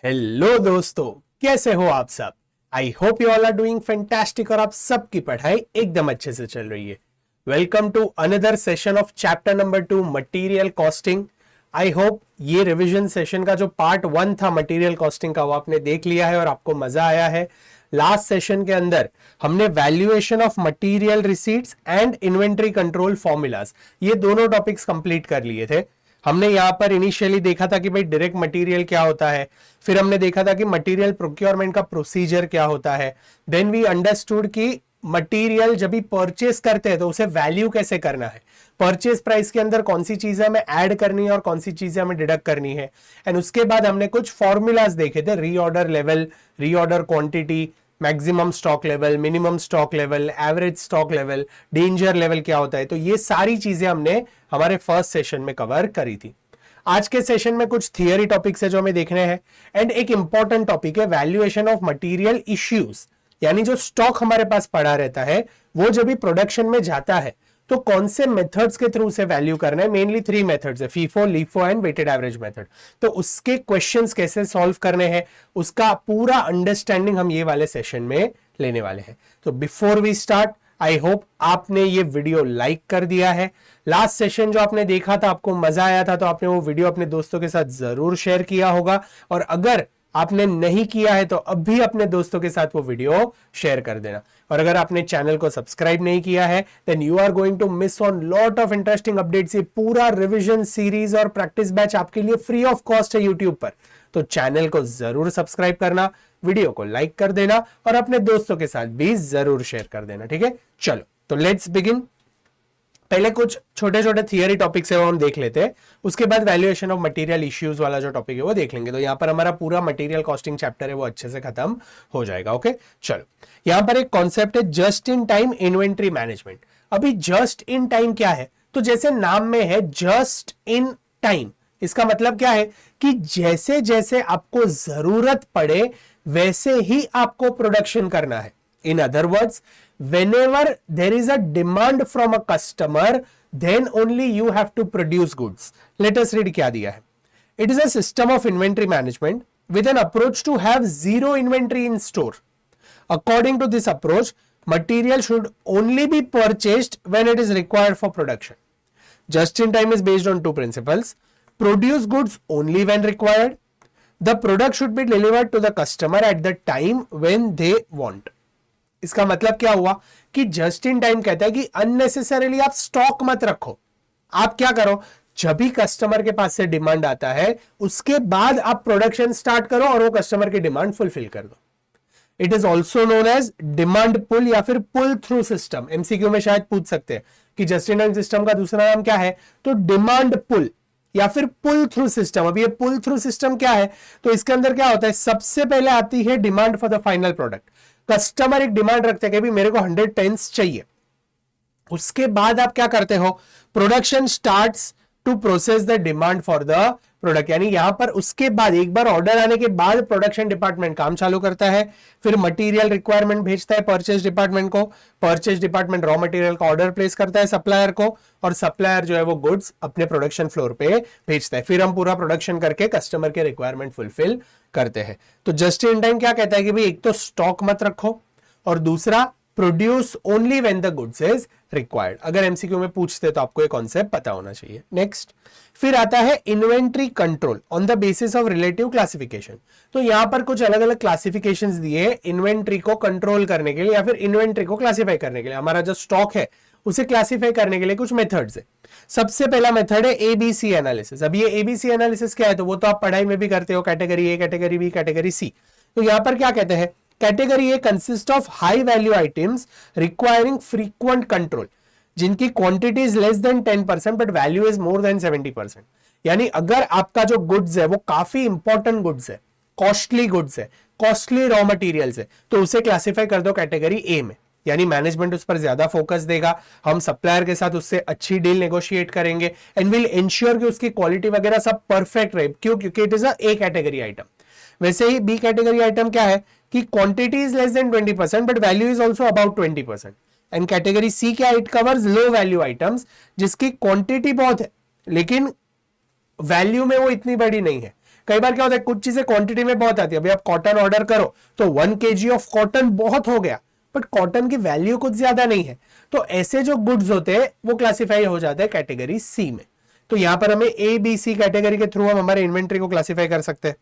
Hello दोस्तों, कैसे हो आप सब। I hope you all are doing fantastic और आप सबकी पढ़ाई एकदम अच्छे से चल रही है। Welcome to another session of chapter number 2 material costing. I hope ये रिवीजन सेशन का जो पार्ट 1 था मटेरियल कॉस्टिंग का वो आपने देख लिया है और आपको मजा आया है। लास्ट सेशन के अंदर हमने valuation of material receipts and inventory control formulas ये दोनों टॉपिक्स कंप्लीट कर लिए थे। हमने यहां पर इनिशियली देखा था कि भाई डायरेक्ट मटेरियल क्या होता है, फिर हमने देखा था कि मटेरियल प्रोक्योरमेंट का प्रोसीजर क्या होता है। देन वी अंडरस्टूड कि मटेरियल जब भी परचेस करते हैं तो उसे वैल्यू कैसे करना है, परचेस प्राइस के अंदर कौन सी चीजें हमें ऐड करनी है और कौन सी चीजें हमें डिडक्ट करनी है। एंड उसके बाद हमने कुछ फॉर्मूलाज देखे थे, reorder level, reorder quantity, maximum stock level, minimum stock level, average stock level, danger level क्या होता है। तो ये सारी चीजें हमने हमारे फर्स्ट सेशन में कवर करी थी। आज के सेशन में कुछ थियरी टॉपिक्स है जो हमें देखने हैं एंड एक इंपॉर्टेंट टॉपिक है वैल्यूएशन ऑफ मटेरियल इश्यूज, यानी जो स्टॉक हमारे पास पड़ा रहता है वो जब भी प्रोडक्शन में जाता है तो कौन से मेथड्स के थ्रू से वैल्यू करना है। मेनली 3 मेथड्स है, FIFO, LIFO and weighted average method. तो उसके क्वेश्चंस कैसे सॉल्व करने हैं उसका पूरा अंडरस्टैंडिंग हम ये वाले सेशन में लेने वाले हैं। तो before we start, I hope आपने ये वीडियो लाइक कर दिया है। लास्ट सेशन जो आपने देखा था आपको मजा आया था तो आपने वो वीडियो अपने दोस्तों के साथ जरूर शेयर किया होगा, और अगर आपने नहीं किया है तो अभी अपने दोस्तों के साथ वो वीडियो शेयर कर देना। और अगर आपने चैनल को सब्सक्राइब नहीं किया है then you are going to miss on lot of interesting updates. ये पूरा रिवीजन सीरीज और प्रैक्टिस बैच आपके लिए फ्री ऑफ कॉस्ट है यूट्यूब पर, तो चैनल को जरूर सब्सक्राइब करना, वीडियो को लाइक कर देना और अपने दोस्तों के साथ भी जरूर शेयर कर देना। ठीक है, चलो तो लेट्स बिगिन। पहले कुछ छोटे छोटे थियरी टॉपिक्स है वो हम देख लेते हैं, उसके बाद वैल्यूएशन ऑफ मटेरियल इश्यूज वाला जो टॉपिक है वो देख लेंगे। तो यहां पर हमारा पूरा मटेरियल कॉस्टिंग चैप्टर है वो अच्छे से खत्म हो जाएगा। ओके, चलो यहां पर एक कॉन्सेप्ट है just in time inventory management. अभी जस्ट इन टाइम क्या है, तो जैसे नाम में है जस्ट इन टाइम, इसका मतलब क्या है कि जैसे जैसे आपको जरूरत पड़े वैसे ही आपको प्रोडक्शन करना है। In other words, whenever there is a demand from a customer, then only you have to produce goods. Let us read क्या दिया है। It is a system of inventory management with an approach to have zero inventory in store. According to this approach, material should only be purchased when it is required for production. Just in time is based on 2 principles. Produce goods only when required. The product should be delivered to the customer at the time when they want. इसका मतलब क्या हुआ कि just in time कहता है कि unnecessarily आप stock मत रखो। आप क्या करो, जब भी कस्टमर के पास से डिमांड आता है उसके बाद आप प्रोडक्शन स्टार्ट करो और वो कस्टमर की डिमांड फुलफिल कर दो। It is also known as demand pull या फिर पुल थ्रू सिस्टम। एमसीक्यू में शायद पूछ सकते हैं कि जस्ट इन टाइम सिस्टम का दूसरा नाम क्या है, तो डिमांड पुल या फिर पुल थ्रू सिस्टम। अब ये पुल थ्रू सिस्टम क्या है, तो इसके अंदर क्या होता है, सबसे पहले आती है demand for the final product. Customer एक डिमांड रखते हैं कि मेरे को 100 पेन्स चाहिए, उसके बाद आप क्या करते हो, production starts to process the demand for the product. यानी यहां पर उसके बाद एक बार ऑर्डर आने के बाद प्रोडक्शन डिपार्टमेंट काम चालू करता है, फिर मटेरियल रिक्वायरमेंट भेजता है परचेज डिपार्टमेंट को, परचेज डिपार्टमेंट रॉ मटेरियल का ऑर्डर प्लेस करता है सप्लायर को, और सप्लायर जो है वो गुड्स अपने प्रोडक्शन फ्लोर पे भेजता है। फिर हम पूरा प्रोडक्शन करके कस्टमर के रिक्वायरमेंट फुलफिल करते हैं। तो जस्ट इन टाइम क्या कहता है कि भाई एक तो स्टॉक मत रखो और दूसरा produce only when the goods is required. अगर एमसीक्यू में पूछते तो आपको ये कॉन्सेप्ट पता होना चाहिए। नेक्स्ट फिर आता है inventory control on the basis of relative classification. तो यहां पर कुछ अलग अलग क्लासिफिकेशंस दिए इन्वेंट्री को कंट्रोल करने के लिए या फिर इन्वेंट्री को क्लासिफाई करने के लिए। हमारा जो स्टॉक है उसे क्लासिफाई करने के लिए कुछ मेथड्स है। सबसे पहला मेथड है एबीसी एनालिसिस। अब ये एबीसी एनालिसिस क्या है, तो वो तो आप पढ़ाई में भी करते हो, category A, category B, category C. तो यहां पर क्या कहते हैं, category A consist of high value items requiring frequent control, जिनकी quantity is less than 10% but value is more than 70%। यानी अगर आपका जो गुड्स है वो काफी इंपॉर्टेंट गुड्स है, कॉस्टली गुड्स है, कॉस्टली रॉ मटेरियल्स है, तो उसे क्लासिफाई कर दो कैटेगरी ए में। यानी मैनेजमेंट उस पर ज्यादा फोकस देगा, हम सप्लायर के साथ उससे अच्छी डील नेगोशिएट करेंगे एंड विल इंश्योर कि उसकी क्वालिटी वगैरह सब परफेक्ट रहे। क्यों, क्योंकि it is A category item. वैसे ही बी कैटेगरी आइटम क्या है कि quantity is less than 20% but value is also about 20%। And category C क्या, it covers low value items जिसकी क्वांटिटी बहुत है लेकिन वैल्यू में वो इतनी बड़ी नहीं है। कई बार क्या होता है, कुछ चीजें क्वांटिटी में बहुत आती है। अभी आप कॉटन ऑर्डर करो तो 1 kg ऑफ कॉटन बहुत हो गया, बट कॉटन की वैल्यू कुछ ज्यादा नहीं है, तो ऐसे जो गुड्स होते हैं वो क्लासिफाई हो जाते हैं कैटेगरी सी में। तो यहां पर हमें ए बी सी कैटेगरी के थ्रू हम हमारे इन्वेंट्री को क्लासिफाई कर सकते हैं।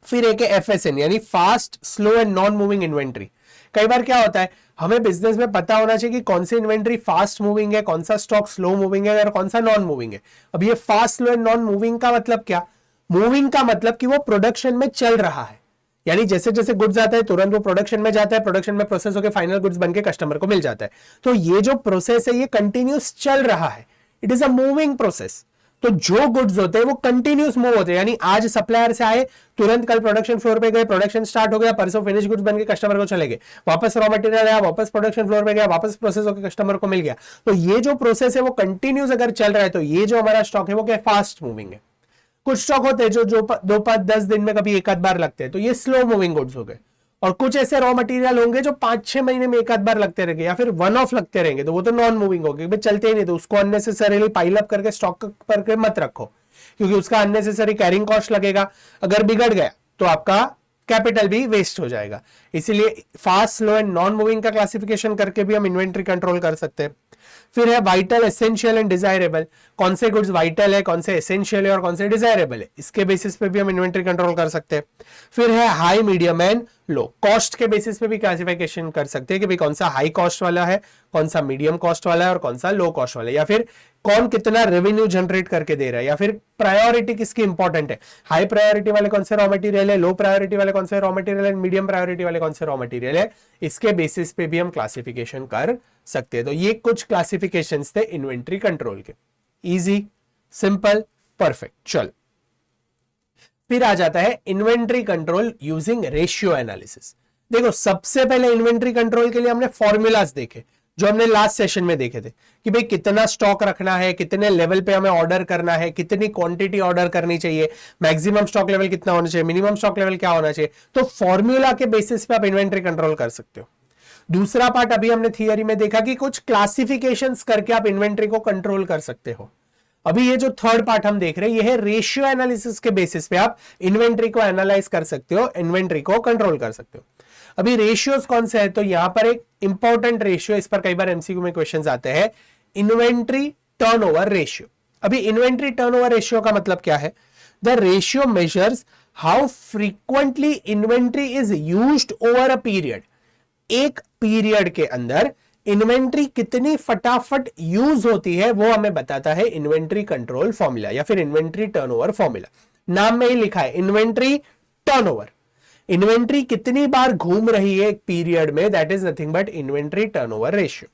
फिर एक है एफएसएन, यानी fast slow and non moving inventory. कई बार क्या होता है, हमें बिजनेस में पता होना चाहिए कि कौन सी इन्वेंट्री फास्ट मूविंग है, कौन सा स्टॉक स्लो मूविंग है और कौन सा नॉन मूविंग है। अब ये fast slow and non moving का मतलब क्या? मूविंग का मतलब कि वो प्रोडक्शन में चल रहा है, यानी जैसे जैसे गुड्स आता है तुरंत वो प्रोडक्शन में जाता है, प्रोडक्शन में प्रोसेस होकर फाइनल गुड्स बनके कस्टमर को मिल जाता है। तो ये जो प्रोसेस है ये कंटिन्यूस चल रहा है, it is a moving process. तो जो गुड्स होते हैं वो कंटिन्यूस मूव होते हैं, यानी आज सप्लायर से आए, तुरंत कल प्रोडक्शन फ्लोर पे गए, प्रोडक्शन स्टार्ट हो गया, परसों फिनिश गुड्स बनके कस्टमर को चले गए, वापस रॉ मटेरियल आया, वापस प्रोडक्शन फ्लोर पे गया, वापस प्रोसेस होकर कस्टमर को मिल गया। तो ये जो प्रोसेस है वो कंटिन्यूस अगर चल रहा है तो ये जो हमारा स्टॉक है वो क्या फास्ट मूविंग है। कुछ स्टॉक होते हैं जो 2-5-10 दिन में कभी एक आध बार लगते हैं, तो ये स्लो मूविंग गुड्स हो गए। और कुछ ऐसे रॉ मटेरियल होंगे जो 5-6 महीने में एक आध बार लगते रहेंगे या फिर वन ऑफ लगते रहेंगे, तो वो तो नॉन मूविंग हो गए, चलते ही नहीं, तो उसको अननेसेसरीली पाइल अप करके स्टॉक पर मत रखो, क्योंकि उसका अननेसेसरी कैरिंग कॉस्ट लगेगा। अगर बिगड़ गया तो आपका कैपिटल भी वेस्ट हो जाएगा। इसीलिए fast slow and non moving का क्लासिफिकेशन करके भी हम इन्वेंट्री कंट्रोल कर सकते हैं। फिर है वाइटल, एसेंशियल एंड डिजायरेबल। कौन से गुड्स वाइटल है, कौन से एसेंशियल है और कौन से डिजायरेबल है, इसके बेसिस पे भी हम इन्वेंट्री कंट्रोल कर सकते हैं। फिर है high, medium and low. Cost के बेसिस पे भी क्लासिफिकेशन कर सकते हैं कि भाई कौन सा हाई कॉस्ट वाला है, कौन सा मीडियम कॉस्ट वाला है और कौन सा लो कॉस्ट वाला है, या फिर कौन कितना रेवेन्यू जनरेट करके दे रहा है, या फिर प्रायोरिटी किसकी इंपॉर्टेंट है, हाई प्रायोरिटी वाले कौन से रॉ मटेरियल है, लो प्रायोरिटी वाले कौन से रॉ मटेरियल है, मीडियम प्रायोरिटी वाले कौन से रॉ मटेरियल है, इसके बेसिस पे भी हम क्लासिफिकेशन कर सकते हैं। तो ये कुछ क्लासिफिकेशंस थे इन्वेंट्री कंट्रोल के। Easy, simple, perfect. चल, फिर आ जाता है inventory control using ratio analysis. देखो, सबसे पहले इन्वेंट्री कंट्रोल के लिए हमने फॉर्मूलाज देखे जो हमने लास्ट सेशन में देखे थे कि भाई कितना स्टॉक रखना है, कितने लेवल पे हमें ऑर्डर करना है, कितनी क्वांटिटी ऑर्डर करनी चाहिए, मैक्सिमम स्टॉक लेवल कितना होना चाहिए, मिनिमम स्टॉक लेवल क्या होना चाहिए। तो फॉर्मूला के बेसिस पे आप इन्वेंट्री कंट्रोल कर सकते हो। दूसरा पार्ट अभी हमने थियरी में देखा कि कुछ क्लासिफिकेशंस करके आप इन्वेंट्री को कंट्रोल कर सकते हो। अभी ये जो थर्ड पार्ट हम देख रहे हैं ये है रेशियो एनालिसिस के बेसिस पे आप इन्वेंट्री को एनालाइज कर सकते हो, इन्वेंट्री को कंट्रोल कर सकते हो। अभी रेशियोज कौन से है, तो यहां पर एक इंपॉर्टेंट रेशियो, इस पर कई बार एमसीक्यू में क्वेश्चंस आते हैं, इन्वेंट्री टर्नओवर रेशियो। अभी इन्वेंट्री टर्नओवर रेशियो का मतलब क्या है? The ratio measures how frequently inventory is used over a period. एक पीरियड के अंदर इन्वेंट्री कितनी फटाफट यूज होती है वो हमें बताता है इन्वेंट्री कंट्रोल फॉर्मूला या फिर इन्वेंट्री टर्नओवर फॉर्मूला। नाम में ही लिखा है इन्वेंट्री टर्नओवर। इन्वेंट्री कितनी बार घूम रही है एक पीरियड में, that is nothing but inventory turnover ratio.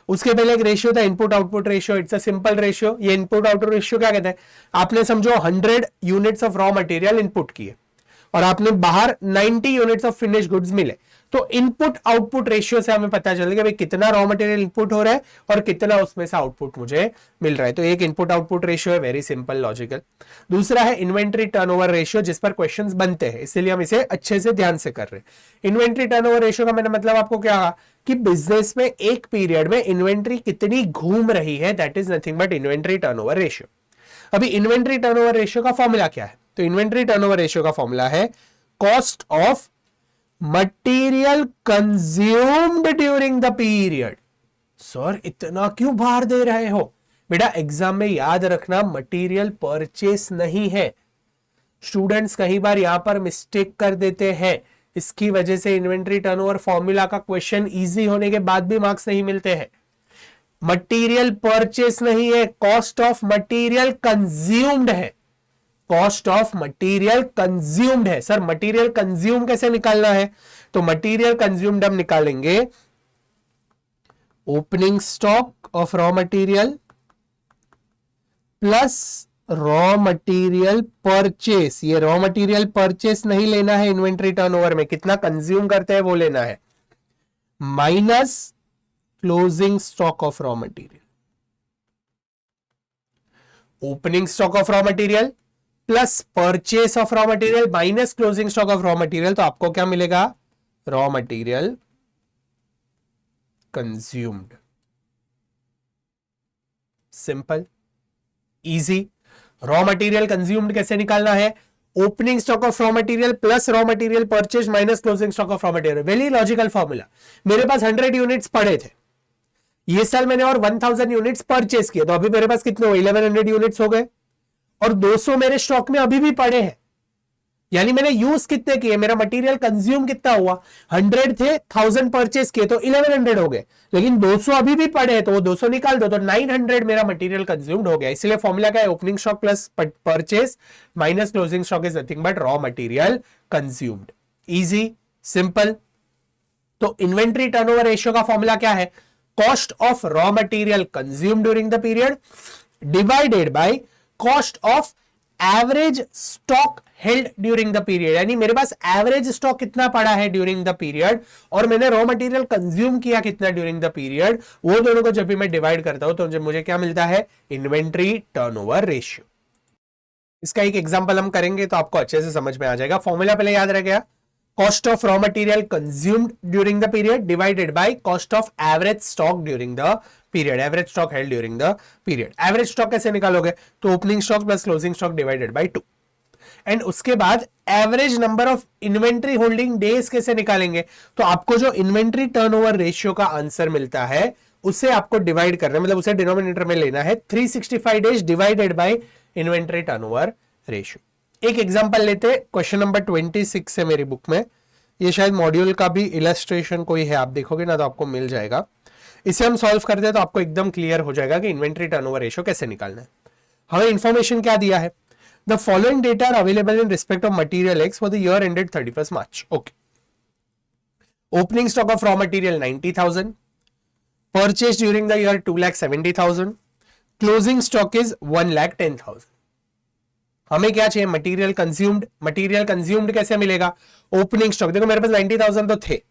उसके पहले एक रेशियो था input output ratio, it's a simple ratio. ये इनपुट आउटपुट रेशियो क्या कहते हैं? आपने समझो 100 units of raw material input किए और आपने बाहर 90 यूनिट्स ऑफ फिनिश गुड्स मिले, तो इनपुट आउटपुट रेशियो से हमें पता चलेगा भाई कितना रॉ मटेरियल इनपुट हो रहा है और कितना उसमें से आउटपुट मुझे मिल रहा है। तो एक इनपुट आउटपुट रेशियो है, वेरी सिंपल लॉजिकल। दूसरा है इन्वेंट्री टर्नओवर रेशियो, जिस पर क्वेश्चंस बनते हैं, इसलिए हम इसे अच्छे से ध्यान से कर रहे हैं। इन्वेंट्री टर्नओवर रेशियो का मैंने मतलब आपको क्या कहा कि बिजनेस में एक पीरियड में इन्वेंट्री कितनी घूम रही है, that is nothing but inventory turnover ratio. अभी इन्वेंट्री टर्नओवर रेशियो का फॉर्मूला क्या है? तो इन्वेंट्री टर्नओवर रेशियो का फॉर्मूला है cost of material consumed during the period. Sir इतना क्यों भार दे रहे हो? बेटा एग्जाम में याद रखना मटेरियल परचेस नहीं है। स्टूडेंट्स कई बार यहां पर मिस्टेक कर देते हैं, इसकी वजह से इन्वेंट्री टर्नओवर फॉर्मूला का क्वेश्चन इजी होने के बाद भी मार्क्स नहीं मिलते हैं। मटेरियल परचेस नहीं है, कॉस्ट ऑफ मटेरियल कंज्यूम्ड है। कॉस्ट ऑफ मटेरियल कंज्यूम्ड है। सर मटेरियल कंज्यूम कैसे निकालना है? तो मटेरियल कंज्यूम्ड हम निकालेंगे opening stock of raw material plus raw material purchase. ये रॉ मटेरियल परचेस नहीं लेना है इन्वेंट्री टर्नओवर में, कितना कंज्यूम करते हैं वो लेना है, minus closing stock of raw material. Opening stock of raw material plus purchase of raw material minus closing stock of raw material, तो आपको क्या मिलेगा? Raw material consumed. Simple, easy. Raw material consumed कैसे निकालना है? Opening stock of raw material plus raw material purchase minus closing stock of raw material. Very logical formula. मेरे पास 100 units पड़े थे, ये साल मैंने और 1000 यूनिट्स परचेज किए, तो अभी मेरे पास कितने हो, 1100 यूनिट्स हो गए, और 200 मेरे स्टॉक में अभी भी पड़े हैं। यानी मैंने यूज कितने किए, मेरा मटेरियल कंज्यूम कितना हुआ, 100 थे, 1000 परचेज किए तो 1100 हो गए, लेकिन 200 अभी भी पड़े हैं तो वो 200 निकाल दो तो 900 मेरा मटेरियल कंज्यूम्ड हो गया। इसलिए फॉर्मूला क्या है, opening stock plus purchase minus closing stock is nothing but raw material consumed. Easy, simple. तो इन्वेंट्री टर्नओवर रेशियो का फॉर्मूला क्या है, cost of raw material consumed during the period divided by cost of average stock held during the period. यानी मेरे पास average stock कितना पड़ा है during the period और मैंने रॉ मटेरियल कंज्यूम किया कितना ड्यूरिंग द पीरियड, वो दोनों को जब भी मैं डिवाइड करता हूं तो मुझे क्या मिलता है, इन्वेंट्री टर्नओवर रेशियो। इसका एक एग्जांपल हम करेंगे तो आपको अच्छे से समझ में आ जाएगा। फॉर्मूला पहले याद रह गया, cost of raw material consumed during the period divided by cost of average stock during the period, average stock held during the period। average stock कैसे निकालोगे, तो opening stock plus closing stock divided by 2। And उसके बाद average number of inventory holding days कैसे निकालेंगे, तो आपको जो इन्वेंट्री टर्नओवर रेशियो का आंसर मिलता है उसे आपको डिवाइड करना है, मतलब उसे डिनोमिनेटर में लेना है, 365 days divided by inventory turnover ratio. एक एग्जांपल लेते, क्वेश्चन नंबर 26 है मेरी बुक में, ये शायद मॉड्यूल का भी इलस्ट्रेशन कोई है, आप देखोगे ना तो आपको मिल जाएगा। इसे हम सॉल्व करते हैं तो आपको एकदम क्लियर हो जाएगा कि इन्वेंट्री टर्नओवर रेशियो कैसे निकालना है। हमें इंफॉर्मेशन क्या दिया है, the following data are available in respect of material X for the year ended 31 March. Okay, opening stock of raw material 90,000, purchase during the year 2,70,000, closing stock is 1,10,000। हमें क्या चाहिए, मटेरियल कंज्यूम्ड। मटेरियल कंज्यूम्ड कैसे मिलेगा, opening stock, देखो मेरे पास 90,000 तो थे,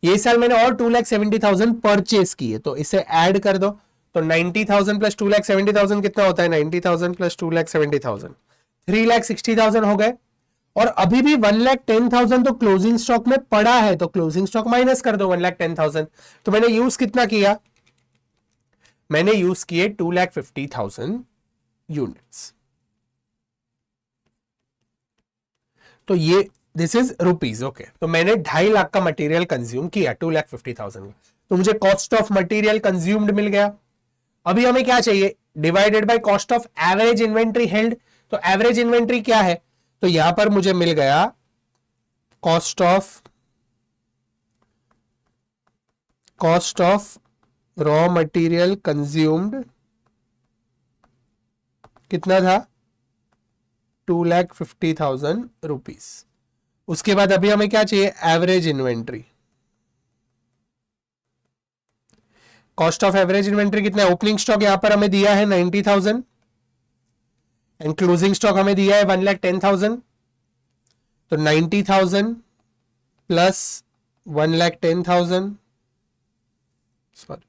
ये साल मैंने और 2,70,000 परचेज किए, तो इसे ऐड कर दो, तो 90,000 प्लस 2,70,000 कितना होता है, 90,000 प्लस 2,70,000 3,60,000 हो गए, और अभी भी 1,10,000 तो क्लोजिंग स्टॉक में पड़ा है, तो क्लोजिंग स्टॉक माइनस कर दो 1,10,000। तो मैंने यूज कितना किया, मैंने यूज किए 2,50,000 यूनिट्स। तो ये दिस इज रुपीज। ओके, तो मैंने 2.5 लाख का मटेरियल कंज्यूम किया 2,50,000 का, तो मुझे कॉस्ट ऑफ मटेरियल कंज्यूम्ड मिल गया। अभी हमें क्या चाहिए, divided by cost of average inventory held. तो एवरेज इन्वेंट्री क्या है, तो यहां पर मुझे मिल गया cost of raw material consumed कितना था, 2,50,000 रुपीज। उसके बाद अभी हमें क्या चाहिए, average inventory. Cost of average inventory कितना है, ओपनिंग स्टॉक यहां पर हमें दिया है 90,000 एंड क्लोजिंग स्टॉक हमें दिया है 1,10,000। तो 90,000 प्लस 1,10,000, सॉरी,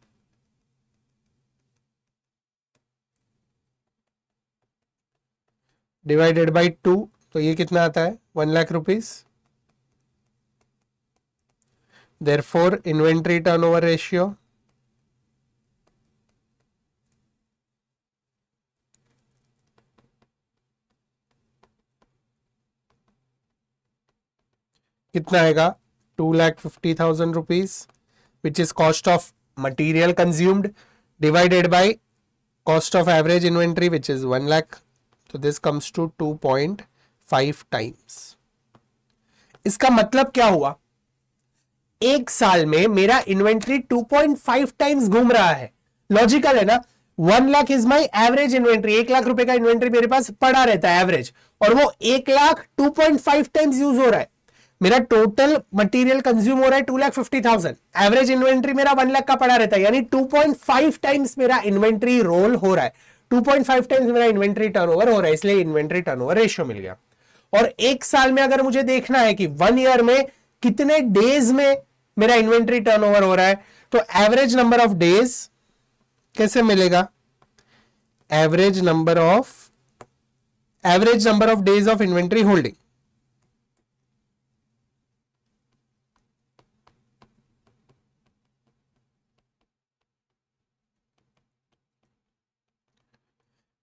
डिवाइडेड बाई 2, तो ये कितना आता है, 1 lakh rupees. Therefore inventory turnover ratio कितना आएगा, 2,50,000 rupees, which is cost of material consumed divided by cost of average inventory which is 1 lakh. तो दिस कम्स टू 2.5 टाइम्स। इसका मतलब क्या हुआ, एक साल में मेरा इन्वेंट्री 2.5 टाइम्स घूम रहा है। लॉजिकल है ना, 1 lakh is my average inventory, 1 lakh रुपए का इन्वेंट्री मेरे पास पड़ा रहता है एवरेज, और वो 1 लाख 2.5 टाइम्स यूज हो रहा है। मेरा टोटल मटेरियल कंज्यूम हो रहा है 2,50,000, एवरेज इन्वेंट्री मेरा 1 लाख का पड़ा रहता है, यानी 2.5 टाइम्स मेरा इन्वेंट्री रोल हो रहा है, 2.5 टाइम्स मेरा इन्वेंट्री टर्नओवर हो रहा है, इसलिए इन्वेंट्री टर्नओवर रेशियो मिल गया। और एक साल में अगर मुझे देखना है कि 1 ईयर में कितने डेज में मेरा इन्वेंट्री टर्नओवर हो रहा है, तो एवरेज नंबर ऑफ डेज कैसे मिलेगा, average number of days of inventory holding.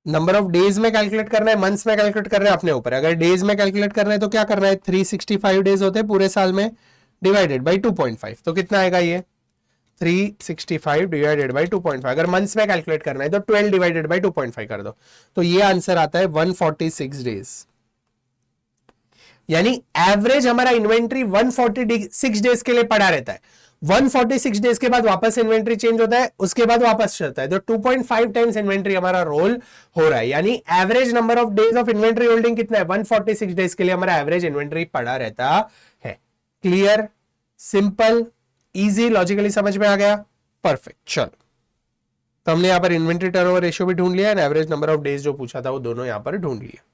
Number of days में कैलकुलेट करना है, मंथ्स में कैलकुलेट करना है, अपने ऊपर। अगर डेज में कैलकुलेट करना है तो क्या करना है, 365 डेज होते हैं पूरे साल में, डिवाइडेड बाई 2.5, तो कितना आएगा ये 365 डिवाइडेड बाई 2.5। अगर मंथ्स में कैलकुलेट करना है तो 12 डिवाइडेड बाई 2.5 कर दो, तो ये आंसर आता है 146 डेज। यानी एवरेज हमारा इन्वेंट्री 146 डेज के लिए पड़ा रहता है। 146 डेज के बाद वापस इन्वेंट्री चेंज होता है, उसके बाद वापस चलता है, तो 2.5 टाइम्स इन्वेंट्री हमारा रोल हो रहा है। यानी average number of days of inventory holding कितना है, 146 डेज के लिए हमारा एवरेज इन्वेंट्री पड़ा रहता है। क्लियर, सिंपल, इजी, लॉजिकली समझ में आ गया, परफेक्ट। चलो, तो हमने यहां पर इन्वेंट्री टर्नओवर रेशियो भी ढूंढ लिया and average number of days जो पूछा था वो दोनों यहां पर ढूंढ लिया।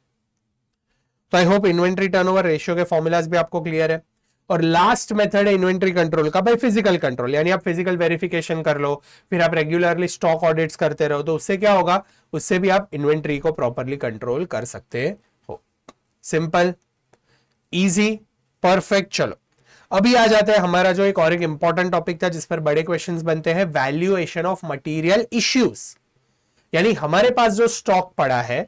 तो I hope inventory turnover ratio के फॉर्मूलाज भी आपको क्लियर है। और लास्ट मेथड है इन्वेंट्री कंट्रोल का, भाई फिजिकल कंट्रोल, यानी आप फिजिकल वेरिफिकेशन कर लो, फिर आप रेगुलरली स्टॉक ऑडिट्स करते रहो, तो उससे क्या होगा, उससे भी आप इन्वेंट्री को प्रॉपरली कंट्रोल कर सकते हो। Simple, easy, perfect. चलो, अभी आ जाते हैं हमारा जो एक और एक इंपॉर्टेंट टॉपिक था जिस पर बड़े क्वेश्चंस बनते हैं, वैल्यूएशन ऑफ मटेरियल इश्यूज। यानी हमारे पास जो स्टॉक पड़ा है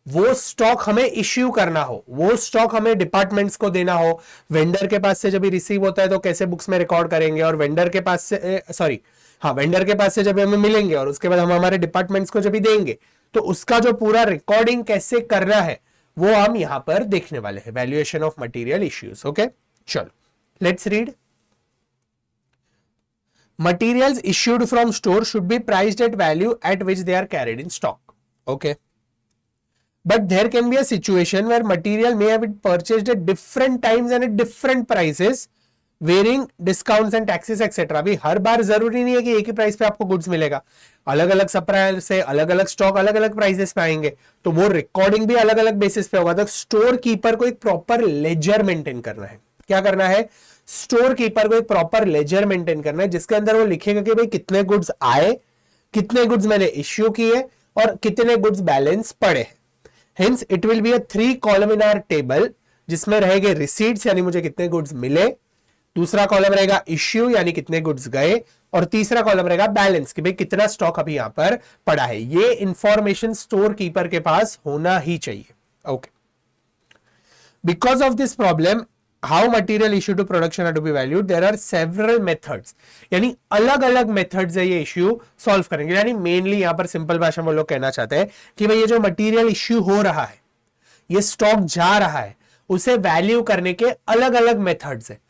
वो स्टॉक हमें इश्यू करना हो, वो स्टॉक हमें डिपार्टमेंट्स को देना हो। वेंडर के पास से जब रिसीव होता है तो कैसे बुक्स में रिकॉर्ड करेंगे, और वेंडर के पास से वेंडर के पास से जब हमें मिलेंगे और उसके बाद हम हमारे डिपार्टमेंट्स को जब देंगे तो उसका जो पूरा रिकॉर्डिंग कैसे करना है वो हम यहां पर देखने वाले हैं, valuation of material issues. Okay, चलो let's read. Materials issued from store should be priced at value at which they are carried in stock. Okay. But there can be a situation where material may have been purchased at different times and at different prices, varying discounts and taxes etc. अभी हर बार जरूरी नहीं है कि एक ही price पे आपको goods मिलेगा, अलग अलग सप्लायर से अलग अलग स्टॉक अलग अलग प्राइसेस पे आएंगे, तो वो रिकॉर्डिंग भी अलग अलग बेसिस पे होगा। तो स्टोर कीपर को एक प्रॉपर लेजर मेंटेन करना है। क्या करना है, स्टोर कीपर को एक प्रॉपर लेजर मेंटेन करना है जिसके अंदर वो लिखेगा कि भाई कितने गुड्स आए, कितने गुड्स मैंने इश्यू किए और कितने गुड्स बैलेंस पड़े। Hence it will be a 3 columnar table जिसमें रहेंगे रिसीट्स यानी मुझे कितने गुड्स मिले, दूसरा कॉलम रहेगा इश्यू यानी कितने गुड्स गए, और तीसरा कॉलम रहेगा बैलेंस कि भाई कितना स्टॉक अभी यहां पर पड़ा है। ये इंफॉर्मेशन स्टोर कीपर के पास होना ही चाहिए। Okay, because of this problem how material issue to production are to be valued, there are several methods, यानी अलग अलग मेथड्स है ये इश्यू सॉल्व करेंगे। यानी मेनली यहां पर सिंपल भाषा में लोग कहना चाहते हैं कि भाई ये जो मटेरियल इश्यू हो रहा है, ये स्टॉक जा रहा है, उसे वैल्यू करने के अलग अलग मेथड्स है।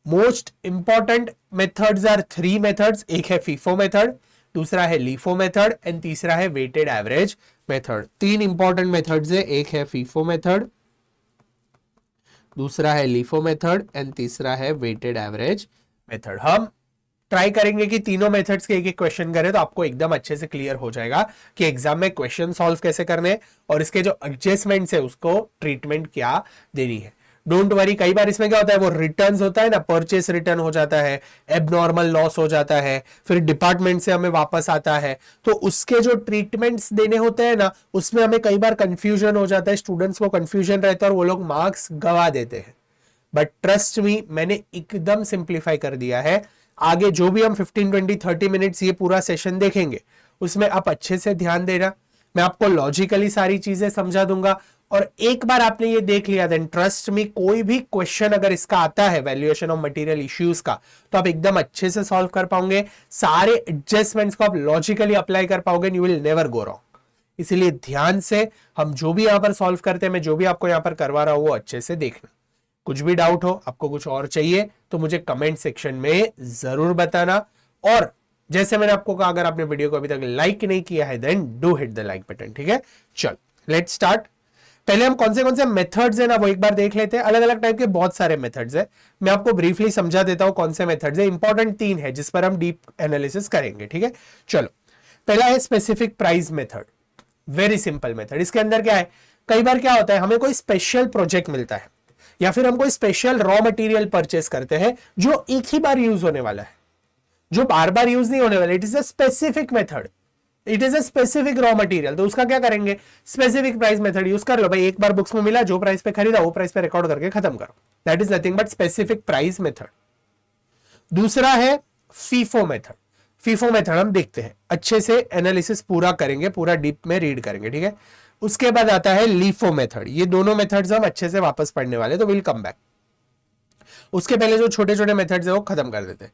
Most important methods are 3 methods, एक है फीफो मेथड, दूसरा है लीफो मेथड एंड तीसरा है weighted average method. 3 important methods है, एक है फीफो मेथड, दूसरा है लीफो मेथड एंड तीसरा है वेटेड एवरेज मेथड। हम ट्राई करेंगे कि तीनों मेथड्स के एक एक क्वेश्चन करें तो आपको एकदम अच्छे से क्लियर हो जाएगा कि एग्जाम में क्वेश्चन सॉल्व कैसे करने और इसके जो एडजस्टमेंट्स है उसको ट्रीटमेंट क्या देनी है। डोंट वरी, कई बार इसमें क्या होता है, वो रिटर्न्स होता है ना, परचेस रिटर्न हो जाता है, एबनॉर्मल लॉस हो जाता है, फिर डिपार्टमेंट से हमें वापस आता है, तो उसके जो ट्रीटमेंट्स देने होते हैं ना उसमें हमें कई बार कंफ्यूजन हो जाता है, स्टूडेंट्स को कंफ्यूजन रहता है और वो लोग मार्क्स गवा देते हैं। बट ट्रस्ट मी, मैंने एकदम सिंप्लीफाई कर दिया है। आगे जो भी हम 15, 20, 30 मिनट्स ये पूरा सेशन देखेंगे उसमें आप अच्छे से ध्यान देना, मैं आपको लॉजिकली सारी चीजें समझा दूंगा। और एक बार आपने ये देख लिया देन ट्रस्ट मी, कोई भी क्वेश्चन अगर इसका आता है वैल्यूएशन ऑफ मटेरियल इश्यूज का तो आप एकदम अच्छे से सॉल्व कर पाओगे, सारे एडजस्टमेंट्स को आप लॉजिकली अप्लाई कर पाओगे, you will never go wrong. इसीलिए ध्यान से हम जो भी यहां पर सॉल्व करते हैं, मैं जो भी आपको यहां पर करवा रहा हूं वो अच्छे से देखना। कुछ भी डाउट हो, आपको कुछ और चाहिए तो मुझे कमेंट सेक्शन में जरूर बताना। और जैसे मैंने आपको कहा, अगर आपने वीडियो को अभी तक लाइक नहीं किया है then do hit the like button, ठीक है। चल लेट्स स्टार्ट। पहले हम कौन से मेथड्स है ना वो एक बार देख लेते हैं। अलग अलग टाइप के बहुत सारे मेथड्स है, मैं आपको ब्रीफली समझा देता हूं कौन से मेथड्स है। इंपॉर्टेंट 3 है जिस पर हम डीप एनालिसिस करेंगे, ठीक है। चलो, पहला है specific price method, very simple method. इसके अंदर क्या है, कई बार क्या होता है, हमें कोई स्पेशल प्रोजेक्ट मिलता है या फिर हम कोई स्पेशल रॉ मटेरियल परचेस करते हैं जो एक ही बार यूज होने वाला है, जो बार बार यूज नहीं होने वाला। It is a specific method, it is a specific raw material, तो उसका क्या करेंगे, स्पेसिफिक प्राइस मेथड यूज कर लो। भाई एक बार बुक्स में मिला, जो प्राइस पे खरीदा वो प्राइस पे रिकॉर्ड करके खत्म करो, that is nothing but specific price method. दूसरा है फीफो मेथड। फीफो मेथड हम देखते हैं, अच्छे से एनालिसिस पूरा करेंगे, पूरा डीप में रीड करेंगे, ठीक है। उसके बाद आता है लीफो मेथड। ये दोनों मेथड्स हम अच्छे से वापस पढ़ने वाले, तो विल कम बैक। उसके पहले जो छोटे छोटे मेथड्स है वो खत्म कर देते हैं।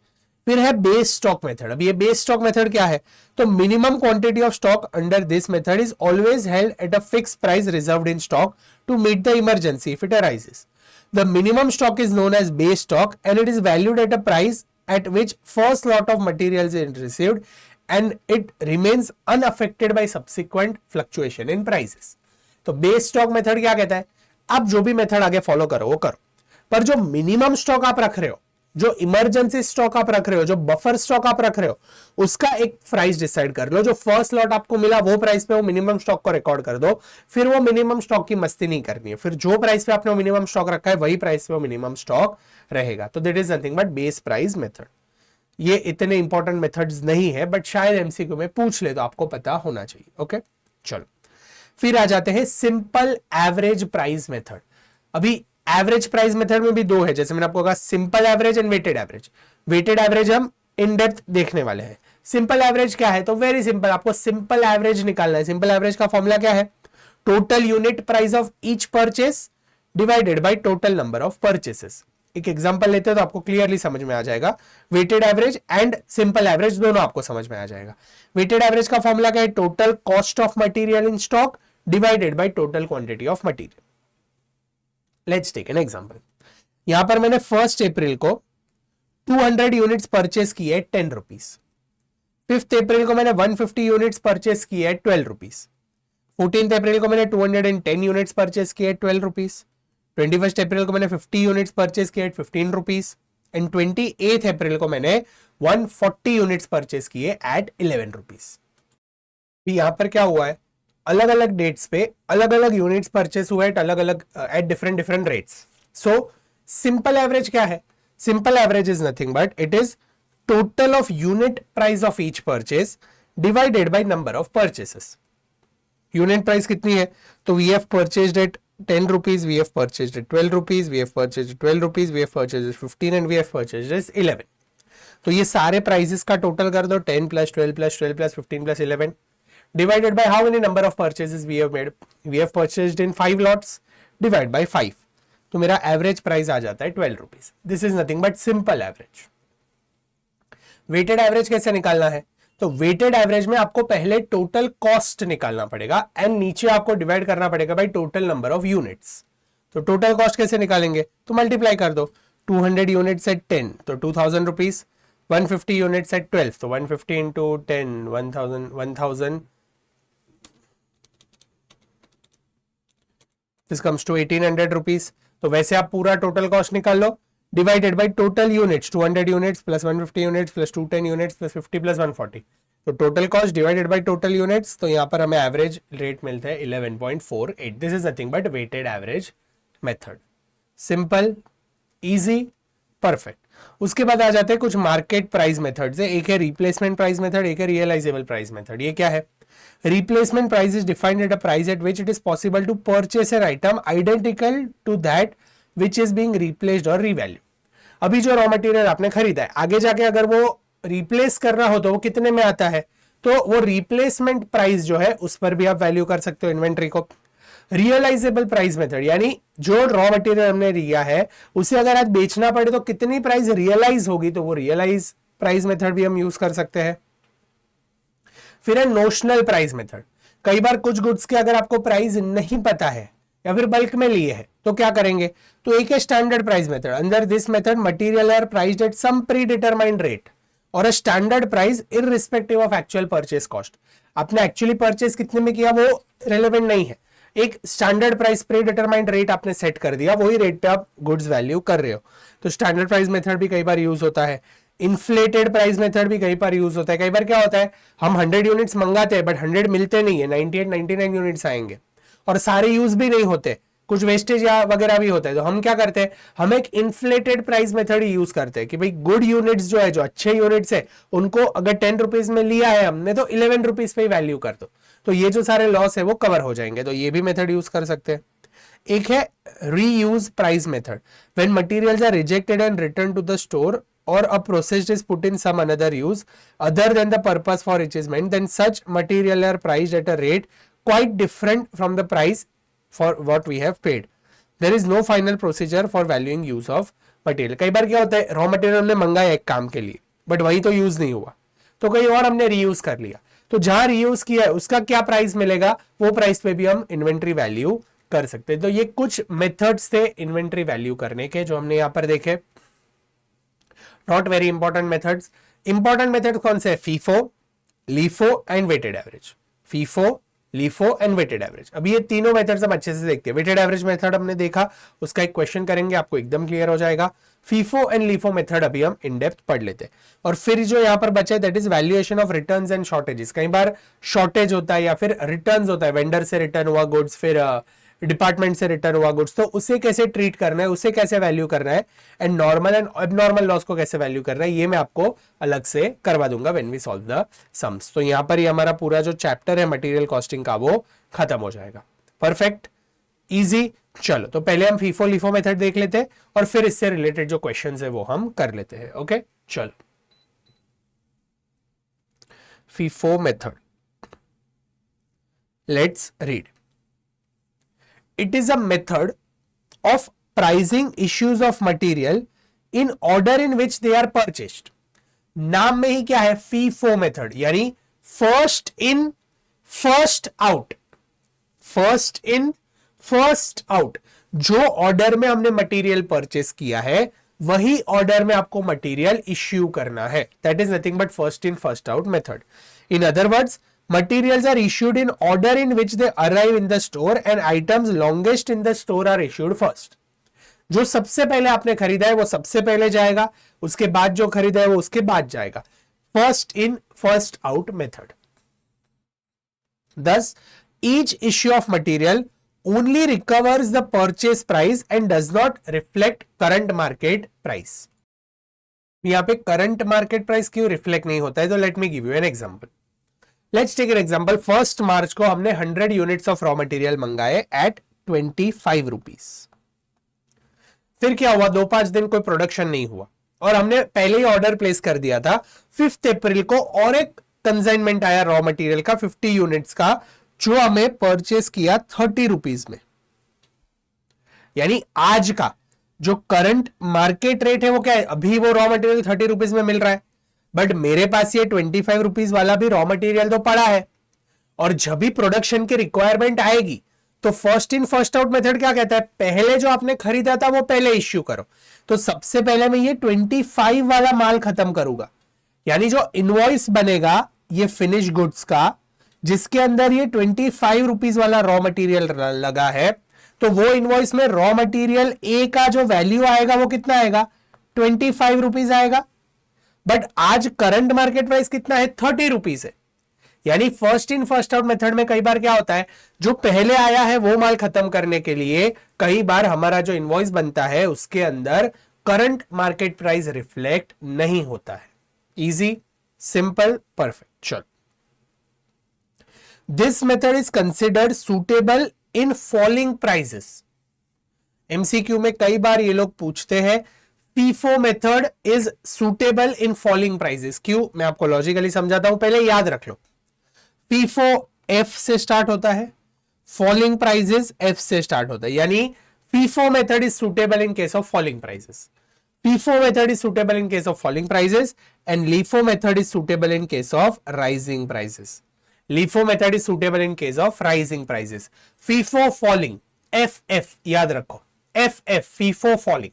फिर है बेस स्टॉक मेथड। अब ये बेस स्टॉक मेथड क्या है, तो minimum quantity of stock under this method is always held at a fix price reserved in stock to meet the emergency if it arises. The minimum stock is known as base stock and it is valued at a price at which first lot of materials is received and it remains unaffected by subsequent fluctuation in prices। तो base stock method क्या कहता है, आप जो भी method आगे follow करो वो करो, पर जो मिनिमम स्टॉक आप रख रहे हो, जो इमरजेंसी स्टॉक आप रख रहे हो, जो बफर स्टॉक आप रख रहे हो, उसका एक प्राइस डिसाइड कर लो। जो फर्स्ट लॉट आपको मिला वो प्राइस पे वो मिनिमम स्टॉक को रिकॉर्ड कर दो। फिर वो मिनिमम स्टॉक की मस्ती नहीं करनी है, फिर जो प्राइस पे आपने मिनिमम स्टॉक रखा है वही प्राइस पे वो मिनिमम स्टॉक रहेगा। तो that is nothing but base price method. ये इतने इंपॉर्टेंट मेथड्स नहीं है, बट शायद एमसीक्यू में पूछ ले तो आपको पता होना चाहिए। ओके चलो, फिर आ जाते हैं सिंपल एवरेज प्राइस मेथड। अभी एवरेज प्राइस मेथड में भी दो है, जैसे मैंने आपको कहा simple average and weighted average. Weighted average हम इन डेप्थ देखने वाले हैं। सिंपल एवरेज क्या है, तो वेरी सिंपल, आपको सिंपल एवरेज निकालना है। सिंपल एवरेज का फॉर्मूला क्या है, total unit price of each purchase divided by total number of purchases. एक एग्जांपल लेते हैं तो आपको क्लियरली समझ में आ जाएगा। Weighted average and simple average दोनों आपको समझ में आ जाएगा। वेटेड एवरेज का फॉर्मूला क्या है, total cost of material in stock divided by total quantity of material. Let's take an example. यहां पर मैंने 1 अप्रैल को 200 यूनिट्स परचेस किए है 10 रुपीज। 5 अप्रैल को मैंने 150 यूनिट्स परचेस किए है 12 रुपीज। 14 अप्रैल को मैंने 210 यूनिट्स परचेस किए 12 रुपीज। 21 अप्रैल को मैंने 50 यूनिट्स परचेस किए 15 रुपीज एंड 28 अप्रैल को मैंने 140 यूनिट्स परचेस किए एट 11 रुपीज। यहां पर क्या हुआ है, अलग अलग डेट्स पे अलग अलग यूनिट्स परचेस हुए एट अलग अलग at different different rates. So simple average क्या है, simple average is nothing but it is total of unit price of each purchase divided by number of purchases. Unit price कितनी है, तो we have purchased at 10 rupees, we have purchased at 12 rupees, we have purchased at 12 rupees, we have purchased at 15 and we have purchased at 11। तो ये सारे prices का total कर दो, 10 plus 12 plus 12 plus 15 plus 11 divided by how many number of purchases we have made, we have purchased in 5 lots, divide by 5। तो मेरा average price आ जाता है 12 rupees. This is nothing but simple average. Weighted average कैसे निकालना है, तो weighted average में आपको पहले टोटल कॉस्ट निकालना पड़ेगा एंड नीचे आपको डिवाइड करना पड़ेगा bye total number of units. तो टोटल कॉस्ट कैसे निकालेंगे, तो मल्टीप्लाई कर दो। 200 यूनिट्स एट 10 तो 2000 रुपीज, 150 यूनिट्स एट 12 तो 150 into 10 1000 this comes to 1800 rupees. तो वैसे आप पूरा टोटल कॉस्ट निकाल लो divided by total units, 200 units plus 150 units plus 210 units plus 50 plus 140। तो total cost divided by total units, तो यहां पर हमें एवरेज रेट मिलता है 11.48। This is nothing but weighted average method. Simple, easy, perfect. उसके बाद आ जाते हैं कुछ मार्केट प्राइस मेथड्स है। एक है रिप्लेसमेंट प्राइस मेथड, एक है रियलाइजेबल प्राइस मेथड। ये क्या है, replacement price is defined at a price at which it is possible to purchase an item identical to that which is being replaced और revalue. अभी जो रॉ मटेरियल आपने खरीदा है, आगे जाके अगर वो रिप्लेस करना हो तो वो कितने में आता है, तो वो रिप्लेसमेंट प्राइस जो है उस पर भी आप वैल्यू कर सकते हो इन्वेंट्री को। रियलाइजेबल प्राइस मेथड यानी जो रॉ मटेरियल हमने लिया है उसे अगर आज बेचना पड़े तो कितनी प्राइस रियलाइज होगी, तो वो रियलाइज प्राइस मेथड भी हम यूज कर सकते हैं। फिर है नोशनल प्राइस मेथड। कई बार कुछ गुड्स के अगर आपको प्राइस नहीं पता है या फिर बल्क में लिए है तो क्या करेंगे, तो एक है standard price method. Under this method material are priced at some pre determined rate और a standard price irrespective of actual purchase cost. आपने एक्चुअली परचेस कितने में किया वो रेलेवेंट नहीं है, एक standard price pre determined rate आपने सेट कर दिया, वही रेट पे आप गुड्स वैल्यू कर रहे हो। तो स्टैंडर्ड प्राइस मेथड भी कई बार यूज होता है। इन्फ्लेटेड प्राइस मेथड भी कई बार यूज होता है। कई बार क्या होता है, हम 100 यूनिट्स मंगाते हैं बट 100 मिलते नहीं है, 98 99 यूनिट्स आएंगे और सारे यूज भी नहीं होते, कुछ वेस्टेज या वगैरह भी होता है। तो हम क्या करते हैं, हम एक इन्फ्लेटेड प्राइस मेथड ही यूज करते हैं कि भाई गुड यूनिट्स जो है, जो अच्छे यूनिट्स है, उनको अगर 10 रुपीज में लिया है हमने तो 11 रुपीज पे ही वैल्यू कर दो, तो ये जो सारे लॉस है वो कवर हो जाएंगे। तो ये भी मेथड यूज कर सकते हैं। एक है reuse price method. When materials are rejected and return to the store or a process is put in some another use other than the purpose for which is meant, then such material are priced at a rate quite different from the price for what we have paid. There is no final procedure for valuing use of material. कई बार क्या होता है, raw material हमने मंगाया एक काम के लिए, बट वही तो यूज नहीं हुआ, तो कहीं और हमने रीयूज कर लिया, तो जहां रीयूज किया है उसका क्या प्राइस मिलेगा, वो प्राइस पे भी हम इन्वेंट्री वैल्यू कर सकते हैं. तो ये कुछ मेथड्स थे इन्वेंट्री वैल्यू करने के जो हमने यहां पर देखे. Not very important methods. Important method कौन से है, FIFO, LIFO and weighted average. FIFO, LIFO and weighted average. अभी ये तीनों मेथड्स हम अच्छे से देखते हैं. वेटेड एवरेज मेथड हमने देखा, उसका एक क्वेश्चन करेंगे, आपको एकदम क्लियर हो जाएगा. फीफो एंड लीफो मेथड अभी हम इन डेप्थ पढ़ लेते हैं. और फिर जो यहां पर बचा है that is valuation of returns and shortages. कई बार शॉर्टेज होता है या फिर रिटर्न्स होता है, वेंडर से रिटर्न हुआ गुड्स, फिर डिपार्टमेंट से रिटर्न हुआ गुड्स, तो उसे कैसे ट्रीट करना है, उसे कैसे वैल्यू करना है, and normal and abnormal loss को कैसे वैल्यू करना है, ये मैं आपको अलग से करवा दूंगा when we solve the sums. तो यहां पर ये हमारा पूरा जो चैप्टर है मटेरियल कॉस्टिंग का वो खत्म हो जाएगा. Perfect, easy. चलो तो पहले हम फीफो लीफो मेथड देख लेते हैं और फिर इससे रिलेटेड जो क्वेश्चंस है वो हम कर लेते हैं. ओके चलो, FIFO method, let's read. It is a method of pricing issues of material in order in which they are purchased. नाम में ही क्या है, फीफो मेथड, यानी first in first out. First in first out. जो order में हमने material purchase किया है वही ऑर्डर में आपको मटेरियल इश्यू करना है. That is nothing but first in first out method. In other words, materials are issued in order in which they arrive in the store and items longest in the store are issued first. जो सबसे पहले आपने खरीदा है वो सबसे पहले जाएगा, उसके बाद जो खरीदा है वो उसके बाद जाएगा. First in first out method. Thus, each issue of material only recovers the purchase price and does not reflect current market price. यहां पे करंट मार्केट प्राइस क्यों रिफ्लेक्ट नहीं होता है, तो let me give you an example. Let's take an example. 1 March को हमने 100 units of raw material मंगाए एट 25 रुपीज. फिर क्या हुआ, 2-5 दिन कोई प्रोडक्शन नहीं हुआ और हमने पहले ही ऑर्डर प्लेस कर दिया था. 5 अप्रैल को और एक कंसाइनमेंट आया रॉ मटेरियल का 50 यूनिट्स का, जो हमें परचेस किया 30 रुपीज में. यानी आज का जो करंट मार्केट रेट है वो क्या है, अभी वो रॉ मटेरियल 30 रुपीज में मिल रहा है, बट मेरे पास ये 25 रुपीज वाला भी रॉ मटेरियल तो पड़ा है. और जब भी प्रोडक्शन की रिक्वायरमेंट आएगी तो first in first out method क्या कहता है, पहले जो आपने खरीदा था वो पहले इश्यू करो. तो सबसे पहले मैं ये 25 वाला माल खत्म करूंगा. यानी जो इनवॉइस बनेगा ये फिनिश गुड्स का, जिसके अंदर ये 25 रुपीज वाला रॉ मटेरियल लगा है, तो वो इनवॉइस में रॉ मटेरियल ए का जो वैल्यू आएगा वो कितना आएगा, 25 रुपीज आएगा. बट आज करंट मार्केट प्राइस कितना है, 30 रुपीज है. यानी first in first out method में कई बार क्या होता है, जो पहले आया है वो माल खत्म करने के लिए कई बार हमारा जो इनवॉइस बनता है उसके अंदर करंट मार्केट प्राइस रिफ्लेक्ट नहीं होता है. Easy, simple, perfect. चलो, this method is considered suitable in falling prices. MCQ में कई बार ये लोग पूछते हैं FIFO method is suitable in falling prices. क्यों, मैं आपको लॉजिकली समझाता हूं, पहले याद रख लो. फीफो एफ से स्टार्ट होता है, फॉलिंग प्राइसेस एफ से स्टार्ट होता है. यानी FIFO method is suitable in case of falling prices. FIFO method is suitable in case of falling prices and LIFO method is suitable in case of rising prices. LIFO method is suitable in case of rising prices. FIFO falling, F F याद रखो, F F FIFO falling.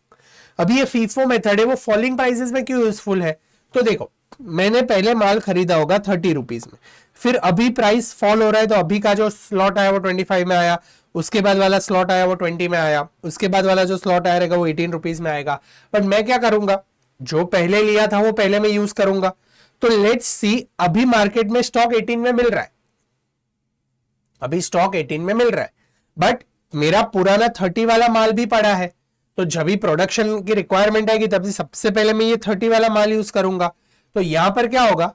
अभी ये FIFO method है वो falling prices में क्यों useful है, तो देखो मैंने पहले माल खरीदा होगा 30 रुपीज में, फिर अभी प्राइस फॉल हो रहा है तो अभी का जो स्लॉट आया वो 25 में आया, उसके बाद वाला स्लॉट आया वो 20 में आया, उसके बाद वाला जो स्लॉट आएगा वो 18 रुपीज में आएगा. बट मैं क्या करूंगा, जो पहले लिया था वो पहले मैं यूज करूंगा. तो लेट्स सी, अभी मार्केट में स्टॉक 18 में मिल रहा है, अभी स्टॉक 18 में मिल रहा है, बट मेरा पुराना 30 वाला माल भी पड़ा है. तो जब भी प्रोडक्शन की रिक्वायरमेंट आएगी तब सबसे पहले मैं ये 30 वाला माल यूज करूंगा. तो यहां पर क्या होगा,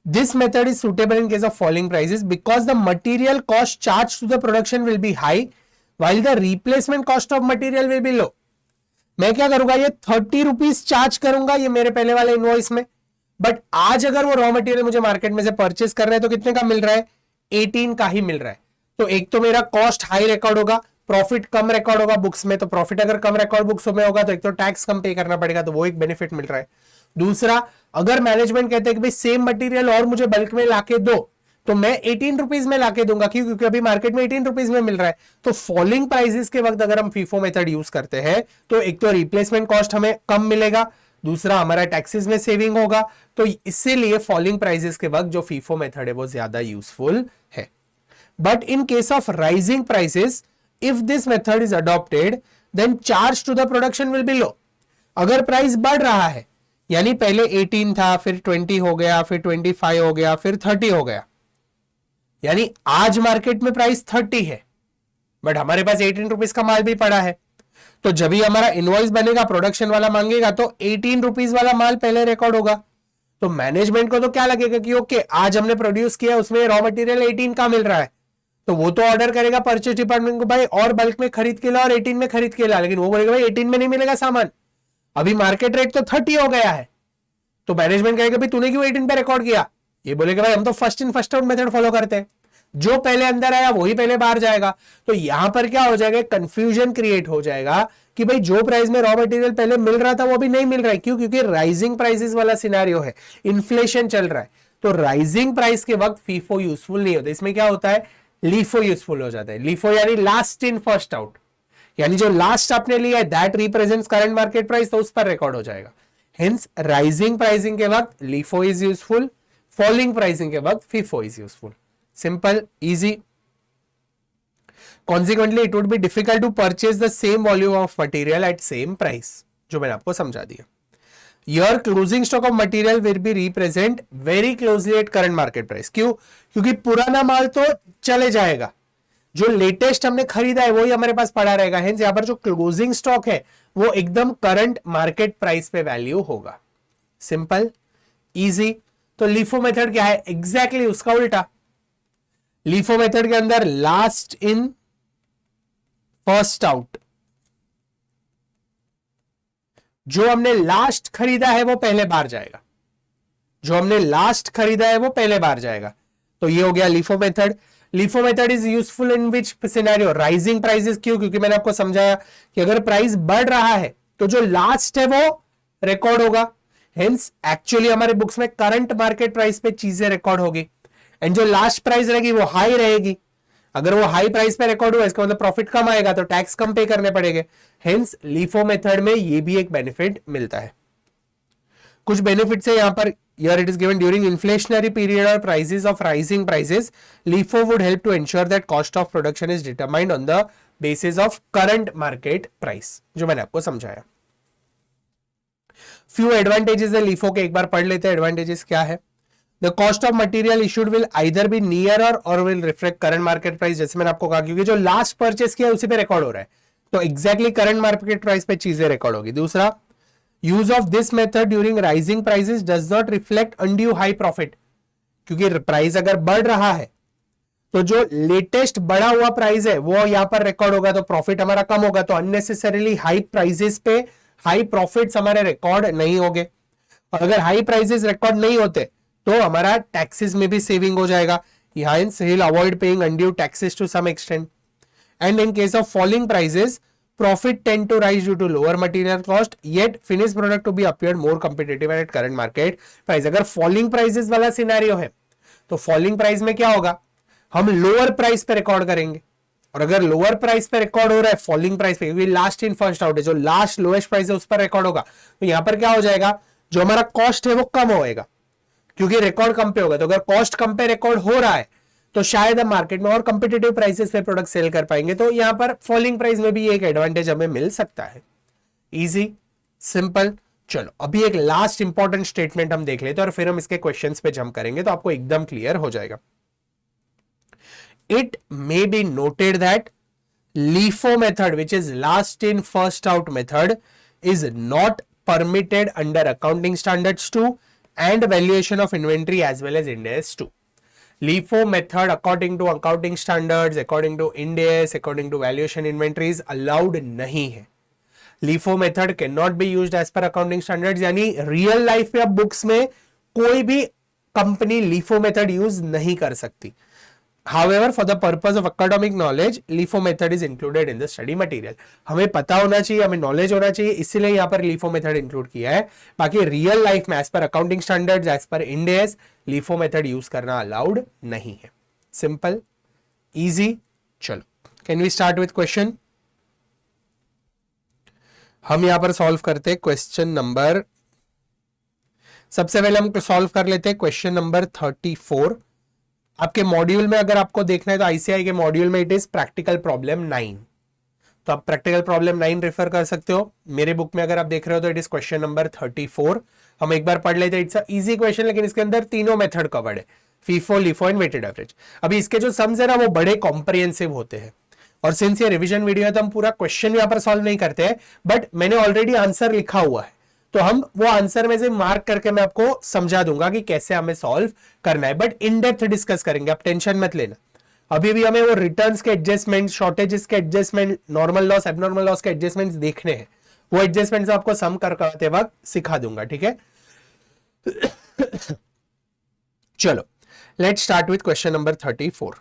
this method is suitable in case of falling prices because the material cost charge to the production will be high while the replacement cost of material will be low. मैं क्या करूंगा, ये 30 रुपीज चार्ज करूंगा ये मेरे पहले वाले invoice में, बट आज अगर वो रॉ मटेरियल मुझे मार्केट में से परचेस कर रहे हैं तो कितने का मिल रहा है, 18 का ही मिल रहा है। तो एक तो मेरा कॉस्ट हाई रिकॉर्ड होगा, प्रॉफिट कम रिकॉर्ड होगा बुक्स में, तो प्रॉफिट अगर कम रिकॉर्ड बुक्स में होगा तो एक तो टैक्स कम पे करना पड़ेगा, तो वो एक बेनिफिट मिल रहा है। दूसरा, अगर मैनेजमेंट कहते हैं कि भाई सेम मटेरियल और मुझे बल्क में लाके दो, तो मैं 18 रुपीज में लाके दूंगा, क्यों, क्योंकि अभी मार्केट में 18 रुपीज में मिल रहा है। तो फॉलिंग प्राइसेस के वक्त अगर हम फीफो मेथड यूज करते हैं तो एक तो रिप्लेसमेंट कॉस्ट हमें कम मिलेगा, दूसरा हमारा टैक्सेस में सेविंग होगा, तो इसीलिए फॉलिंग प्राइसेस के वक्त जो फीफो मेथड है वो ज्यादा यूजफुल है। But in case of rising prices, if this method is adopted then charge to the production will be low. अगर प्राइस बढ़ रहा है, यानी पहले 18 था, फिर 20 हो गया, फिर 25 हो गया, फिर 30 हो गया, यानी आज मार्केट में प्राइस 30 है बट हमारे पास 18 रुपीज का माल भी पड़ा है, तो जब भी हमारा इनवॉइस बनेगा, प्रोडक्शन वाला मांगेगा, तो 18 रुपीज वाला माल पहले रिकॉर्ड होगा। तो मैनेजमेंट को तो क्या लगेगा कि ओके आज हमने प्रोड्यूस किया, उसमें रॉ मटेरियल 18 का मिल रहा है, तो वो तो ऑर्डर करेगा परचेज डिपार्टमेंट को, भाई और बल्क में खरीद के ला और 18 में खरीद के ला, लेकिन वो बोलेगा भाई 18 में नहीं मिलेगा सामान, अभी मार्केट रेट तो 30 हो गया है। तो मैनेजमेंट कहेगा भाई तूने क्यों 18 पे रिकॉर्ड किया, ये बोलेगा भाई हम तो first in first out method follow करते हैं, जो पहले अंदर आया वही पहले बाहर जाएगा। तो यहां पर क्या हो जाएगा, कंफ्यूजन क्रिएट हो जाएगा कि भाई जो प्राइस में रॉ मटेरियल पहले मिल रहा था वो अभी नहीं मिल रहा है, क्यों, क्योंकि राइजिंग प्राइसेस वाला सिनेरियो है, इन्फ्लेशन चल रहा है। तो राइजिंग प्राइस के वक्त फीफो यूजफुल नहीं होता, इसमें क्या होता है, लीफो यूजफुल हो जाता है। लीफो यानी लास्ट इन फर्स्ट आउट, यानी जो लास्ट आपने लिया है that represents current market price, तो उस पर रिकॉर्ड हो जाएगा। हेंस राइजिंग प्राइसिंग के वक्त LIFO is useful, falling pricing के वक्त FIFO is useful. Simple, easy. Consequently it would be difficult to purchase the same volume of material at same price, जो मैंने आपको समझा दिया। Your closing stock of material will be represent very closely at current market price. क्यों, क्योंकि पुराना माल तो चले जाएगा, जो लेटेस्ट हमने खरीदा है वही हमारे पास पड़ा रहेगा। हेंस यहां पर जो क्लोजिंग स्टॉक है वो एकदम करंट मार्केट प्राइस पे वैल्यू होगा। Simple, easy. तो लीफो मेथड क्या है, एग्जैक्टली उसका उल्टा। लीफो मेथड के अंदर लास्ट इन फर्स्ट आउट, जो हमने लास्ट खरीदा है वो पहले बाहर जाएगा, जो हमने लास्ट खरीदा है वो पहले बाहर जाएगा। तो ये हो गया LIFO method. LIFO method is useful in which scenario, rising prices. क्यों, क्योंकि मैंने आपको समझाया कि अगर प्राइस बढ़ रहा है तो जो लास्ट है वो रिकॉर्ड होगा। हेंस एक्चुअली हमारे बुक्स में करंट मार्केट प्राइस पे चीजें रिकॉर्ड होगी, एंड जो लास्ट प्राइस रहेगी वो हाई रहेगी। अगर वो हाई प्राइस पे रिकॉर्ड हुआ इसका मतलब प्रॉफिट कम आएगा, तो टैक्स कम पे करने पड़ेंगे। हेंस लीफो मेथड में ये भी एक बेनिफिट मिलता है। कुछ बेनिफिट्स है यहां पर, here it is given during inflationary period or prices of rising prices, LIFO would help to ensure that cost of production is determined on the basis of current market price, जो मैंने आपको समझाया। few advantages है LIFO के, एक बार पढ़ लेते हैं एडवांटेजेस क्या है। The cost of material issued will either be nearer or will reflect current market price, जैसे मैंने आपको कहा, क्योंकि जो लास्ट परचेस किया उसी पे रिकॉर्ड हो रहा है, तो एग्जैक्टली करंट मार्केट प्राइस पे चीजें रिकॉर्ड होगी। दूसरा, use of this method during rising prices does not reflect undue high profit, क्योंकि प्राइस अगर बढ़ रहा है तो जो लेटेस्ट बढ़ा हुआ प्राइस है वो यहां पर रिकॉर्ड होगा, तो प्रॉफिट हमारा कम होगा, तो अननेसेसरीली हाई प्राइसेस पे हाई प्रॉफिट्स हमारे रिकॉर्ड नहीं होंगे। और अगर हाई प्राइसेस रिकॉर्ड नहीं होते तो हमारा टैक्सेस में भी सेविंग हो जाएगा। Hence he'll avoid paying undue taxes to some extent. And in case of falling prices, profit tend to rise due to lower material cost, yet finished product to be appeared more competitive at current market price. अगर falling prices वाला scenario है तो falling price में क्या होगा, हम lower price पे record करेंगे, और अगर लोअर प्राइस पे रिकॉर्ड हो रहा है फॉलिंग प्राइस पे, क्योंकि लास्ट इन फर्स्ट आउट है, जो लास्ट लोएस्ट प्राइस है उस पर रिकॉर्ड होगा, तो यहां पर क्या हो जाएगा, जो हमारा कॉस्ट है वो कम होएगा, क्योंकि रिकॉर्ड कम पे होगा। तो अगर कॉस्ट कम पे रिकॉर्ड हो रहा है तो शायद हम मार्केट में और कंपिटेटिव प्राइसेस पे प्रोडक्ट सेल कर पाएंगे, तो यहां पर फॉलिंग प्राइस में भी एक एडवांटेज हमें मिल सकता है। Easy, simple. चलो अभी एक लास्ट इंपॉर्टेंट स्टेटमेंट हम देख लेते हैं और फिर हम इसके क्वेश्चंस पे जंप करेंगे, तो आपको एकदम क्लियर हो जाएगा। It may be noted that LIFO method, which is last in first out method, is not permitted under accounting standards 2 and valuation of inventory as well as Ind AS 2. LIFO method according to accounting standards, according to Ind AS, according to valuation inventory is allowed नहीं है। LIFO method can not be used as per accounting standards, यानी real life या books में कोई भी company LIFO method use नहीं कर सकती. However, for the purpose of academic knowledge, LIFO method is included in the study material. हमें पता होना चाहिए, हमें नॉलेज होना चाहिए, इसीलिए यहाँ पर LIFO मेथड इंक्लूड किया है. बाकी रियल लाइफ में as per accounting standards, as per Ind AS, LIFO method use करना अलाउड नहीं है. Simple, easy. चलो, can we start with question. हम यहां पर सॉल्व करते हैं क्वेश्चन नंबर, सबसे पहले हम सॉल्व कर लेते हैं क्वेश्चन नंबर 34. आपके मॉड्यूल में अगर आपको देखना है तो ICAI के मॉड्यूल में इट इज प्रैक्टिकल प्रॉब्लम 9, तो आप प्रैक्टिकल प्रॉब्लम 9 रेफर कर सकते हो. मेरे बुक में अगर आप देख रहे हो तो इट इज क्वेश्चन नंबर 34. हम एक बार पढ़ लेते हैं. इट्स अ इजी क्वेश्चन, लेकिन इसके अंदर तीनों मेथड कवर्ड है, FIFO, LIFO and weighted average. अभी इसके जो सम्स है ना वो बड़े कॉम्प्रिहेंसिव होते हैं, और सिंस ये रिवीजन वीडियो है तो हम पूरा क्वेश्चन यहाँ पर सॉल्व नहीं करते हैं, बट मैंने ऑलरेडी आंसर लिखा हुआ है, तो हम वो आंसर में से मार्क करके मैं आपको समझा दूंगा कि कैसे हमें सॉल्व करना है, बट इन डेप्थ डिस्कस करेंगे, आप टेंशन मत लेना. अभी भी हमें वो रिटर्न्स के एडजस्टमेंट, शॉर्टेजेस के adjustment, normal loss, abnormal loss के एडजस्टमेंट्स देखने हैं. वो एडजस्टमेंट्स आपको सम करते वक्त सिखा दूंगा, ठीक है. चलो, let's start with question number 34.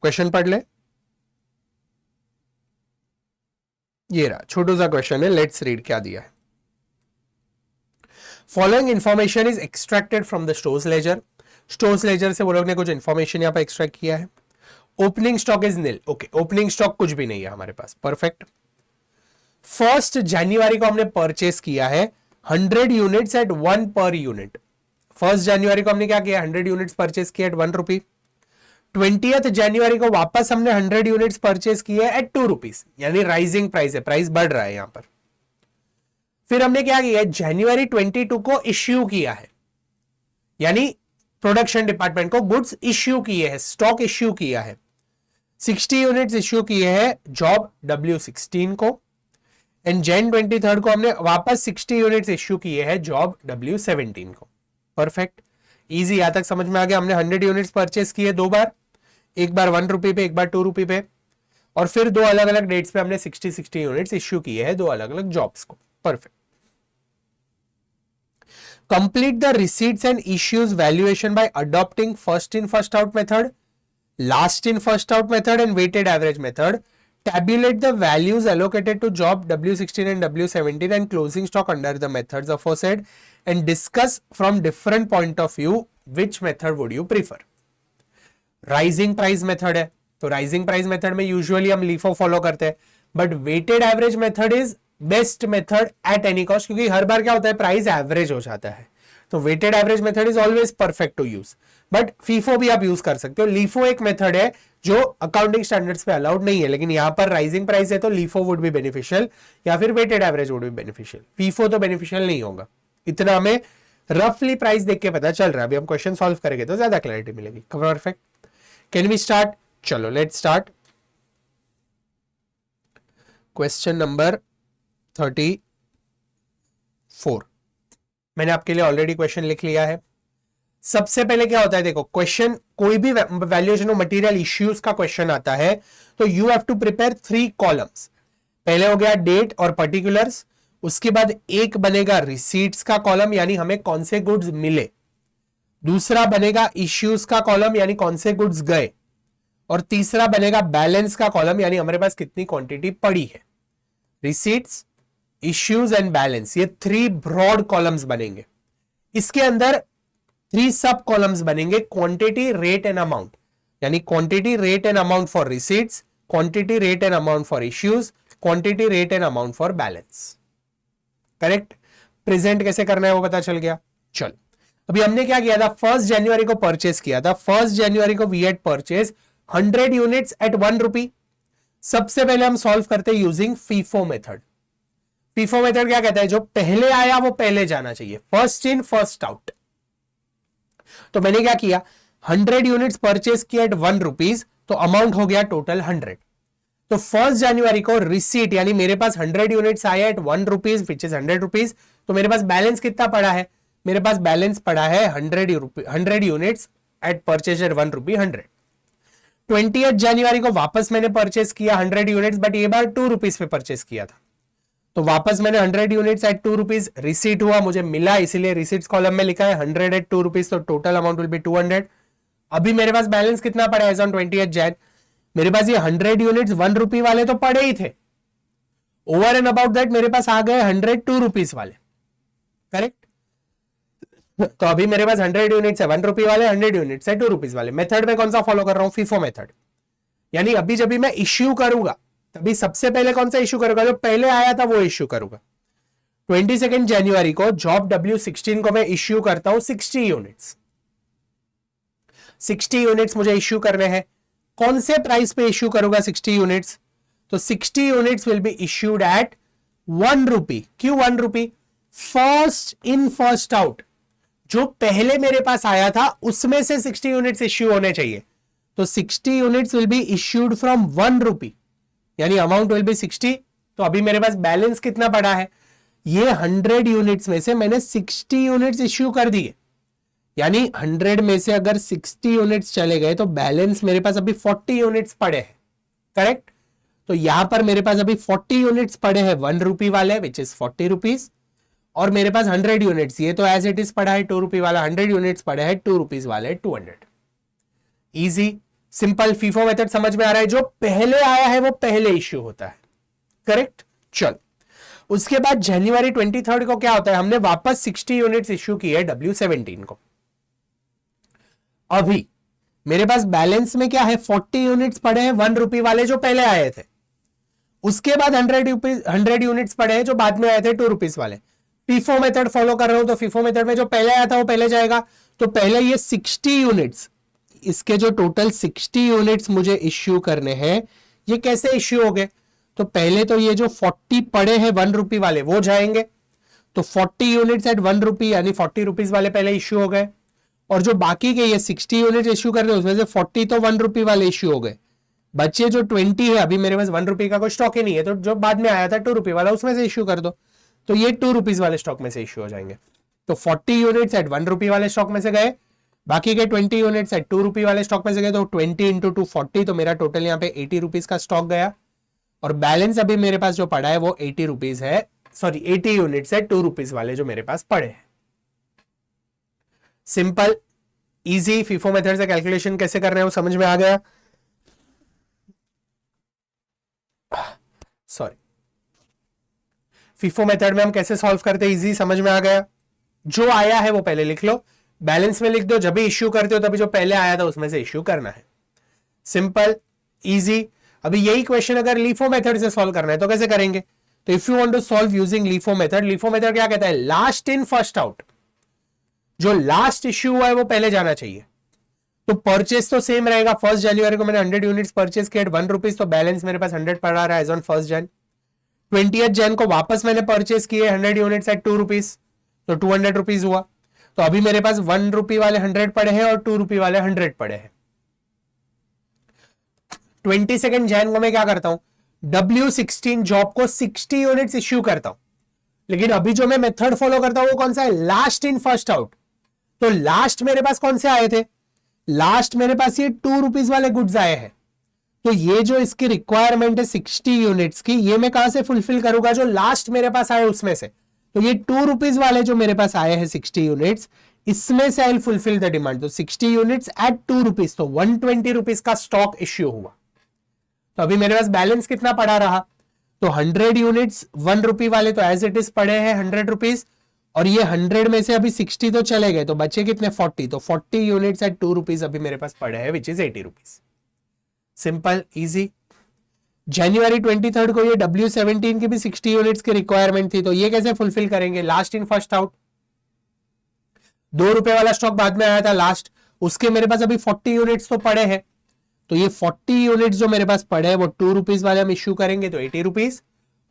Question पढ़ ले. ये रहा, छोटा सा क्वेश्चन है, लेट्स रीड क्या दिया है. Following information is extracted from the stores laser. Stores ledger से वो लोग ने कुछ इंफॉर्मेशन यहां पर एक्सट्रैक्ट किया है. Opening stock is nil. Okay, opening stock कुछ भी नहीं है हमारे पास. परफेक्ट. 1 जनवरी को हमने परचेस किया है 100 यूनिट्स एट 1 पर यूनिट. 1 जनवरी को हमने क्या किया, 100 यूनिट्स परचेस किया एट 1 रुपी. 20th जनवरी को वापस हमने 100 यूनिट्स परचेस किए एट 2 रुपीज, यानी राइजिंग प्राइस है, प्राइस बढ़ रहा है यहां पर. फिर हमने क्या किया, जनवरी 22 को इश्यू किया है, यानी प्रोडक्शन डिपार्टमेंट को गुड्स इश्यू किए हैं, स्टॉक इश्यू किया है. 60 यूनिट्स इश्यू किए हैं जॉब W16 को, एंड Jan 23 को हमने वापस 60 यूनिट्स इश्यू किए हैं जॉब W17 को. Perfect, easy. यहां तक समझ में आ गया. हमने 100 यूनिट्स परचेस किए 2 बार, एक बार 1 रुपी पे, एक बार 2 रुपी पे, और फिर 2 अलग अलग डेट्स पे हमने 60 यूनिट्स इश्यू किए हैं 2 अलग अलग जॉब्स को. Perfect. Complete the receipts and issues valuation by adopting first in first out method, last in first out method and weighted average method. Tabulate the values allocated to job W16 and W17 and closing stock under the methods aforesaid and discuss from different point of view which method would you prefer. Rising price method है, तो rising price method में usually हम LIFO follow करते हैं, but weighted average method is best method at any cost, क्योंकि हर बार क्या होता है, प्राइस एवरेज हो जाता है. तो weighted average method is always perfect to use, but FIFO भी आप यूज कर सकते हो. LIFO एक मेथड है जो अकाउंटिंग स्टैंडर्ड्स पे अलाउड नहीं है, लेकिन यहां पर राइजिंग प्राइस है तो LIFO वुड बी बेनिफिशियल, या फिर weighted average would be beneficial. FIFO तो बेनिफिशियल नहीं होगा. इतना हमें रफली प्राइस देख के पता चल रहा है. अभी हम क्वेश्चन सॉल्व करेंगे तो ज्यादा क्लैरिटी मिलेगी. परफेक्ट. Can we start. चलो, लेट्स स्टार्ट. Question number 34. मैंने आपके लिए ऑलरेडी क्वेश्चन लिख लिया है. सबसे पहले क्या होता है, देखो, क्वेश्चन कोई भी वैल्यूएशन ऑफ मटेरियल इश्यूज का क्वेश्चन आता है तो you have to prepare 3 columns. पहले हो गया डेट और पर्टिकुलर्स, उसके बाद एक बनेगा रिसीट्स का कॉलम, यानी हमें कौन से गुड्स मिले. दूसरा बनेगा इश्यूज का कॉलम, यानी कौन से गुड्स गए, और तीसरा बनेगा बैलेंस का कॉलम, यानी हमारे पास कितनी क्वांटिटी पड़ी है. रिसीट्स, इश्यूज एंड बैलेंस, ये 3 ब्रॉड कॉलम्स बनेंगे. इसके अंदर 3 सब कॉलम्स बनेंगे, क्वांटिटी, रेट एंड अमाउंट, यानी quantity, rate and amount for receipts, quantity, rate and amount for issues, quantity, rate and amount for balance. Correct. Present कैसे करना है वो पता चल गया. चलो, अभी हमने क्या किया था, 1 जनवरी को परचेस किया था. 1 जनवरी को we had purchase 100 units at 1 rupee. सबसे पहले हम सॉल्व करते हैं using FIFO method. FIFO method क्या कहता है, जो पहले आया वो पहले जाना चाहिए, फर्स्ट इन फर्स्ट आउट. तो मैंने क्या किया, 100 यूनिट्स परचेस किया एट 1 रुपीज, तो अमाउंट हो गया टोटल 100. तो 1 जनवरी को रिसीट, यानी मेरे पास 100 यूनिट्स आया at 1 rupees which is 100 rupees, तो मेरे पास बैलेंस कितना पड़ा है, मेरे पास बैलेंस पड़ा है 100 units at purchase at 1 rupee 100. 20th जनवरी को वापस मैंने परचेस किया 100 यूनिट्स, बट ये बार 2 रुपीज पे परचेस किया था, तो वापस मैंने 100 यूनिट्स एट 2 रुपीज रिसीट हुआ, मुझे मिला, इसीलिए रिसीट्स कॉलम में लिखा है 100 एट 2 रुपीज, तो टोटल अमाउंट विल बी 200। अभी मेरे पास बैलेंस कितना पड़ा एज ऑन 20th जैन? मेरे पास ये 100 यूनिट्स 1 रुपी वाले तो पड़े ही थे, ओवर एंड अबाउट दैट मेरे पास आ गए 100 2 रुपीज वाले, करेक्ट? तो अभी मेरे पास 100 यूनिट्स है 1 रुपी वाले, 100 यूनिट्स है 2 रुपीज वाले। मेथड में कौन सा फॉलो कर रहा हूं? FIFO method. यानी अभी जब भी मैं इश्यू करूंगा तभी सबसे पहले कौन सा इश्यू करूंगा? जो पहले आया था वो इश्यू करूंगा। 22 जनवरी को जॉब W16 को मैं इश्यू करता हूं 60 यूनिट्स। 60 यूनिट्स मुझे इश्यू करने हैं। कौन से प्राइस पे इश्यू करूंगा 60 यूनिट्स? तो 60 units will be issued at 1 रुपी। क्यों 1 रुपी? फर्स्ट इन फर्स्ट आउट, जो पहले मेरे पास आया था उसमें से 60 यूनिट्स इश्यू होने चाहिए। तो 60 units will be issued from 1 रुपी, यानी अमाउंट विल बी 60। तो अभी मेरे पास बैलेंस कितना पड़ा है? ये 100 यूनिट्स में से मैंने 60 यूनिट्स इश्यू कर दिए, यानी 100 में से अगर 60 यूनिट्स चले गए तो बैलेंस मेरे पास अभी 40 यूनिट्स पड़े हैं, करेक्ट? तो यहां पर मेरे पास अभी 40 यूनिट्स पड़े हैं 1 रुपी वाले, विच इज 40 रुपीज, और मेरे पास 100 यूनिट्स, ये तो एज इट इज पड़ा है 2 रुपी वाला, 100 यूनिट्स पड़े हैं 2 रुपीज वाले 200। इजी सिंपल फीफो मेथड समझ में आ रहा है? जो पहले आया है वो पहले इश्यू होता है, करेक्ट? चल, उसके बाद जनवरी 23 को क्या होता है? हमने वापस 60 यूनिट्स इश्यू की है W17 को। अभी मेरे पास बैलेंस में क्या है? 40 यूनिट्स पड़े हैं 1 रुपी वाले जो पहले आए थे। उसके बाद 100 यूनिट्स पड़े हैं जो बाद में आए थे 2 रुपीज वाले। फीफो मेथड फॉलो कर रहा हूं, तो फीफो मेथड में जो पहले आया था वो पहले जाएगा। तो पहले ये 60 यूनिट्स, इसके जो टोटल 60 यूनिट्स मुझे इश्यू करने हैं, ये कैसे इश्यू हो गए? तो पहले तो ये जो 40 पड़े हैं 1 रुपी वाले वो जाएंगे, तो 40 यूनिट्स एट 1 रुपी, यानी 40 रुपीज वाले पहले इश्यू हो गए। और जो बाकी के ये 60 यूनिट इश्यू कर रहे हैं उसमें से 40 तो 1 रुपी वाले इश्यू हो गए। बच्चे जो 20 है, अभी मेरे पास 1 रुपी का कोई स्टॉक ही नहीं है, तो जो बाद में आया था 2 रुपी वाला उसमें से इश्यू कर दो, तो ये 2 रुपीज वाले स्टॉक में से इश्यू हो जाएंगे। तो 40 यूनिट्स एट 1 रुपी वाले स्टॉक में से गए, बाकी के 20 यूनिट्स एट 2 रुपी वाले स्टॉक में से गए, तो 20 इंटू 2 40, तो मेरा टोटल यहाँ पे 80 रुपीज का स्टॉक गया। और बैलेंस अभी मेरे पास जो पड़ा है वो 80 रुपीज है, सॉरी 80 यूनिट्स है 2 रुपीज वाले जो मेरे पास पड़े हैं। सिंपल इजी फीफो मेथड से कैलकुलेशन कैसे कर रहे हैं वो समझ में आ गया? सॉरी, फीफो मेथड में हम कैसे सॉल्व करते हैं, इजी समझ में आ गया? जो आया है वो पहले लिख लो, बैलेंस में लिख दो, जब भी इश्यू करते हो तभी जो पहले आया था उसमें से इश्यू करना है। Simple easy. अभी यही क्वेश्चन अगर लीफो मेथड से सॉल्व करना है तो कैसे करेंगे? तो if you want to solve using LIFO method, LIFO method क्या कहता है? लास्ट इन फर्स्ट आउट, जो लास्ट इश्यू हुआ है वो पहले जाना चाहिए। तो परचेस तो सेम रहेगा। 1 जनवरी को मैंने 100 यूनिट्स परचेस किए 1 रुपीज, तो बैलेंस मेरे पास 100 पड़ा रहा है एज ऑन 1 जन। 20th जन को वापस मैंने परचेस किए 100 यूनिट्स एट 2 रुपीज, तो 200 रुपीज हुआ। तो अभी मेरे पास 1 रुपी वाले 100 पड़े हैं और 2 रुपी वाले 100 पड़े हैं। 22 जैन को मैं क्या करता हूं? W16 जॉब को 60 यूनिट्स इश्यू करता हूं, लेकिन अभी जो मैं मेथड फॉलो करता हूं वो कौन सा है? Last in first out. तो लास्ट मेरे पास कौन से आए थे? लास्ट मेरे पास ये 2 रुपीज वाले गुड्स आए हैं। तो ये जो इसकी रिक्वायरमेंट है 60 यूनिट्स की, ये मैं कहां से फुलफिल करूंगा? जो लास्ट मेरे पास आए उसमें से। तो ये 2 रुपीज वाले जो मेरे पास आए हैं 60 यूनिट्स, इसमें से I will fulfil the demand. तो 60 यूनिट्स एट 2 रुपीज, तो 120 रुपीज का स्टॉक इश्यू हुआ। तो अभी मेरे पास बैलेंस कितना पड़ा रहा? तो 100 यूनिट्स 1 रुपी वाले तो एज इट इज पड़े हैं 100 रुपीज, और ये 100 में से अभी 60 तो चले गए, तो बचे कितने? 40। तो 40 यूनिट्स एट 2 रुपीज अभी मेरे पास पड़े हैं, which is 80 rupees. Simple easy. जनवरी 23 को ये W17 की भी 60 यूनिट्स की रिक्वायरमेंट थी, तो ये कैसे फुलफिल करेंगे? Last in first out. 2 रुपए वाला स्टॉक बाद में आया था लास्ट, उसके मेरे पास अभी 40 यूनिट्स तो पड़े हैं, तो ये 40 यूनिट्स जो मेरे पास पड़े हैं वो 2 रुपीज वाले हम इश्यू करेंगे, तो 80 रुपीज,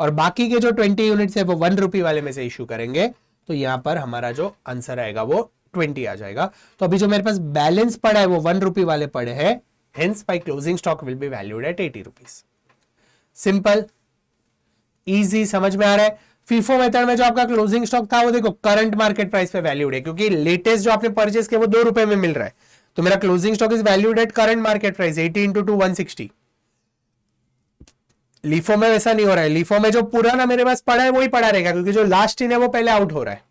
और बाकी के जो 20 यूनिट्स है वो 1 रुपी वाले में से इश्यू करेंगे, तो यहां पर हमारा जो आंसर आएगा वो 20 आ जाएगा। तो अभी जो मेरे पास बैलेंस पड़ा है वो 1 रुपी वाले पड़े हैं, hence my closing stock will be valued at 80 rupees. Simple easy, समझ में आ रहा है? फीफो मेथड में जो आपका क्लोजिंग स्टॉक था वो देखो करंट मार्केट प्राइस पे वैल्यूड है, क्योंकि लेटेस्ट जो आपने परचेस किया वो 2 रुपए में मिल रहा है, तो मेरा closing stock is valued eight current market price 80 into 2 160। LIFO में वैसा नहीं हो रहा है, लीफो में जो पुराना मेरे पास पड़ा है वही पड़ा रहेगा, क्योंकि जो लास्ट इन है वो पहले आउट हो रहा है।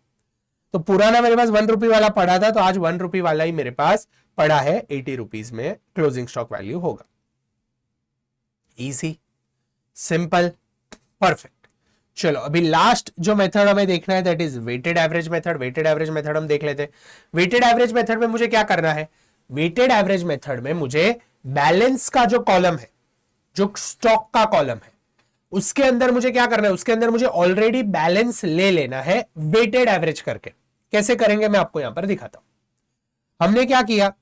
तो पुराना मेरे पास 1 रुपी वाला पड़ा था, तो आज 1 रुपी वाला ही मेरे पास पड़ा है, 80 रुपीज में क्लोजिंग स्टॉक वैल्यू होगा। Easy, simple, perfect. चलो अभी लास्ट जो मेथड हमें देखना है that is weighted average method. Weighted average method हम देख लेते हैं। वेटेड एवरेज मेथड में मुझे क्या करना है? वेटेड एवरेज मेथड में मुझे बैलेंस का जो कॉलम है, जो स्टॉक का कॉलम है, उसके अंदर मुझे क्या करना है? उसके अंदर मुझे ऑलरेडी बैलेंस ले लेना है वेटेड एवरेज करके। कैसे करेंगे मैं आपको यहां पर दिखाता हूं। हमने क्या किया?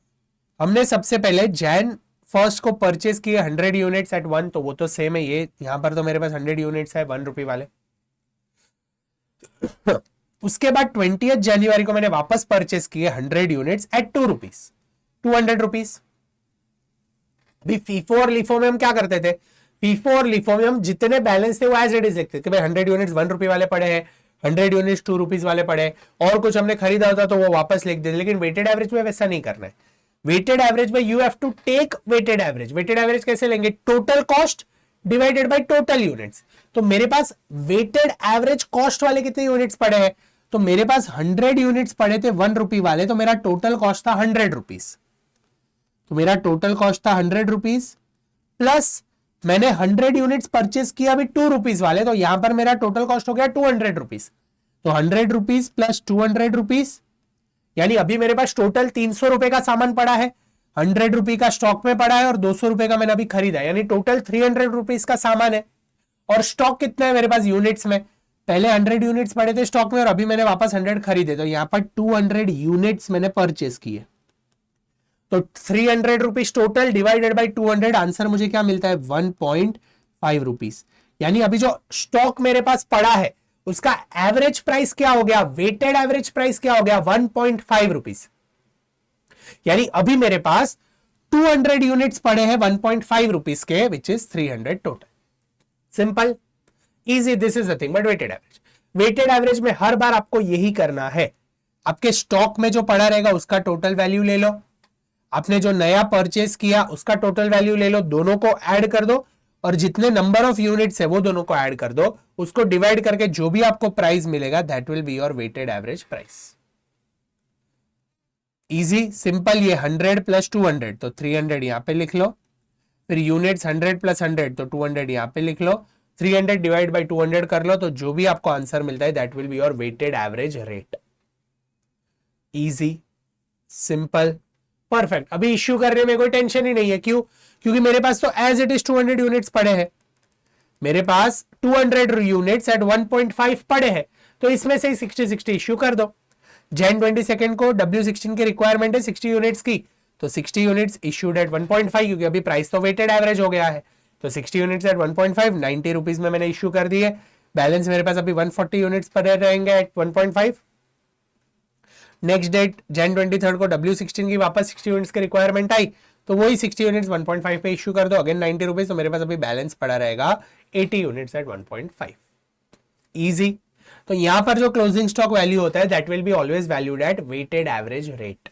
हमने सबसे पहले Jan 1 को परचेज किए 100 यूनिट्स एट 1, तो वो तो सेम है, ये यहां पर तो मेरे पास 100 यूनिट्स है 1 रुपी वाले। उसके बाद 20 जनवरी को मैंने वापस परचेज किए 100 यूनिट्स एट 2 रुपीज, 200 रुपीज। अभी फीफो और लीफो में हम क्या करते थे? फीफो और लीफो में हम जितने बैलेंस थे वो एज इट इज लिखते थे कि भाई 100 यूनिट्स 1 रुपी वाले पड़े हैं, 100 यूनिट्स 2 रुपीज वाले पड़े हैं, और कुछ हमने खरीदा होता तो वो वापस लिख देते। लेकिन वेटेड एवरेज में वैसा नहीं करना है। वेटेड एवरेज में you have to take weighted average. Weighted average कैसे लेंगे? Total cost divided by total units. तो मेरे पास वेटेड एवरेज कॉस्ट वाले कितने यूनिट्स पड़े हैं? तो मेरे पास 100 यूनिट्स पड़े थे 1 रुपी वाले, तो मेरा टोटल कॉस्ट था 100 रुपीज। तो मेरा टोटल कॉस्ट था 100 रुपीज, प्लस मैंने 100 यूनिट्स परचेज किया अभी 2 रुपीज वाले, तो यहां पर मेरा टोटल कॉस्ट हो गया 200 रुपीज। तो 100 रुपीज प्लस 200 रुपीज, यानी अभी मेरे पास टोटल 300 रुपए का सामान पड़ा है, 100 रुपए का स्टॉक में पड़ा है और 200 रुपए का मैंने अभी खरीदा, यानी टोटल 300 रुपीज का सामान है। और स्टॉक कितना है मेरे पास यूनिट्स में? पहले 100 यूनिट्स पड़े थे स्टॉक में और अभी मैंने वापस 100 खरीदे, तो यहां पर 200 यूनिट्स मैंने परचेज किए। तो 300 rupees total divided by 200, answer मुझे क्या मिलता है? 1.5 रुपीज। यानी अभी जो स्टॉक मेरे पास पड़ा है उसका एवरेज प्राइस क्या हो गया? वेटेड एवरेज प्राइस क्या हो गया? 1.5 रुपीज। यानी अभी मेरे पास 200 यूनिट्स पड़े हैं 1.5 रुपीज के, which is 300 total. Simple, easy, this is the thing. But weighted average, weighted average में हर बार आपको यही करना है। आपके स्टॉक में जो पड़ा रहेगा उसका टोटल वैल्यू ले लो, आपने जो नया परचेस किया उसका टोटल वैल्यू ले लो, दोनों को ऐड कर दो और जितने नंबर ऑफ यूनिट्स है वो दोनों को ऐड कर दो, उसको डिवाइड करके जो भी आपको प्राइस मिलेगा that will be your weighted average price. Easy, simple. ये 100 प्लस 200 तो 300 यहां पे लिख लो, फिर यूनिट्स 100 प्लस 100 तो 200 यहां पे लिख लो, 300 डिवाइड बाई 200 कर लो, तो जो भी आपको आंसर मिलता है that will be your weighted average rate. Easy, simple, perfect. अभी इश्यू करने में कोई टेंशन ही नहीं है। क्यों? क्योंकि मेरे पास तो एज इट इज 200 यूनिट्स पड़े हैं, मेरे पास 200 यूनिट्स एट 1.5 पड़े हैं, तो इसमें से 60-60 इश्यू कर दो। Jan 22 को W16 की रिक्वायरमेंट है 60 यूनिट्स की, तो 60 यूनिट्स इश्यूड एट 1.5, क्योंकि अभी प्राइस तो वेटेड एवरेज हो गया है, तो 60 यूनिट्स एट 1.5, 90 रुपीज में मैंने इश्यू कर दिए। बैलेंस मेरे पास अभी 140 यूनिट्स पड़े रहेंगे एट 1.5। नेक्स्ट डेट Jan 23 को W16 की वापस 60 यूनिट्स की रिक्वायरमेंट आई, तो वही 60 यूनिट्स 1.5 पे इश्यू कर दो, अगेन 90 रुपीज, तो मेरे पास अभी बैलेंस पड़ा रहेगा 80 यूनिट्स एट 1.5। इजी। तो यहां पर जो क्लोजिंग स्टॉक वैल्यू होता है that will be always valued at weighted average rate.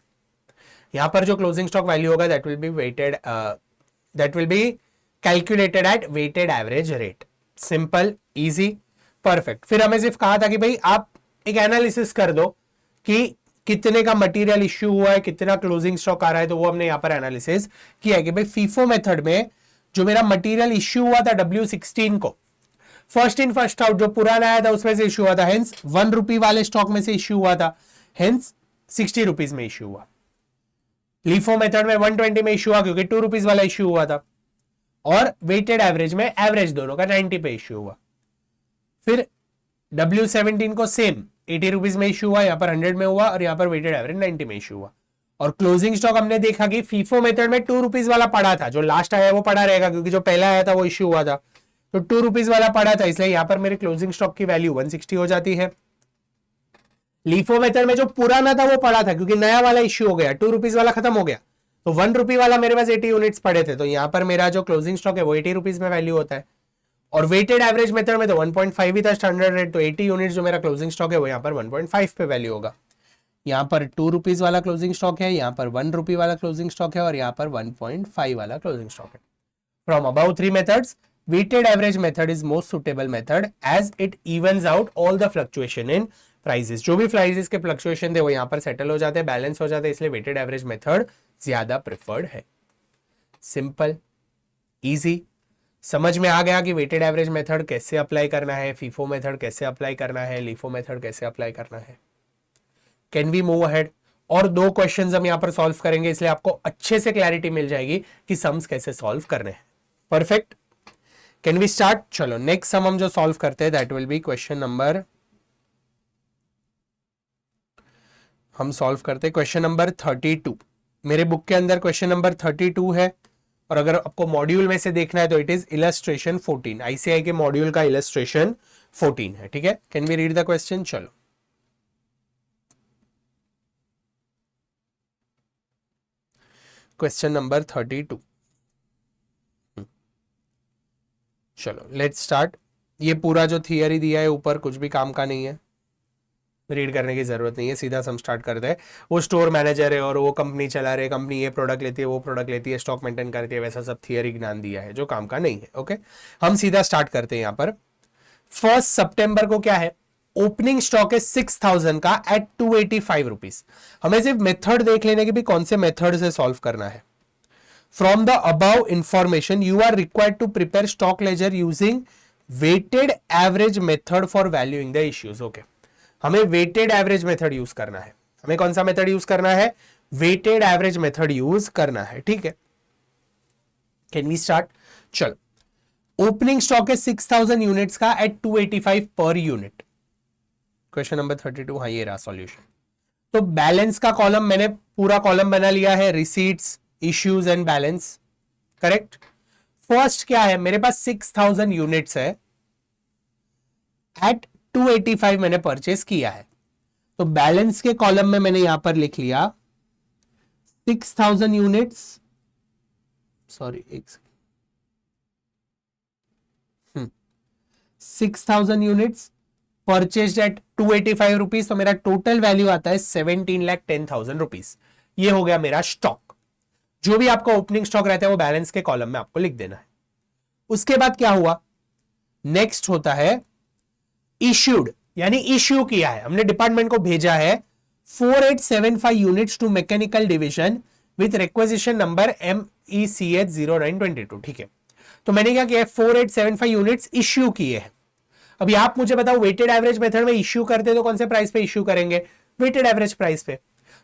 यहां पर जो क्लोजिंग स्टॉक वैल्यू होगा that will be weighted, that will be calculated at weighted average rate. Simple, easy, perfect. फिर हमें सिर्फ कहा था कि भाई आप एक एनालिसिस कर दो कि कितने का मटेरियल इश्यू हुआ है, कितना क्लोजिंग स्टॉक आ रहा है, तो वो हमने यहां पर एनालिसिस किया है कि भाई फीफो मेथड में जो मेरा मटेरियल इश्यू हुआ था W16 को, फर्स्ट इन फर्स्ट आउट जो पुराना आया था उसमें से इश्यू हुआ था, हेंस 1 रुपी वाले स्टॉक में से इश्यू हुआ था, हेंस 60 रुपीज में इश्यू हुआ। लीफो मेथड में 120 में इश्यू हुआ क्योंकि 2 रुपीज वाला इश्यू हुआ था, और वेटेड एवरेज में एवरेज दोनों का 90 पे इश्यू हुआ। फिर W17 को सेम 80 रुपीज में इश्यू हुआ, यहां पर 100 में हुआ, और यहां पर वेटेड एवरेज 90 में इश्यू हुआ। और क्लोजिंग स्टॉक हमने देखा कि फीफो मेथड में 2 रुपीज वाला पड़ा था, जो लास्ट आया वो पड़ा रहेगा क्योंकि जो पहला आया था वो इश्यू हुआ था, तो 2 रुपीज वाला पड़ा था, इसलिए यहां पर मेरे क्लोजिंग स्टॉक की वैल्यू 160 हो जाती है। लीफो मेथड में जो पुराना था वो पड़ा था क्योंकि नया वाला इश्यू हो गया, 2 रुपीज वाला खत्म हो गया, तो 1 रुपी वाला मेरे पास 80 यूनिट्स पड़े थे, तो यहां पर मेरा जो क्लोजिंग स्टॉक है वो 80 रुपीज में वैल्यू होता है। और वेटेड एवरेज मेथड में तो 1.5 ही था स्टैंडर्ड रेट, तो 80 यूनिट्स जो मेरा क्लोजिंग स्टॉक है वो यहाँ पर 1.5 पे वैल्यू होगा। यहाँ पर 2 रुपीज वाला क्लोजिंग स्टॉक है, यहाँ पर 1 रुपी वाला क्लोजिंग स्टॉक है, और यहाँ पर 1.5 वाला क्लोजिंग स्टॉक है। From above 3 methods weighted average method is most suitable method as it evens out all the fluctuation in prices. जो भी प्राइसेस के फ्लक्चुएशन थे वो यहां पर सेटल हो जाते हैं, बैलेंस हो जाते हैं, इसलिए वेटेड एवरेज मेथड ज्यादा प्रिफर्ड है. Simple, easy. समझ में आ गया कि वेटेड एवरेज मेथड कैसे अप्लाई करना है, फीफो मेथड कैसे अप्लाई करना है, लीफो मेथड कैसे अप्लाई करना है. Can we move ahead? और 2 क्वेश्चंस हम यहां पर सॉल्व करेंगे, इसलिए आपको अच्छे से क्लैरिटी मिल जाएगी कि सम्स कैसे सॉल्व करने हैं. परफेक्ट. Can we start? चलो नेक्स्ट सम हम जो सॉल्व करते हैं that will be question number, हम सॉल्व करते हैं क्वेश्चन नंबर 32. मेरे बुक के अंदर क्वेश्चन नंबर 32 है, और अगर आपको मॉड्यूल में से देखना है तो इट इज इलस्ट्रेशन 14. आईसीआई के मॉड्यूल का इलस्ट्रेशन 14 है. ठीक है, can we read the question? चलो क्वेश्चन नंबर 32. चलो लेट्स स्टार्ट. ये पूरा जो थियरी दिया है ऊपर कुछ भी काम का नहीं है, रीड करने की जरूरत नहीं है, सीधा हम स्टार्ट करते हैं. वो स्टोर मैनेजर है और वो कंपनी चला रहे, कंपनी ये प्रोडक्ट लेती है, वो प्रोडक्ट लेती है, स्टॉक मेंटेन करती है, वैसा सब थियरी ज्ञान दिया है जो काम का नहीं है. ओके, हम सीधा स्टार्ट करते हैं. यहाँ पर 1 सितंबर को क्या है, ओपनिंग स्टॉक है 6000 का एट 285 रुपीज. हमें सिर्फ मेथड देख लेने के भी कौन से मेथड से सॉल्व करना है. From the above information you are required to prepare stock ledger using weighted average method for valuing the issues. Okay, हमें वेटेड एवरेज मेथड यूज करना है. हमें कौन सा मेथड यूज करना है? वेटेड एवरेज मेथड यूज करना है. ठीक है, कैन वी स्टार्ट? चलो, ओपनिंग स्टॉक है 6000 यूनिट्स का eight 285 per unit. Question number 32. हाँ, ये रहा सॉल्यूशन. तो बैलेंस का कॉलम मैंने पूरा कॉलम बना लिया है, receipts, issues and balance. Correct. First क्या है, मेरे पास 6000 यूनिट्स है, एट 285 मैंने परचेस किया है. तो बैलेंस के कॉलम में मैंने यहां पर लिख लिया 6000 units, sorry 6000 units purchased at 285 rupees. तो मेरा टोटल वैल्यू आता है 17,10,000 रुपीज. ये हो गया मेरा स्टॉक. जो भी आपका ओपनिंग स्टॉक रहता है वो बैलेंस के कॉलम में आपको लिख देना है. उसके बाद क्या हुआ, नेक्स्ट होता है इश्यूड, यानी इश्यू किया है, हमने डिपार्टमेंट को भेजा है 4875 units to mechanical division with requisition number MECH 0922. ठीक है, तो मैंने क्या किया, 4875 यूनिट्स इश्यू किए हैं. अभी आप मुझे बताओ, वेटेड एवरेज मेथड में इश्यू करते तो कौन से प्राइस पे इश्यू करेंगे? वेटेड एवरेज प्राइस पे.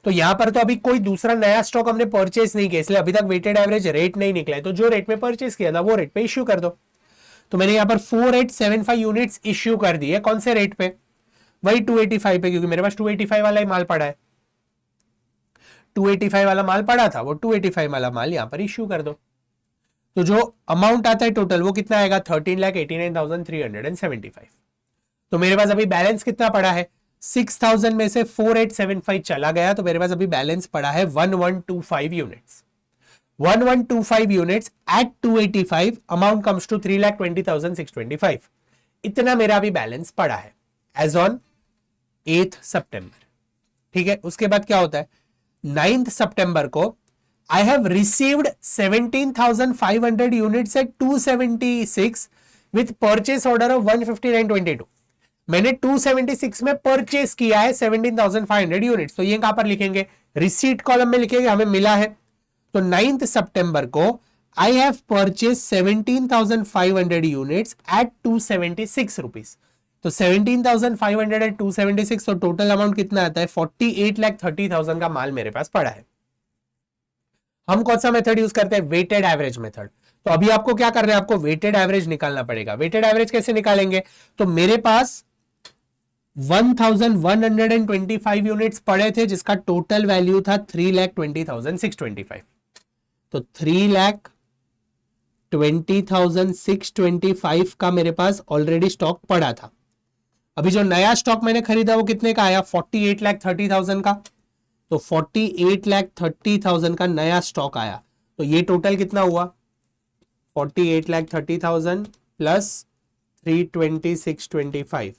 तो यहां पर तो अभी कोई दूसरा नया स्टॉक हमने परचेस नहीं किया, इसलिए अभी तक वेटेड एवरेज रेट नहीं निकला है. तो जो रेट में परचेस किया था वो रेट पे इश्यू कर दो. तो मैंने यहां पर 4875 यूनिट्स इश्यू कर दिए. कौन से रेट पे? वही 285 पे, क्योंकि मेरे पास 285 वाला ही माल पड़ा है. 285 वाला माल पड़ा था, वो 285 वाला माल यहां पर इश्यू कर दो. तो जो अमाउंट आता है टोटल वो कितना आएगा? 13,89,375. तो मेरे पास अभी बैलेंस कितना पड़ा है? 6000 में से 4875 चला गया, तो मेरे पास अभी बैलेंस पड़ा है 1125 units. 1125 units at 285, amount comes to 3,20,625. इतना मेरा अभी बैलेंस पड़ा है एज ऑन 8 सितंबर. ठीक है, उसके बाद क्या होता है, 9 सितंबर को I have received 17,500 units at 276 with purchase order of 159.22. मैंने 276 में परचेस किया है 17,500 यूनिट्स. तो ये कहां पर लिखेंगे? रिसीट कॉलम में लिखेंगे, हमें मिला है. तो 9 सितंबर को I have purchased 17,500 units at 276 rupees. तो 17,500 एट 276, तो टोटल अमाउंट कितना आता है? 48,30,000 का माल मेरे पास पड़ा है. हम कौन सा मेथड यूज करते हैं? Weighted average method. तो अभी आपको क्या करना है, आपको वेटेड एवरेज निकालना पड़ेगा. वेटेड एवरेज कैसे निकालेंगे? तो मेरे पास 1125 यूनिट्स पड़े थे जिसका टोटल वैल्यू था 3,20,625. तो 3,20,625 का मेरे पास ऑलरेडी स्टॉक पड़ा था. अभी जो नया स्टॉक मैंने खरीदा वो कितने का आया? 48,30,000 का. तो 48,30,000 का नया स्टॉक आया. तो ये टोटल कितना हुआ? 48,30,000 प्लस 320,625,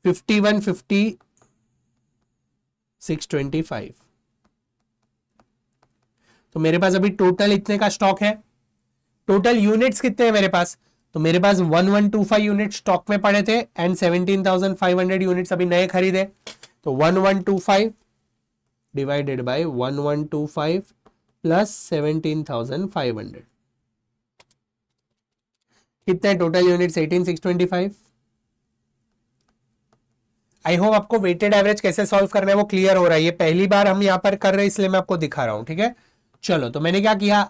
51,50,625. तो मेरे पास अभी टोटल इतने का स्टॉक है टोटल यूनिट्स कितने हैं मेरे पास, तो मेरे पास 1125 यूनिट स्टॉक में पड़े थे एंड 17,500 यूनिट्स अभी नए खरीदे, तो 1125 डिवाइडेड बाय 1125 प्लस 17,500 कितने टोटल यूनिट्स 18,625। आई होप आपको वेटेड एवरेज कैसे सॉल्व करना है वो क्लियर हो रहा है। ये पहली बार हम यहां पर कर रहे हैं इसलिए मैं आपको दिखा रहा हूं, ठीक है। चलो तो मैंने क्या किया,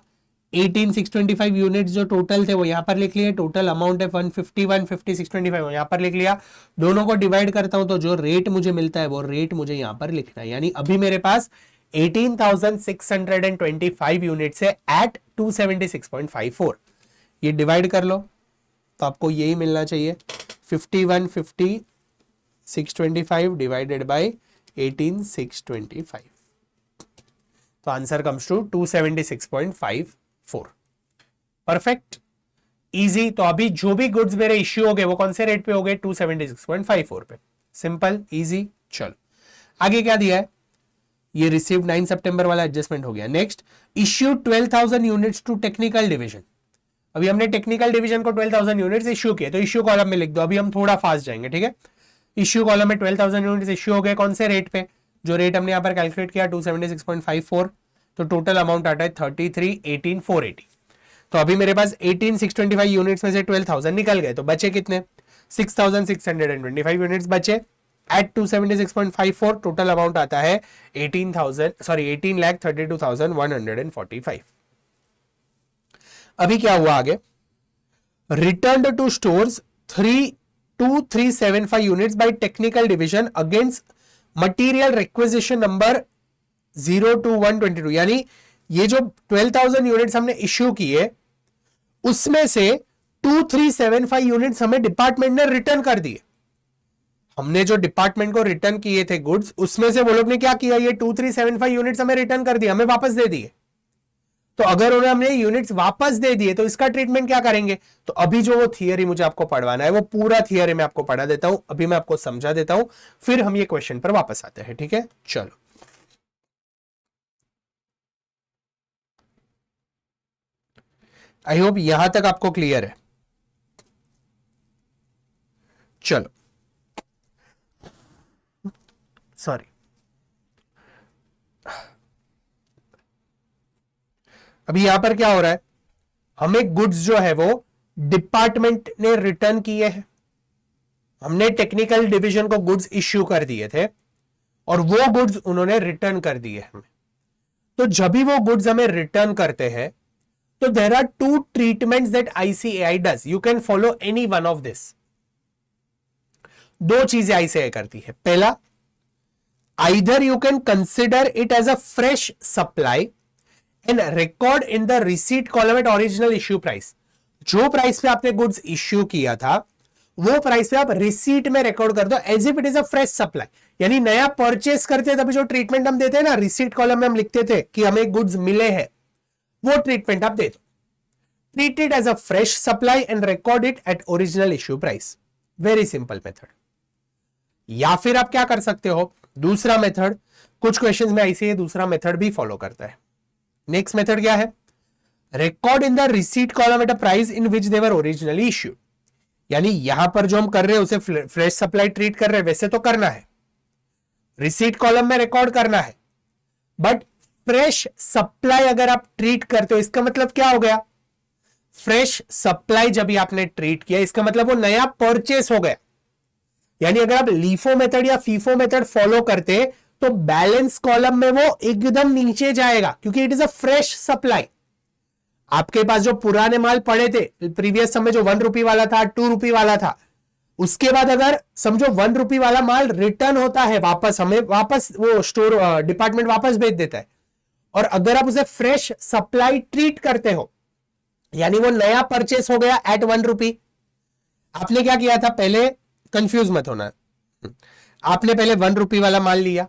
18,625 यूनिट्स जो टोटल थे वो यहां पर लिख लिए, टोटल अमाउंट है 150 150,625 यहां पर लिख लिया, दोनों को डिवाइड करता हूं तो जो रेट मुझे मिलता है वो रेट मुझे यहां पर लिखना है। यानी अभी मेरे पास 18,625 यूनिट्स है एट 276.54, ये डिवाइड कर लो तो आपको यही मिलना चाहिए 5150,625 डिवाइडेड बाय 18,625, तो answer comes to 276.54। Perfect, easy. तो अभी जो भी गुड्स मेरे इश्यू हो गए वो कौन से रेट पे हो गए, 276.54 पे। Simple easy. चलो आगे क्या दिया है, ये रिसीव्ड 9 सितंबर वाला एडजस्टमेंट हो गया। Next, issue 12,000 units to technical division. अभी हमने टेक्निकल डिवीजन को 12,000 यूनिट्स इश्यू किए, तो इश्यू कॉलम में लिख दो। अभी हम थोड़ा फास्ट जाएंगे, ठीक है। इश्यू कॉलम में 12,000 यूनिट्स इश्यू हो गए, कौन से रेट पे, जो रेट हमने यहां पर कैलकुलेट किया 276.54, तो टोटल अमाउंट आता है 33,18,480। तो अभी मेरे पास 18,625 यूनिट्स में से 12,000 निकल गए, तो बचे कितने, 6,625 यूनिट्स बचे एट 276.54, टोटल अमाउंट आता है 18,32,145। अभी क्या हुआ आगे, return to stores 3,375 units by technical division against material requisition number 02122, यानी ये जो 12,000 यूनिट्स हमने इश्यू किए उसमें से 2,375 यूनिट्स हमें डिपार्टमेंट ने रिटर्न कर दिए। हमने जो डिपार्टमेंट को रिटर्न किए थे गुड्स, उसमें से वो लोग ने क्या किया, ये 2,375 यूनिट्स हमें रिटर्न कर दिया, हमें वापस दे दिए। तो अगर उन्हें हमने यूनिट्स वापस दे दिए तो इसका ट्रीटमेंट क्या करेंगे, तो अभी जो वो थियरी मुझे आपको पढ़वाना है वो पूरा थियरी मैं आपको पढ़ा देता हूं, अभी मैं आपको समझा देता हूं, फिर हम ये क्वेश्चन पर वापस आते हैं, ठीक है। चलो आई होप यहां तक आपको क्लियर है। चलो सॉरी, अभी यहां पर क्या हो रहा है, हमें गुड्स जो है वो डिपार्टमेंट ने रिटर्न किए हैं, हमने टेक्निकल डिवीजन को गुड्स इश्यू कर दिए थे और वो गुड्स उन्होंने रिटर्न कर दिए हमें। तो जब भी वो गुड्स हमें रिटर्न करते हैं तो there are two treatments that ICAI does, you can follow any one of this. दो चीजें आईसीएआई करती है, पहला, either you can consider it as a fresh supply and record in the receipt column at original issue price. जो price पे आपने goods issue किया था वो प्राइस पे आप रिसीट में रिकॉर्ड कर दो as if it is a fresh supply, यानी नया परचेस करते तभी जो ट्रीटमेंट हम देते हैं ना, रिसीट कॉलम में हम लिखते थे कि हमें गुड्स मिले हैं, वो ट्रीटमेंट आप दे दो। Treat it as a fresh supply and record it at original issue price. Very simple method. या फिर आप क्या कर सकते हो, दूसरा मेथड, कुछ क्वेश्चंस में ऐसे दूसरा मेथड भी फॉलो करता है। नेक्स्ट मेथड क्या है, record in the receipt column at a price in which they were originally issued. यानी यहां पर जो हम कर रहे हैं उसे फ्रेश सप्लाई ट्रीट कर रहे हैं, वैसे तो करना है, रिसीट कॉलम में रिकॉर्ड करना है, बट फ्रेश सप्लाई अगर आप ट्रीट करते हो इसका मतलब क्या हो गया, फ्रेश सप्लाई जब भी आपने ट्रीट किया इसका मतलब वो नया परचेस हो गया। यानी अगर आप लीफो मेथड या फीफो मेथड फॉलो करते तो बैलेंस कॉलम में वो एकदम नीचे जाएगा क्योंकि it is a fresh supply. आपके पास जो पुराने माल पड़े थे प्रीवियस समय जो 1 रुपये वाला था, 2 रुपये वाला था, उसके बाद अगर समझो 1 रुपये वाला माल रिटर्न होता है वापस, हमें वापस वो स्टोर डिपार्टमेंट वापस भेज देता है, और अगर आप उसे फ्रेश सप्लाई ट्रीट करते हो यानी वो नया परचेस हो गया एट 1 रुपये। आपने क्या किया था, पहले कंफ्यूज मत होना, आपने पहले 1 रुपये वाला माल लिया,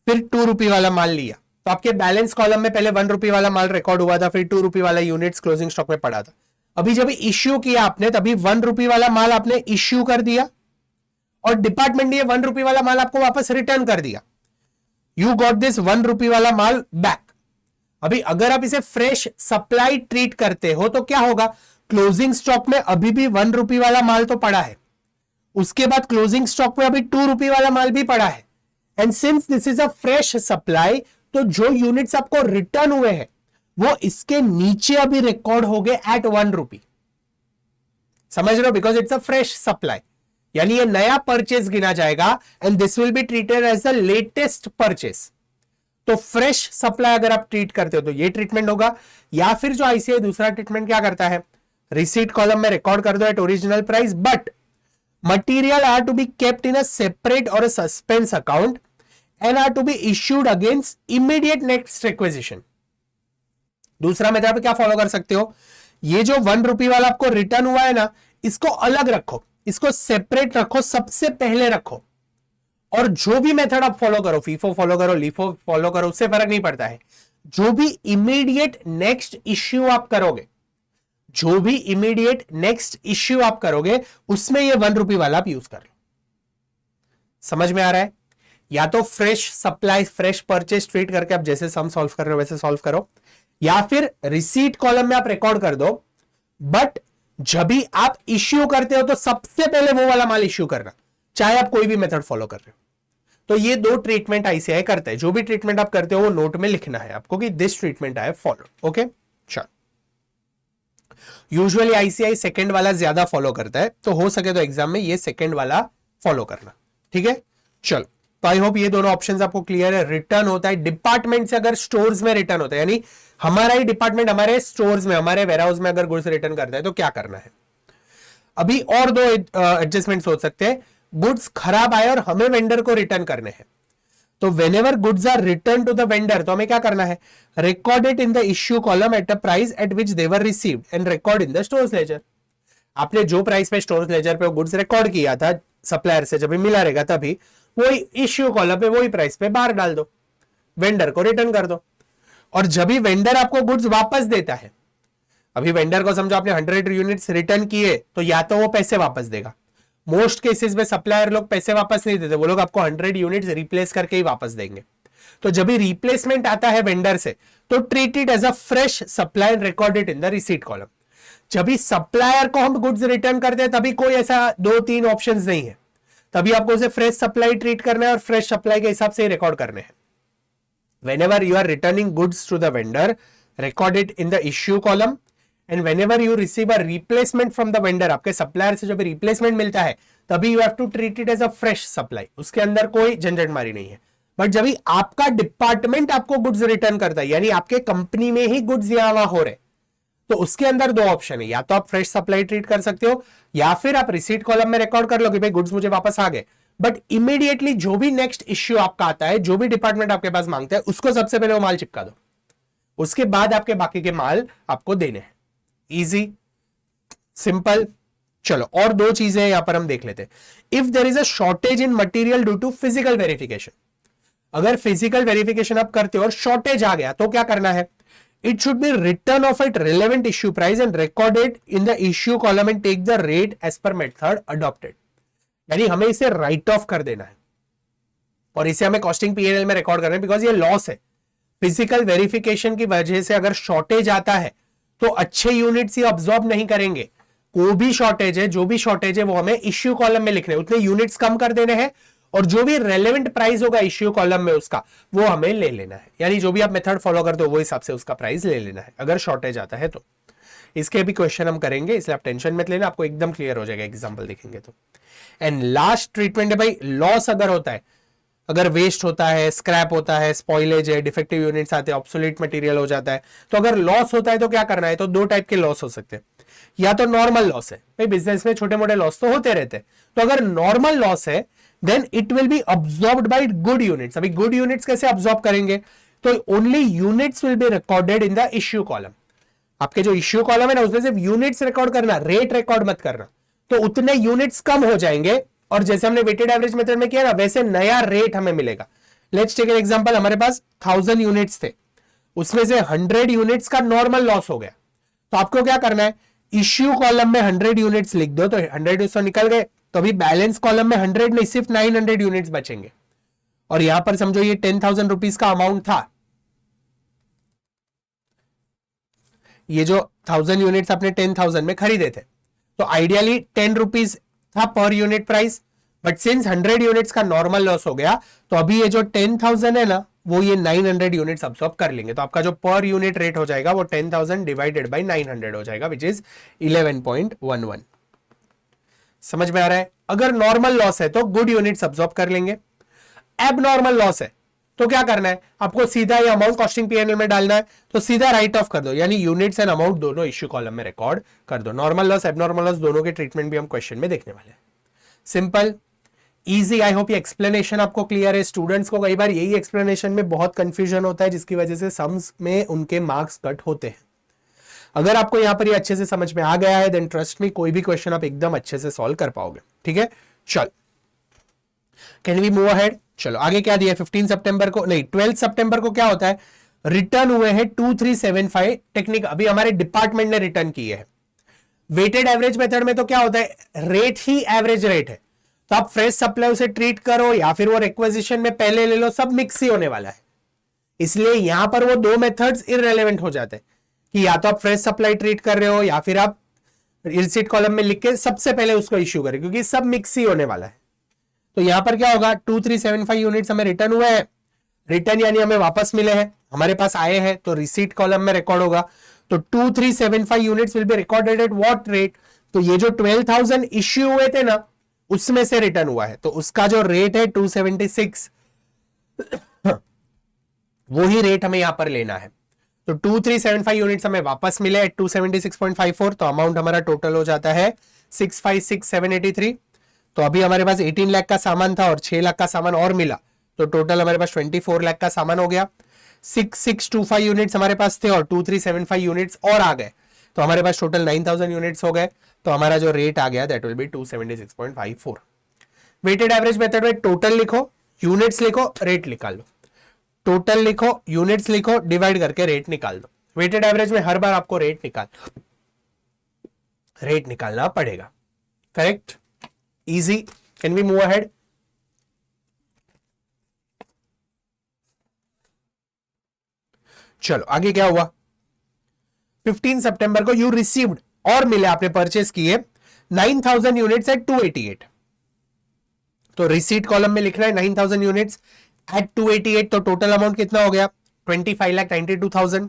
फिर 2 रुपये वाला माल लिया, तो आपके बैलेंस कॉलम में पहले 1 रुपये वाला माल रिकॉर्ड हुआ था, फिर 2 रुपये वाला यूनिट्स क्लोजिंग स्टॉक में पड़ा था। अभी जब इश्यू किया आपने तभी 1 रुपये वाला माल आपने इश्यू कर दिया और डिपार्टमेंट ने 1 रुपये वाला माल आपको वापस रिटर्न कर दिया। यू गॉट दिस 1 रुपये वाला माल बैक। अभी अगर आप इसे फ्रेश सप्लाई ट्रीट करते हो तो क्या होगा, क्लोजिंग स्टॉक में अभी भी 1 रुपये वाला माल तो पड़ा है, उसके बाद क्लोजिंग स्टॉक में अभी 2 रुपये वाला माल भी पड़ा है, and since this is a fresh supply, तो जो यूनिट्स आपको रिटर्न हुए हैं वो इसके नीचे अभी रिकॉर्ड हो गए एट 1 रुपी। समझ रहे हो, because it's a fresh supply, यानी ये नया परचेज गिना जाएगा and this will be treated as the latest purchase. तो फ्रेश सप्लाई अगर आप ट्रीट करते हो तो ये ट्रीटमेंट होगा, या फिर जो आईसीआई दूसरा ट्रीटमेंट क्या करता है, रिसीट कॉलम में रिकॉर्ड कर दो at original price, but material are to be kept in a separate और a suspense account and are to be issued against immediate next requisition. दूसरा मेथड क्या फॉलो कर सकते हो, ये जो 1 रुपये वाला आपको रिटर्न हुआ है ना, इसको अलग रखो, इसको सेपरेट रखो, सबसे पहले रखो, और जो भी मेथड आप फॉलो करो, फीफो फॉलो करो, लीफो फॉलो करो, उससे फर्क नहीं पड़ता है, जो भी इमीडिएट नेक्स्ट इश्यू आप करोगे, जो भी इमीडिएट नेक्स्ट इश्यू आप करोगे उसमें ये 1 रुपये वाला आप यूज कर लो। समझ में आ रहा है, या तो fresh supply fresh purchase treat करके आप जैसे सम सॉल्व कर रहे हो वैसे सॉल्व करो, या फिर रिसीट कॉलम में आप रिकॉर्ड कर दो, बट जब भी आप इश्यू करते हो तो सबसे पहले वो वाला माल इश्यू करना, चाहे आप कोई भी मेथड फॉलो कर रहे हो। तो ये दो ट्रीटमेंट आईसीआई करता है, जो भी ट्रीटमेंट आप करते हो वो नोट में लिखना है आपको कि this treatment I have followed. Okay, चलो, यूजुअली आईसीआई सेकंड वाला ज्यादा फॉलो करता है, तो हो सके तो एग्जाम में ये सेकंड वाला फॉलो करना, ठीक है। चलो, तो आई होप ये दोनों ऑप्शंस आपको क्लियर है। रिटर्न होता है डिपार्टमेंट से, अगर स्टोर्स में रिटर्न होता है, यानी हमारा ही डिपार्टमेंट हमारे स्टोर्स में, हमारे वेयरहाउस में अगर गुड्स रिटर्न करता है तो क्या करना है। अभी और दो एडजस्टमेंट सोच सकते हैं, गुड्स खराब आए और हमें वेंडर को रिटर्न करने हैं, तो whenever goods are return to the vendor, तो हमें क्या करना है, record it in the issue column at a price at which they were received and record in the stores ledger. आपने जो प्राइस पे स्टोर्स लेजर पे गुड्स रिकॉर्ड किया था सप्लायर से, जब भी मिला रहेगा तभी वही इश्यू कॉलम पे वही प्राइस पे बाहर डाल दो, वेंडर को रिटर्न कर दो। और जब भी वेंडर आपको गुड्स वापस देता है, अभी वेंडर को समझो आपने 100 यूनिट्स रिटर्न किए, तो या तो वो पैसे वापस देगा, मोस्ट केसेस में सप्लायर लोग पैसे वापस नहीं देते, वो लोग आपको 100 यूनिट्स रिप्लेस करके ही वापस देंगे। तो जब भी रिप्लेसमेंट आता है वेंडर से, तो treat it as a fresh supply and record it in the receipt column. जब भी सप्लायर को हम गुड्स रिटर्न करते हैं तभी कोई ऐसा 2-3 ऑप्शंस नहीं है, तभी आपको उसे फ्रेश सप्लाई ट्रीट करना है और फ्रेश सप्लाई के हिसाब से रिकॉर्ड करने हैं। whenever you are returning goods to the vendor, record it in the issue column, and whenever you receive a replacement from the vendor, आपके सप्लायर से जब रिप्लेसमेंट मिलता है तभी you have to treat it as a fresh supply, उसके अंदर कोई झंझट मारी नहीं है। बट जब भी आपका डिपार्टमेंट आपको गुड्स रिटर्न करता है, यानी आपके कंपनी में ही गुड्स यहाँ वहां हो रहे, तो उसके अंदर दो ऑप्शन है, या तो आप फ्रेश सप्लाई ट्रीट कर सकते हो, या फिर आप रिसीट कॉलम में रिकॉर्ड कर लो कि भाई गुड्स मुझे वापस आ गए, बट इमीडिएटली जो भी नेक्स्ट इश्यू आपका आता है, जो भी डिपार्टमेंट आपके पास मांगता है, उसको सबसे पहले वो माल चिपका दो, उसके बाद आपके बाकी के माल आपको देने हैं। Easy, simple. चलो, और दो चीजें यहां पर हम देख लेते हैं। If there is a shortage in material due to physical verification, अगर फिजिकल वेरिफिकेशन आप करते हो और शॉर्टेज आ गया तो क्या करना है, it should be return of it relevant issue price and record it in the issue column and take the rate as per method adopted। यानी हमें इसे राइट ऑफ कर देना है और इसे हमें कॉस्टिंग पीएनएल में रिकॉर्ड करना है, बिकॉज ये लॉस है। फिजिकल वेरिफिकेशन की वजह से अगर शॉर्टेज आता है तो अच्छे यूनिट्स ही अब्सॉर्ब नहीं करेंगे, कोई भी शॉर्टेज है, जो भी शॉर्टेज है वो हमें इश्यू कॉलम में लिखने, उतने यूनिट्स कम कर देने हैं, और जो भी रेलेवेंट प्राइस होगा इश्यू कॉलम में उसका, वो हमें ले लेना है। यानी जो भी आप मेथड फॉलो करते हो वो हिसाब से उसका प्राइस ले लेना है अगर शॉर्टेज आता है तो। इसके भी क्वेश्चन हम करेंगे, इसलिए आप टेंशन मत लेना, आपको एकदम क्लियर हो जाएगा एग्जांपल देखेंगे तो। एंड लास्ट ट्रीटमेंट है भाई, लॉस अगर होता है, अगर वेस्ट होता है, स्क्रैप होता है, स्पॉइलेज है, डिफेक्टिव यूनिट्स आते हैं, ऑब्सोलीट मटेरियल हो जाता है, तो अगर लॉस होता है तो क्या करना है, तो दो टाइप के लॉस हो सकते हैं। या तो नॉर्मल लॉस है, भाई बिजनेस में छोटे मोटे लॉस तो होते रहते हैं, तो अगर नॉर्मल लॉस है then it will be absorbed by good units. अभी गुड यूनिट्स कैसे अब्सॉर्ब करेंगे, तो only units will be recorded in the issue column. आपके जो इश्यू कॉलम है ना, उसमें सिर्फ यूनिट्स रिकॉर्ड करना, रेट रिकॉर्ड मत करना, तो उतने यूनिट्स कम हो जाएंगे, और जैसे हमने वेटेड एवरेज मेथड में किया ना, वैसे नया रेट हमें मिलेगा। लेट्स टेक एन एग्जांपल, हमारे पास 1000 यूनिट्स थे, उसमें से 100 यूनिट्स का नॉर्मल लॉस हो गया, तो आपको क्या करना है, इश्यू कॉलम में 100 यूनिट्स लिख दो, तो 100 उससे निकल गए, तो अभी बैलेंस कॉलम में 100 नहीं सिर्फ 900 यूनिट्स बचेंगे। और यहां पर समझो ये 10,000 रुपीज का अमाउंट था, ये जो 1000 यूनिट्स आपने 10,000 में खरीदे थे, तो आइडियली 10 रुपीज था per unit price, but since 100 units का नॉर्मल लॉस हो गया, तो अभी ये जो 10,000 है ना, वो ये 900 यूनिट्स अब्सॉर्ब कर लेंगे। तो आपका जो पर यूनिट रेट हो जाएगा वो 10,000 डिवाइडेड बाई 900 हो जाएगा, विच इज 11.11। समझ में आ रहा है? अगर नॉर्मल लॉस है तो गुड यूनिट्स अब्सॉर्ब कर लेंगे, एब नॉर्मल लॉस है तो क्या करना है, आपको सीधा ये अमाउंट कॉस्टिंग पीएनएल में डालना है, तो सीधा राइट ऑफ कर दो, यानी यूनिट्स एंड अमाउंट दोनों इश्यू कॉलम में रिकॉर्ड कर दो। नॉर्मल लॉस एबनॉर्मल लॉस दोनों के ट्रीटमेंट भी हम क्वेश्चन में देखने वाले हैं। Simple, easy. आई होप ये एक्सप्लेनेशन आपको क्लियर है। स्टूडेंट्स को कई बार यही एक्सप्लेनेशन में बहुत कंफ्यूजन होता है, जिसकी वजह से सम्स में उनके मार्क्स कट होते हैं। अगर आपको यहां पर ये अच्छे से समझ में आ गया है, देन ट्रस्ट मी, कोई भी क्वेश्चन आप एकदम अच्छे से सॉल्व कर पाओगे। ठीक है, चल, कैन वी मूव अहेड? चलो आगे क्या दिया? 15 सितंबर को नहीं, 12 सितंबर को क्या होता है, रिटर्न हुए हैं 2375 टेक्निक, अभी हमारे डिपार्टमेंट ने रिटर्न किए हैं। वेटेड एवरेज मेथड में तो क्या होता है, रेट ही एवरेज रेट है, तो आप फ्रेश सप्लाई उसे ट्रीट करो या फिर वो रिक्वेजिशन में पहले ले लो, सब मिक्स ही होने वाला है। इसलिए यहां पर वो दो मेथड्स इररेलेवेंट हो जाते हैं कि या तो आप फ्रेश सप्लाई ट्रीट कर रहे हो या फिर आप रिसीट कॉलम में लिख के सबसे पहले उसको इश्यू करें, क्योंकि सब मिक्स ही होने वाला है। तो यहां पर क्या होगा, 2375 यूनिट्स हमें रिटर्न हुए हैं, रिटर्न यानी हमें वापस मिले हैं, हमारे पास आए हैं, तो रिसीट कॉलम में रिकॉर्ड होगा। तो 2375 units will be recorded at what rate, तो ये जो 12,000 इश्यू हुए थे ना, उसमें से रिटर्न हुआ है, तो उसका जो रेट है 276 वही रेट हमें यहां पर लेना है। तो 2375 यूनिट्स हमें वापस मिले एट 276.54, तो अमाउंट हमारा टोटल हो जाता है 656,783। तो अभी हमारे पास 18 लाख का सामान था और 6 लाख का सामान और मिला, तो टोटल हमारे पास 24 लाख का सामान हो गया। 6625 यूनिट्स हमारे पास थे और 2375 यूनिट्स और आ गए, तो हमारे पास टोटल 9000 यूनिट्स हो गए। तो हमारा जो रेट आ गया that will be 276.54। Weighted average method में टोटल लिखो, यूनिट्स लिखो, रेट निकाल लो। टोटल लिखो, यूनिट्स लिखो, डिवाइड करके रेट निकाल दो। वेटेड एवरेज में हर बार आपको रेट निकालना पड़ेगा। Correct, easy. Can we move ahead? चलो आगे क्या हुआ, 15 सितंबर को यू रिसीव्ड और मिले, आपने परचेस किए 9000 यूनिट्स एट 288। तो रिसीट कॉलम में लिखना है 9000 यूनिट्स एट 288, तो टोटल अमाउंट कितना हो गया 25,92,000।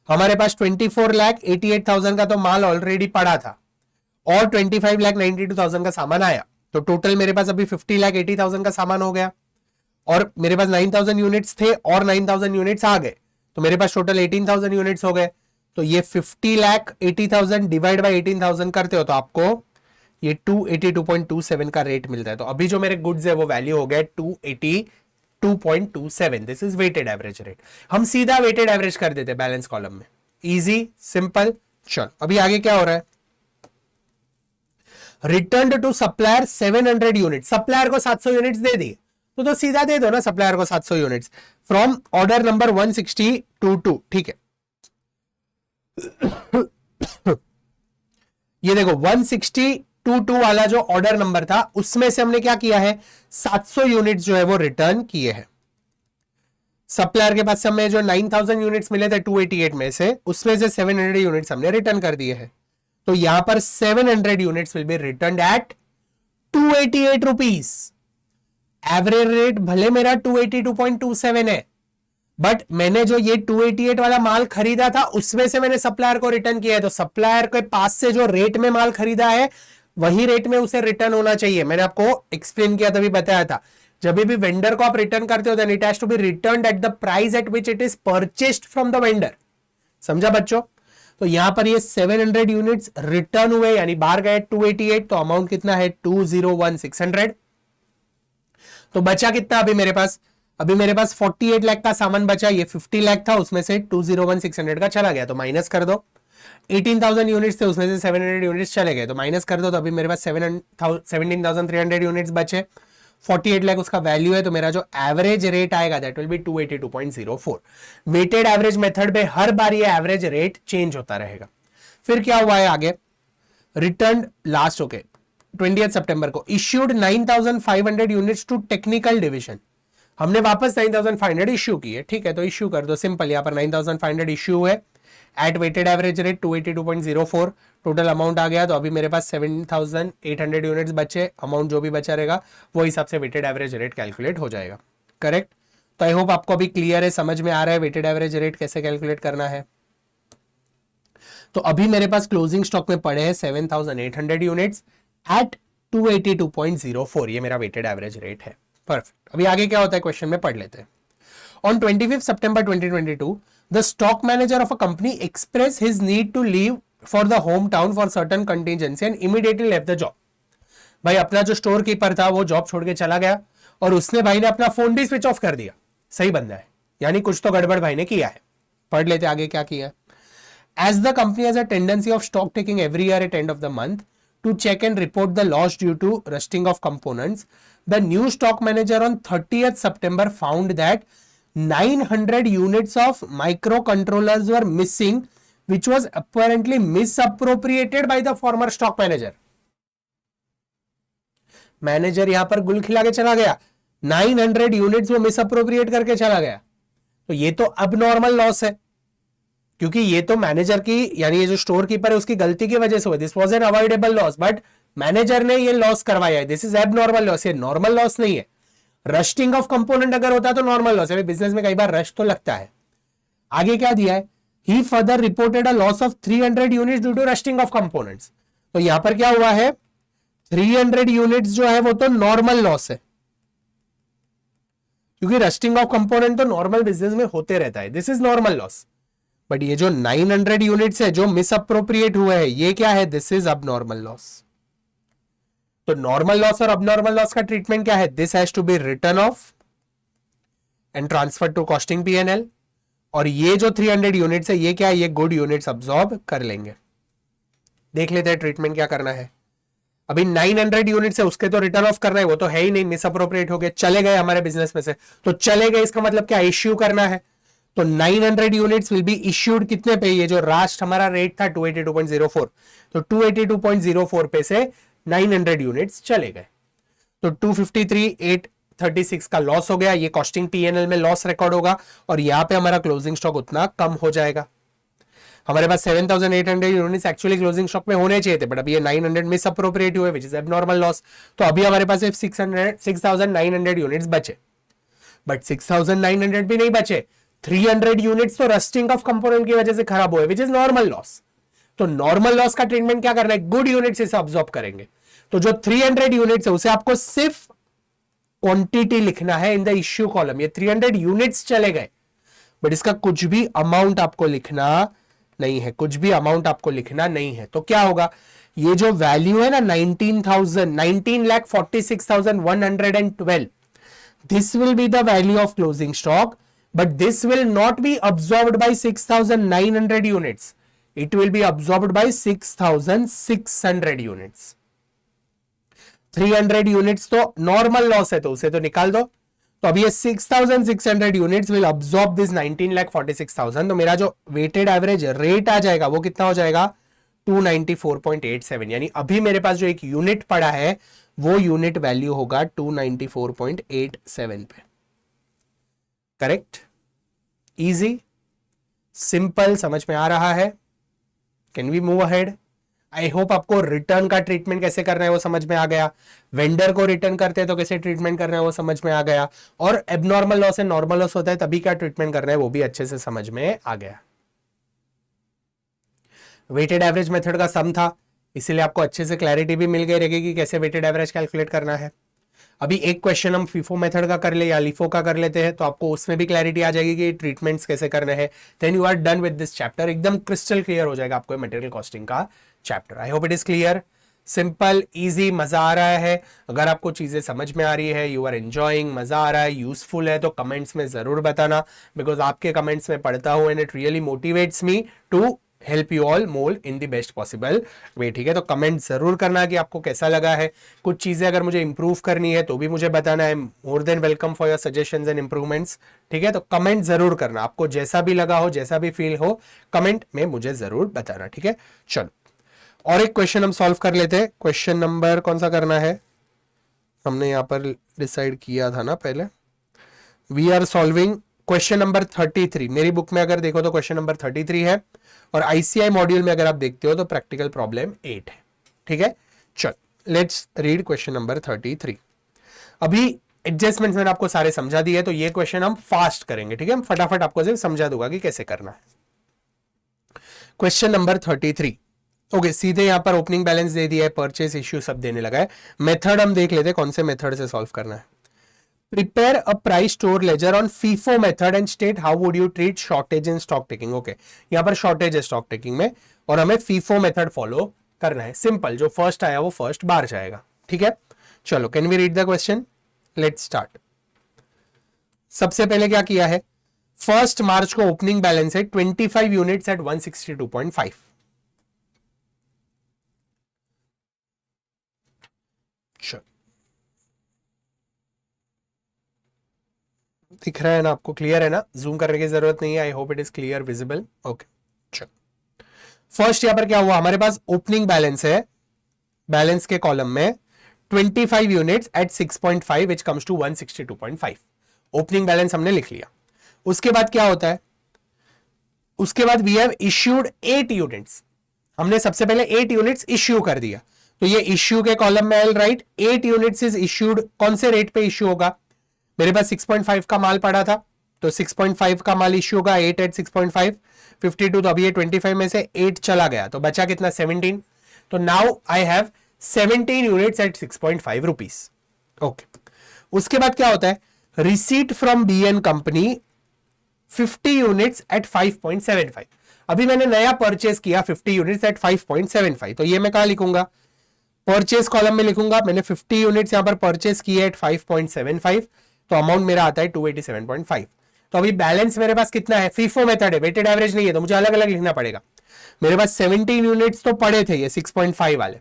हमारे पास 24,88,000 का तो माल ऑलरेडी पड़ा था और 25,92,000 का सामान आया, तो टोटल मेरे पास अभी 50,80,000 का सामान हो गया, और मेरे पास 9,000 यूनिट्स थे और 9,000 यूनिट्स आ गए, तो मेरे पास टोटल 18,000 यूनिट्स हो गए। तो ये 50,80,000 डिवाइड बाय 18,000 करते हो तो आपको ये 282.27 का रेट मिलता है। तो अभी जो मेरे गुड्स है वो वैल्यू हो गया 282.27। This is weighted average rate. हम सीधा वेटेड एवरेज कर देते बैलेंस कॉलम में, इजी सिंपल। चलो अभी आगे क्या हो रहा है, return to supplier 700 unit, supplier को 700 यूनिट्स दे दिए, तो सीधा दे दो ना सप्लायर को 700 यूनिट्स फ्रॉम ऑर्डर नंबर 16022। ठीक है, ये देखो 16022 वाला जो ऑर्डर नंबर था उसमें से हमने क्या किया है, 700 यूनिट्स जो है वो रिटर्न किए हैं। सप्लायर के पास हमें जो 9000 यूनिट्स मिले थे 288 में से, उसमें से 700 यूनिट्स हमने रिटर्न कर दिए हैं। तो यहां पर 700 units will be return at 288 rupees. Average rate भले मेरा 282.27 है, बट मैंने जो ये 288 वाला माल खरीदा था उसमें से मैंने सप्लायर को रिटर्न किया है, तो सप्लायर के पास से जो रेट में माल खरीदा है वही रेट में उसे रिटर्न होना चाहिए। मैंने आपको एक्सप्लेन किया तभी बताया था, जब भी वेंडर को आप रिटर्न करते हो then it has to be returned at the price at which it is purchased from the vendor. समझा बच्चों? तो यहां पर ये 700 यूनिट्स रिटर्न हुए, यानी बाहर गए 288, तो अमाउंट कितना है 201,600। तो बचा कितना अभी मेरे पास, अभी मेरे पास 48 लाख का सामान बचा, ये 50 लाख था, उसमें से 201,600 का चला गया, तो माइनस कर दो। 18,000 यूनिट्स थे उसमें से 700 यूनिट्स चले गए, तो माइनस कर दो, तो अभी मेरे पास 17,300 यूनिट्स बचे। 48 लाख उसका वैल्यू है, तो मेरा जो एवरेज रेट आएगा that will be 282.04। Weighted average method में हर बार ये एवरेज रेट चेंज होता रहेगा। फिर क्या हुआ है आगे, रिटर्न लास्ट होके 20 सितंबर को issued 9,500 units to technical division. हमने वापस 9,500 इश्यू किए, ठीक है, तो इश्यू कर दो सिंपल, यहां पर 9,500 इश्यू हुए at weighted average rate 282.04 total amount आ गया। तो अभी मेरे पास 7800 यूनिट्स बचे, अमाउंट जो भी बचा रहेगा वो हिसाब से वेटेड एवरेज रेट कैलकुलेट हो जाएगा। करेक्ट। तो आई होप आपको अभी क्लियर है, समझ में आ रहा है वेटेड एवरेज रेट कैसे कैलकुलेट करना है। तो अभी मेरे पास क्लोजिंग स्टॉक में पड़े हैं 7800 यूनिट्स एट 282.04, ये मेरा वेटेड एवरेज रेट है। परफेक्ट। अभी आगे क्या होता है क्वेश्चन में पढ़ लेते हैं। On 25th September 2022, the stock manager of a company expressed his need to leave for the hometown for certain contingency and immediately left the job. भाई अपना जो स्टोर कीपर था वो जॉब छोड़ के चला गया और उसने भाई ने अपना फोन भी स्विच ऑफ कर दिया। सही बंदा है, यानी कुछ तो गड़बड़ भाई ने किया है। पढ़ लेते आगे क्या किया। As the company has a tendency of stock taking every year at end of the month to check and report the loss due to rusting of components, the new stock manager on 30th September found that 900 units of microcontrollers were missing, which was apparently misappropriated by the former stock manager. Manager यहां पर गुल खिला के चला गया, 900 units वो मिसअप्रोप्रिएट करके चला गया। तो ये तो अब नॉर्मल लॉस है, क्योंकि ये तो मैनेजर की यानी ये जो स्टोर कीपर है उसकी गलती की वजह से हुआ। This was an avoidable loss, but manager ने ये लॉस करवाया है। दिस इज एबनॉर्मल लॉस, ये नॉर्मल लॉस नहीं है। रस्टिंग ऑफ कंपोनेंट अगर होता है तो नॉर्मल लॉस है, बिजनेस में कई बार रश तो लगता है। आगे क्या दिया है, he further reported a loss of 300 units due to rusting of components. तो यहां पर क्या हुआ है, 300 यूनिट्स जो है वो तो नॉर्मल लॉस है, क्योंकि रस्टिंग ऑफ कंपोनेंट तो नॉर्मल बिजनेस में होते रहता है। This is normal loss. But ये जो 900 यूनिट्स है जो मिसअप्रोप्रिएट हुए हैं, ये क्या है, दिस इज अबनॉर्मल लॉस। तो नॉर्मल लॉस और अबनॉर्मल लॉस का ट्रीटमेंट क्या है, this has to be return off and transfer to costing P&L। और ये जो 300 यूनिट्स है ये क्या है, ये गुड यूनिट्स अब्सॉर्ब कर लेंगे। देख लेते हैं ट्रीटमेंट क्या करना है। अभी 900 यूनिट्स है उसके तो रिटर्न ऑफ करना है, वो तो है ही नहीं, मिसअप्रोप्रिएट हो गए, चले गए हमारे बिजनेस में से। तो चले गए इसका मतलब क्या, इश्यू करना है। तो 900 यूनिट्स विल बी इश्यूड कितने पे, ये जो लास्ट हमारा रेट था 282.04, तो 282.04 पे से 900 यूनिट्स चले गए। तो 253,836 का लॉस हो गया, ये कॉस्टिंग P&L में लॉस रिकॉर्ड होगा और यहां पे हमारा क्लोजिंग स्टॉक उतना कम हो जाएगा। हमारे पास 7800 यूनिट्स एक्चुअली क्लोजिंग स्टॉक में होने चाहिए थे, बट अभी ये 900 मिस अप्रोप्रिएट हुए, विच इज एबनॉर्मल लॉस। तो अभी हमारे पास 6900 यूनिट्स बचे, बट 6900 भी नहीं बचे, 300 यूनिट्स तो रस्टिंग ऑफ कंपोनेंट की वजह से खराब हुए, विच इज नॉर्मल लॉस। तो नॉर्मल लॉस का ट्रीटमेंट क्या करना है, गुड यूनिट्स इसे अब्सॉर्ब करेंगे। तो जो 300 यूनिट्स है उसे आपको सिर्फ क्वांटिटी लिखना है इन द इश्यू कॉलम। ये 300 यूनिट्स चले गए, बट इसका कुछ भी अमाउंट आपको लिखना नहीं है, कुछ भी अमाउंट आपको लिखना नहीं है। तो क्या होगा, ये जो वैल्यू है ना 19,46,112, this will be the value of closing stock, but this will not be absorbed by 6,900 units. It will be absorbed by 6,600 units. 300 units तो नॉर्मल लॉस है तो उसे तो निकाल दो। तो अभी ये 6,600 यूनिट्स विल अब्सॉर्ब दिस 19,46,000। तो मेरा जो वेटेड एवरेज रेट आ जाएगा वो कितना हो जाएगा, 294.87। यानी अभी मेरे पास जो एक यूनिट पड़ा है वो यूनिट वैल्यू होगा 294.87 पे। करेक्ट, इजी, सिंपल, समझ में आ रहा है। Can we move ahead. I hope आपको रिटर्न का ट्रीटमेंट कैसे करना है वो समझ में आ गया, वेंडर को रिटर्न करते हैं तो कैसे ट्रीटमेंट करना है वो समझ में आ गया, और एबनॉर्मल लॉस है नॉर्मल लॉस होता है तभी क्या ट्रीटमेंट करना है वो भी अच्छे से समझ में आ गया। वेटेड एवरेज मेथड का सम था, इसीलिए आपको अच्छे से क्लैरिटी भी मिल गई रहेगी कि कैसे वेटेड एवरेज कैलकुलेट करना है। अभी एक क्वेश्चन हम फीफो मेथड का कर ले या लिफो का कर लेते हैं, तो आपको उसमें भी क्लैरिटी आ जाएगी कि ट्रीटमेंट्स कैसे करने हैं। Then you are done with this chapter, एकदम क्रिस्टल क्लियर हो जाएगा आपको मटेरियल कॉस्टिंग का chapter. I hope it is clear, simple, easy, मजा आ रहा है। अगर आपको चीजें समझ में आ रही है, यू आर एंजॉइंग, मजा आ रहा है, यूजफुल है, तो कमेंट्स में जरूर बताना, बिकॉज आपके कमेंट्स में पढ़ता हूं and it really motivates me to help you all more in the best possible way. ठीक है, तो कमेंट जरूर करना कि आपको कैसा लगा है। कुछ चीजें अगर मुझे इंप्रूव करनी है तो भी मुझे बताना है, more than welcome for your suggestions and improvements. ठीक है, तो कमेंट जरूर करना, आपको जैसा भी लगा हो, जैसा भी फील हो, कमेंट में मुझे जरूर बताना। ठीक है, चलो और एक क्वेश्चन हम सॉल्व कर लेते हैं। क्वेश्चन नंबर कौन सा करना है, हमने यहां पर डिसाइड किया था ना पहले। We are solving question number 33 मेरी बुक में अगर देखो तो क्वेश्चन नंबर 33 है, और आईसीआई मॉड्यूल में अगर आप देखते हो तो प्रैक्टिकल प्रॉब्लम 8 है। ठीक है, चल लेट्स रीड क्वेश्चन नंबर 33। अभी एडजस्टमेंट मैंने आपको सारे समझा दिए, तो ये क्वेश्चन हम फास्ट करेंगे। ठीक है, हम फटाफट आपको सिर्फ समझा दूंगा कि कैसे करना है। Question number 33। ओके, सीधे यहां पर ओपनिंग बैलेंस दे दिया है, परचेस इश्यू सब देने लगा है। मेथड हम देख लेते हैं कौन से मेथड से सॉल्व करना है। Prepare a price store laser on FIFO method and state how would you treat shortage in stock taking. Okay, यहां पर शॉर्टेज है स्टॉक टेकिंग में, और हमें फीफो मेथड फॉलो करना है। सिंपल, जो फर्स्ट आया वो फर्स्ट बाहर जाएगा। ठीक है, चलो can we read the question, let's start. सबसे पहले क्या किया है, 1 मार्च को ओपनिंग बैलेंस है 25 यूनिट्स एट 162.5। दिख रहा है ना आपको, क्लियर है ना, जूम करने की जरूरत नहीं है। I hope it is clear visible. Okay, चलो फर्स्ट यहां पर क्या हुआ, हमारे पास ओपनिंग बैलेंस है, बैलेंस के कॉलम में 25 units at 6.5 which comes to 162.5। Opening balance हमने लिख लिया। उसके बाद क्या होता है, उसके बाद वी हैव इश्यूड 8 यूनिट्स। हमने सबसे पहले 8 यूनिट्स इश्यू कर दिया, तो ये इश्यू के कॉलम में आई राइट 8 यूनिट्स इज इश्यूड। कौन से रेट पे इश्यू होगा, मेरे पास 6.5 का माल पड़ा था, तो 6.5 का माल इश्यू होगा 8 एट 6.5 52, तो अभी ये 25 में से 8 चला गया, तो बचा कितना 17। तो now I have 17 units at 6.5 rupees. Okay, उसके बाद क्या होता है, receipt from BN company 50 units at 5.75। अभी मैंने नया परचेस किया 50 यूनिट्स एट 5.75, तो ये मैं कहां लिखूंगा, परचेस कॉलम में लिखूंगा। मैंने 50 यूनिट्स यहां पर परचेस किए एट 5.75, तो अमाउंट मेरा आता है 287.5। तो अभी बैलेंस मेरे पास कितना है, फीफो मेथड है, वेटेड एवरेज नहीं है, तो मुझे अलग अलग लिखना पड़ेगा। मेरे पास 17 यूनिट्स तो पड़े थे ये 6.5 वाले,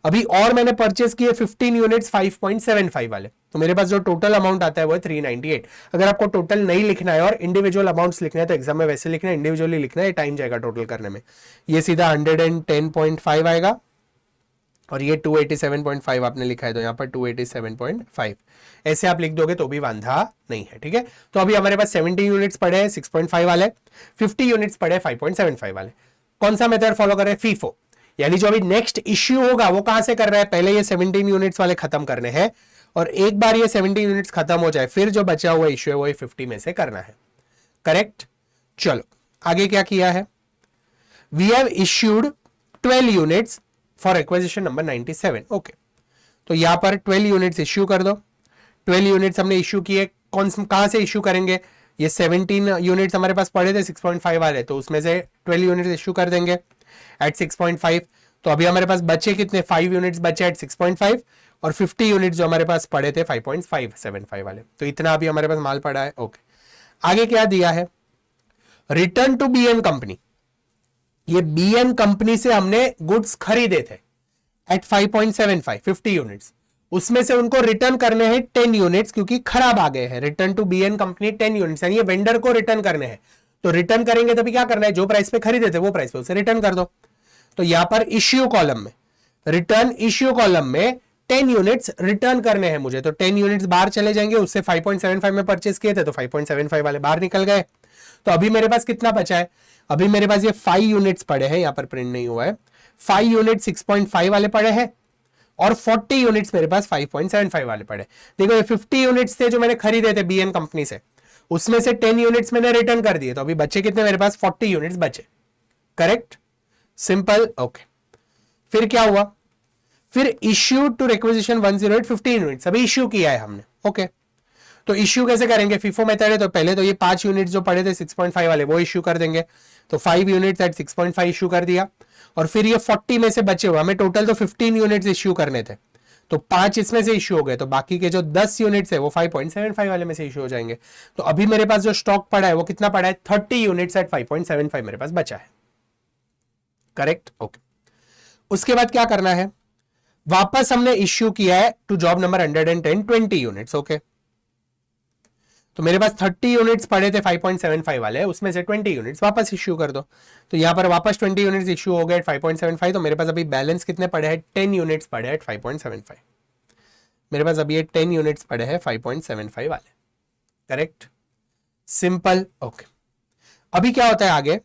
अभी और मैंने परचेस किए 15 यूनिट्स 5.75 वाले, तो मेरे पास जो टोटल अमाउंट आता है वो है 398। अगर आपको टोटल नहीं लिखना है और इंडिविजुअल अमाउंट्स लिखना है तो एग्जाम में वैसे लिखना है, इंडिविजुअली लिखना है, टाइम जाएगा टोटल करने में। ये सीधा 110.5 आएगा, और ये 287.5 आपने लिखा है, तो यहां पर 287.5 ऐसे आप लिख दोगे तो भी वांधा नहीं है। ठीक है, तो अभी हमारे पास 70 यूनिट्स पड़े हैं 6.5 वाले, 50 यूनिट्स पड़े 5.75 वाले। कौन सा मेथड फॉलो करें, फीफो, यानी जो अभी नेक्स्ट इश्यू होगा वो कहां से कर रहा है, पहले ये 17 यूनिट्स वाले खत्म करने हैं, और एक बार ये 17 यूनिट्स खत्म हो जाए फिर जो बचा हुआ इश्यू है वो 50 में से करना है। करेक्ट, चलो आगे क्या किया है, we have issued 12 units for acquisition number 97। Okay, तो यहां पर 12 यूनिट्स इश्यू कर दो। 12 यूनिट्स हमने इश्यू किए, कहां से इश्यू करेंगे, ये 17 यूनिट्स हमारे पास पड़े थे 6.5 वाले, तो उसमें से 12 यूनिट्स इश्यू कर देंगे एट 6.5। तो अभी हमारे पास बचे कितने, 5 यूनिट्स बचे एट 6.5, और 50 यूनिट्स जो हमारे पास पड़े थे 5.575 वाले, तो इतना अभी हमारे पास माल पड़ा है। ओके, आगे क्या दिया है, रिटर्न टू बीएन कंपनी। ये बीएन कंपनी से हमने गुड्स खरीदे थे एट 5.75 50 यूनिट्स, उसमें से उनको रिटर्न करने हैं 10 यूनिट्स क्योंकि खराब आ गए हैं। Return to BN company 10 units, यानी ये वेंडर को रिटर्न करने हैं, तो रिटर्न करेंगे तभी क्या करना है, जो प्राइस पे खरीदे थे वो प्राइस पे उसे रिटर्न कर दो। तो यहां पर इश्यू कॉलम में, रिटर्न इश्यू कॉलम में 10 यूनिट्स रिटर्न करने हैं मुझे, तो 10 यूनिट्स बाहर चले जाएंगे, उससे 5.75 में परचेस किए थे तो 5.75 वाले बाहर निकल गए। तो अभी मेरे पास कितना बचा है, अभी मेरे पास ये 5 यूनिट्स पड़े हैं, यहां पर प्रिंट नहीं हुआ है, 5 यूनिट 6.5 वाले पड़े हैं, और 40 यूनिट्स मेरे पास 5.75 वाले पड़े। देखो ये 50 यूनिट्स थे जो मैंने खरीदे थे बीएन कंपनी से, उसमें से 10 यूनिट्स मैंने रिटर्न कर दिए, तो अभी बचे कितने मेरे पास, 40 यूनिट्स बचे। Correct, simple. ओके, फिर क्या हुआ, फिर इश्यू टू रिक्विजिशन 108 15 यूनिट्स अभी इश्यू किया है हमने। ओके, तो इश्यू कैसे करेंगे, फीफो मेथड है, तो पहले तो ये 5 यूनिट्स जो पड़े थे 6.5 वाले वो इश्यू कर देंगे, तो 5 यूनिट्स एट 6.5 इश्यू कर दिया, और फिर ये 40 में से बचे हुए, हमें टोटल तो 15 यूनिट्स इश्यू करने थे, तो 5 इसमें से इश्यू हो गए, तो बाकी के जो 10 यूनिट्स है वो 5.75 वाले में से इश्यू हो जाएंगे। तो अभी मेरे पास जो स्टॉक पड़ा है वो कितना पड़ा है, 30 यूनिट्स एट 5.75 मेरे पास बचा है। Correct, okay. उसके बाद क्या करना है, वापस हमने इश्यू किया है to job number 110 20 units. Okay, तो मेरे पास 30 यूनिट्स पड़े थे 5.75 वाले, उसमें से 20 यूनिट्स वापस इश्यू कर दो, तो यहां पर वापस 20 यूनिट्स इश्यू हो गए 5.75, तो मेरे पास अभी बैलेंस कितने पड़े हैं, 10 यूनिट्स पड़े हैं 5.75। मेरे पास अभी ये 10 यूनिट्स पड़े हैं 5.75 वाले। Correct, simple. ओके, अभी क्या होता है आगे,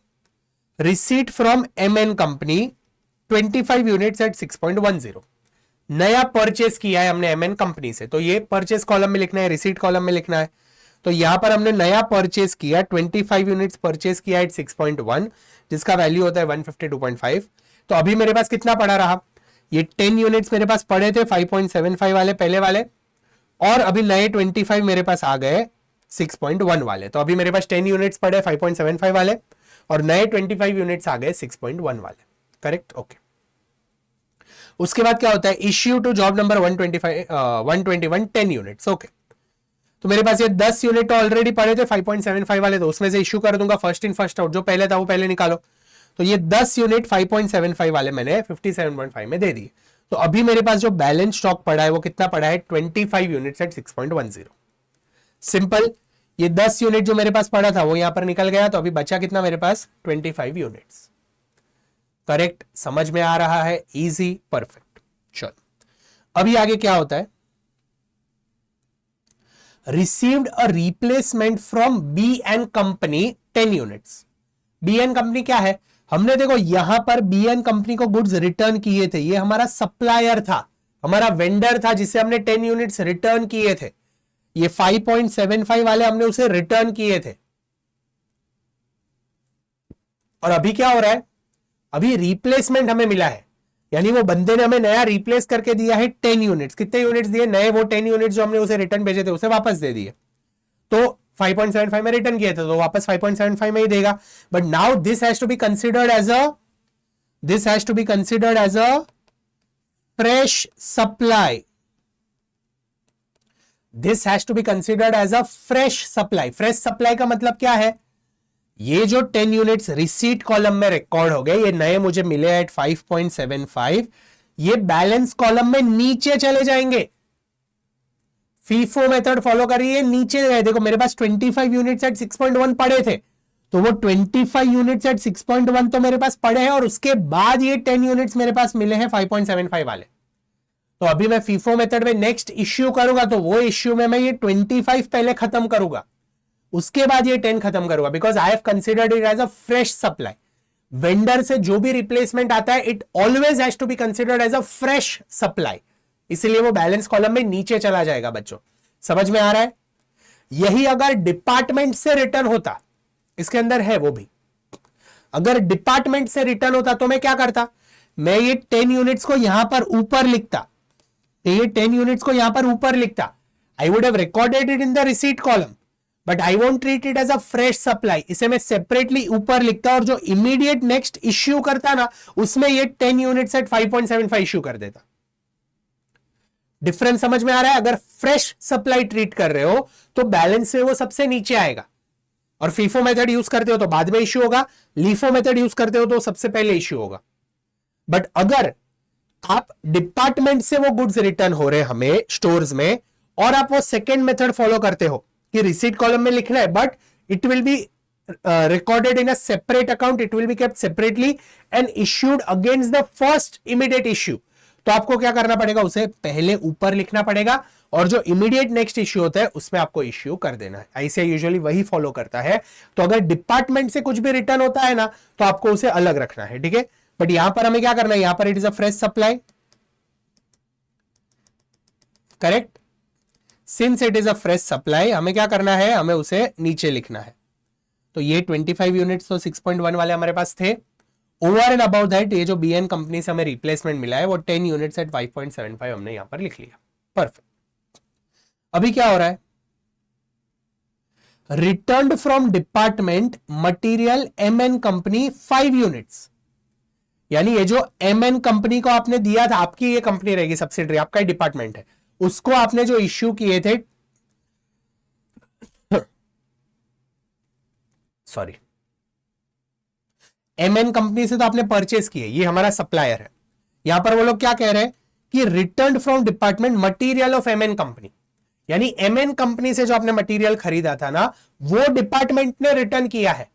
receipt from MN company 25 units at 6.10, नया परचेस किया है हमने एमएन कंपनी से, तो ये परचेस कॉलम में लिखना है, रिसीट कॉलम में लिखना है। तो यहां पर हमने नया परचेस किया, 25 यूनिट्स परचेस किया एट 6.1, जिसका वैल्यू होता है 152.5। तो अभी मेरे पास कितना पड़ा रहा, ये 10 यूनिट्स मेरे पास पड़े थे 5.75 वाले पहले वाले, और अभी नए 25 मेरे पास आ गए 6.1 वाले। तो अभी मेरे पास 10 यूनिट्स पड़े 5.75 वाले और नए 25 यूनिट्स आ गए 6.1 वाले। Correct, okay. उसके बाद क्या होता है, issue to job number 121 10 units. Okay, तो मेरे पास ये 10 यूनिट ऑलरेडी पड़े थे 5.75 वाले, तो उसमें से इश्यू कर दूंगा फर्स्ट इन फर्स्ट आउट, जो पहले था वो पहले निकालो। तो ये 10 यूनिट 5.75 वाले मैंने 57.5 में दे दिए। तो अभी मेरे पास जो बैलेंस स्टॉक पड़ा है वो कितना पड़ा है, 25 यूनिट्स एट 6.10। सिंपल, ये 10 यूनिट जो मेरे पास पड़ा था वो यहां पर निकल गया, तो अभी बचा कितना मेरे पास, 25 यूनिट्स। करेक्ट, समझ में आ रहा है, इजी, परफेक्ट। चलो अभी आगे क्या होता है, received a replacement from B N company 10 units. B N company क्या है, हमने देखो यहां पर बी एन कंपनी को गुड्स रिटर्न किए थे, ये हमारा सप्लायर था, हमारा वेंडर था जिसे हमने 10 यूनिट्स रिटर्न किए थे। ये 5.75 वाले हमने उसे रिटर्न किए थे। और अभी क्या हो रहा है, अभी रिप्लेसमेंट हमें मिला है, यानी वो बंदे ने हमें नया रिप्लेस करके दिया है 10 यूनिट्स। कितने यूनिट्स दिए, नए वो 10 यूनिट्स जो हमने उसे रिटर्न भेजे थे उसे वापस दे दिए। तो 5.75 में रिटर्न किए थे तो वापस 5.75 में ही देगा। But now this has to be considered as a fresh supply. This has to be considered as a fresh supply. Fresh supply का मतलब क्या है, ये जो 10 यूनिट्स रिसीट कॉलम में रिकॉर्ड हो गए, ये नए मुझे मिले एट 5.75, ये बैलेंस कॉलम में नीचे चले जाएंगे। फीफो मेथड फॉलो करिए, नीचे गए। देखो मेरे पास 25 यूनिट्स एट 6.1 पड़े थे, तो वो 25 यूनिट्स एट 6.1 तो मेरे पास पड़े हैं, और उसके बाद ये 10 यूनिट्स मेरे पास मिले हैं 5.75 वाले। तो अभी मैं फीफो मेथड में नेक्स्ट इश्यू करूंगा, तो वो इश्यू में मैं ये 25 पहले खत्म करूंगा, उसके बाद ये 10 खत्म करूंगा, because I have considered it as a fresh supply. Vendor से जो भी रिप्लेसमेंट आता है, it always has to be considered as a fresh supply, इसलिए वो बैलेंस कॉलम में नीचे चला जाएगा। बच्चों समझ में आ रहा है, यही अगर डिपार्टमेंट से रिटर्न होता, इसके अंदर है वो भी, अगर डिपार्टमेंट से रिटर्न होता तो मैं क्या करता, मैं ये 10 यूनिट्स को यहां पर ऊपर लिखता, ये 10 यूनिट्स को यहां पर ऊपर लिखता, I would have recorded it in the receipt column, but I won't treat it as a fresh supply. इसे मैं सेपरेटली ऊपर लिखता, और जो इमीडिएट नेक्स्ट इश्यू करता ना, उसमें ये 10 यूनिट्स एट 5.75 इश्यू कर देता। डिफरेंस समझ में आ रहा है, अगर फ्रेश सप्लाई ट्रीट कर रहे हो तो बैलेंस से वो सबसे नीचे आएगा, और फीफो मेथड यूज करते हो तो बाद में इश्यू होगा, लीफो मेथड यूज करते हो तो सबसे पहले इश्यू होगा। बट अगर आप डिपार्टमेंट से वो गुड्स रिटर्न हो रहे हैं हमें स्टोर्स में, और आप वो सेकेंड मेथड फॉलो करते हो कि रिसीट कॉलम में लिखना है, but it will B recorded in a separate account, it will be kept separately and issued against the first immediate issue, तो आपको क्या करना पड़ेगा, उसे पहले ऊपर लिखना पड़ेगा, और जो इमीडिएट नेक्स्ट इश्यू होता है उसमें आपको इश्यू कर देना है। ऐसे यूजुअली वही फॉलो करता है। तो अगर डिपार्टमेंट से कुछ भी रिटर्न होता है ना, तो आपको उसे अलग रखना है, ठीक है। बट यहां पर हमें क्या करना है, यहां पर it is a fresh supply, correct. Since it is a fresh supply, हमें क्या करना है, हमें उसे नीचे लिखना है। तो ये 25 यूनिट्स तो 6.1 वाले हमारे पास थे। ओवर एंड अबाउट दैट, ये जो बीएन कंपनी से हमें रिप्लेसमेंट मिला है वो 10 यूनिट्स एट 5.75 हमने यहां पर लिख लिया। परफेक्ट। अभी क्या हो रहा है, return from department material MN company 5 units, यानी ये जो एमएन कंपनी को आपने दिया था, आपकी ये कंपनी रहेगी सब्सिडरी, आपका ही डिपार्टमेंट है, उसको आपने जो इश्यू किए थे, सॉरी, एमएन कंपनी से तो आपने परचेस किए, ये हमारा सप्लायर है। यहां पर वो लोग क्या कह रहे हैं कि return from department material of MN company, यानी एमएन कंपनी से जो आपने मटेरियल खरीदा था ना, वो डिपार्टमेंट ने रिटर्न किया है।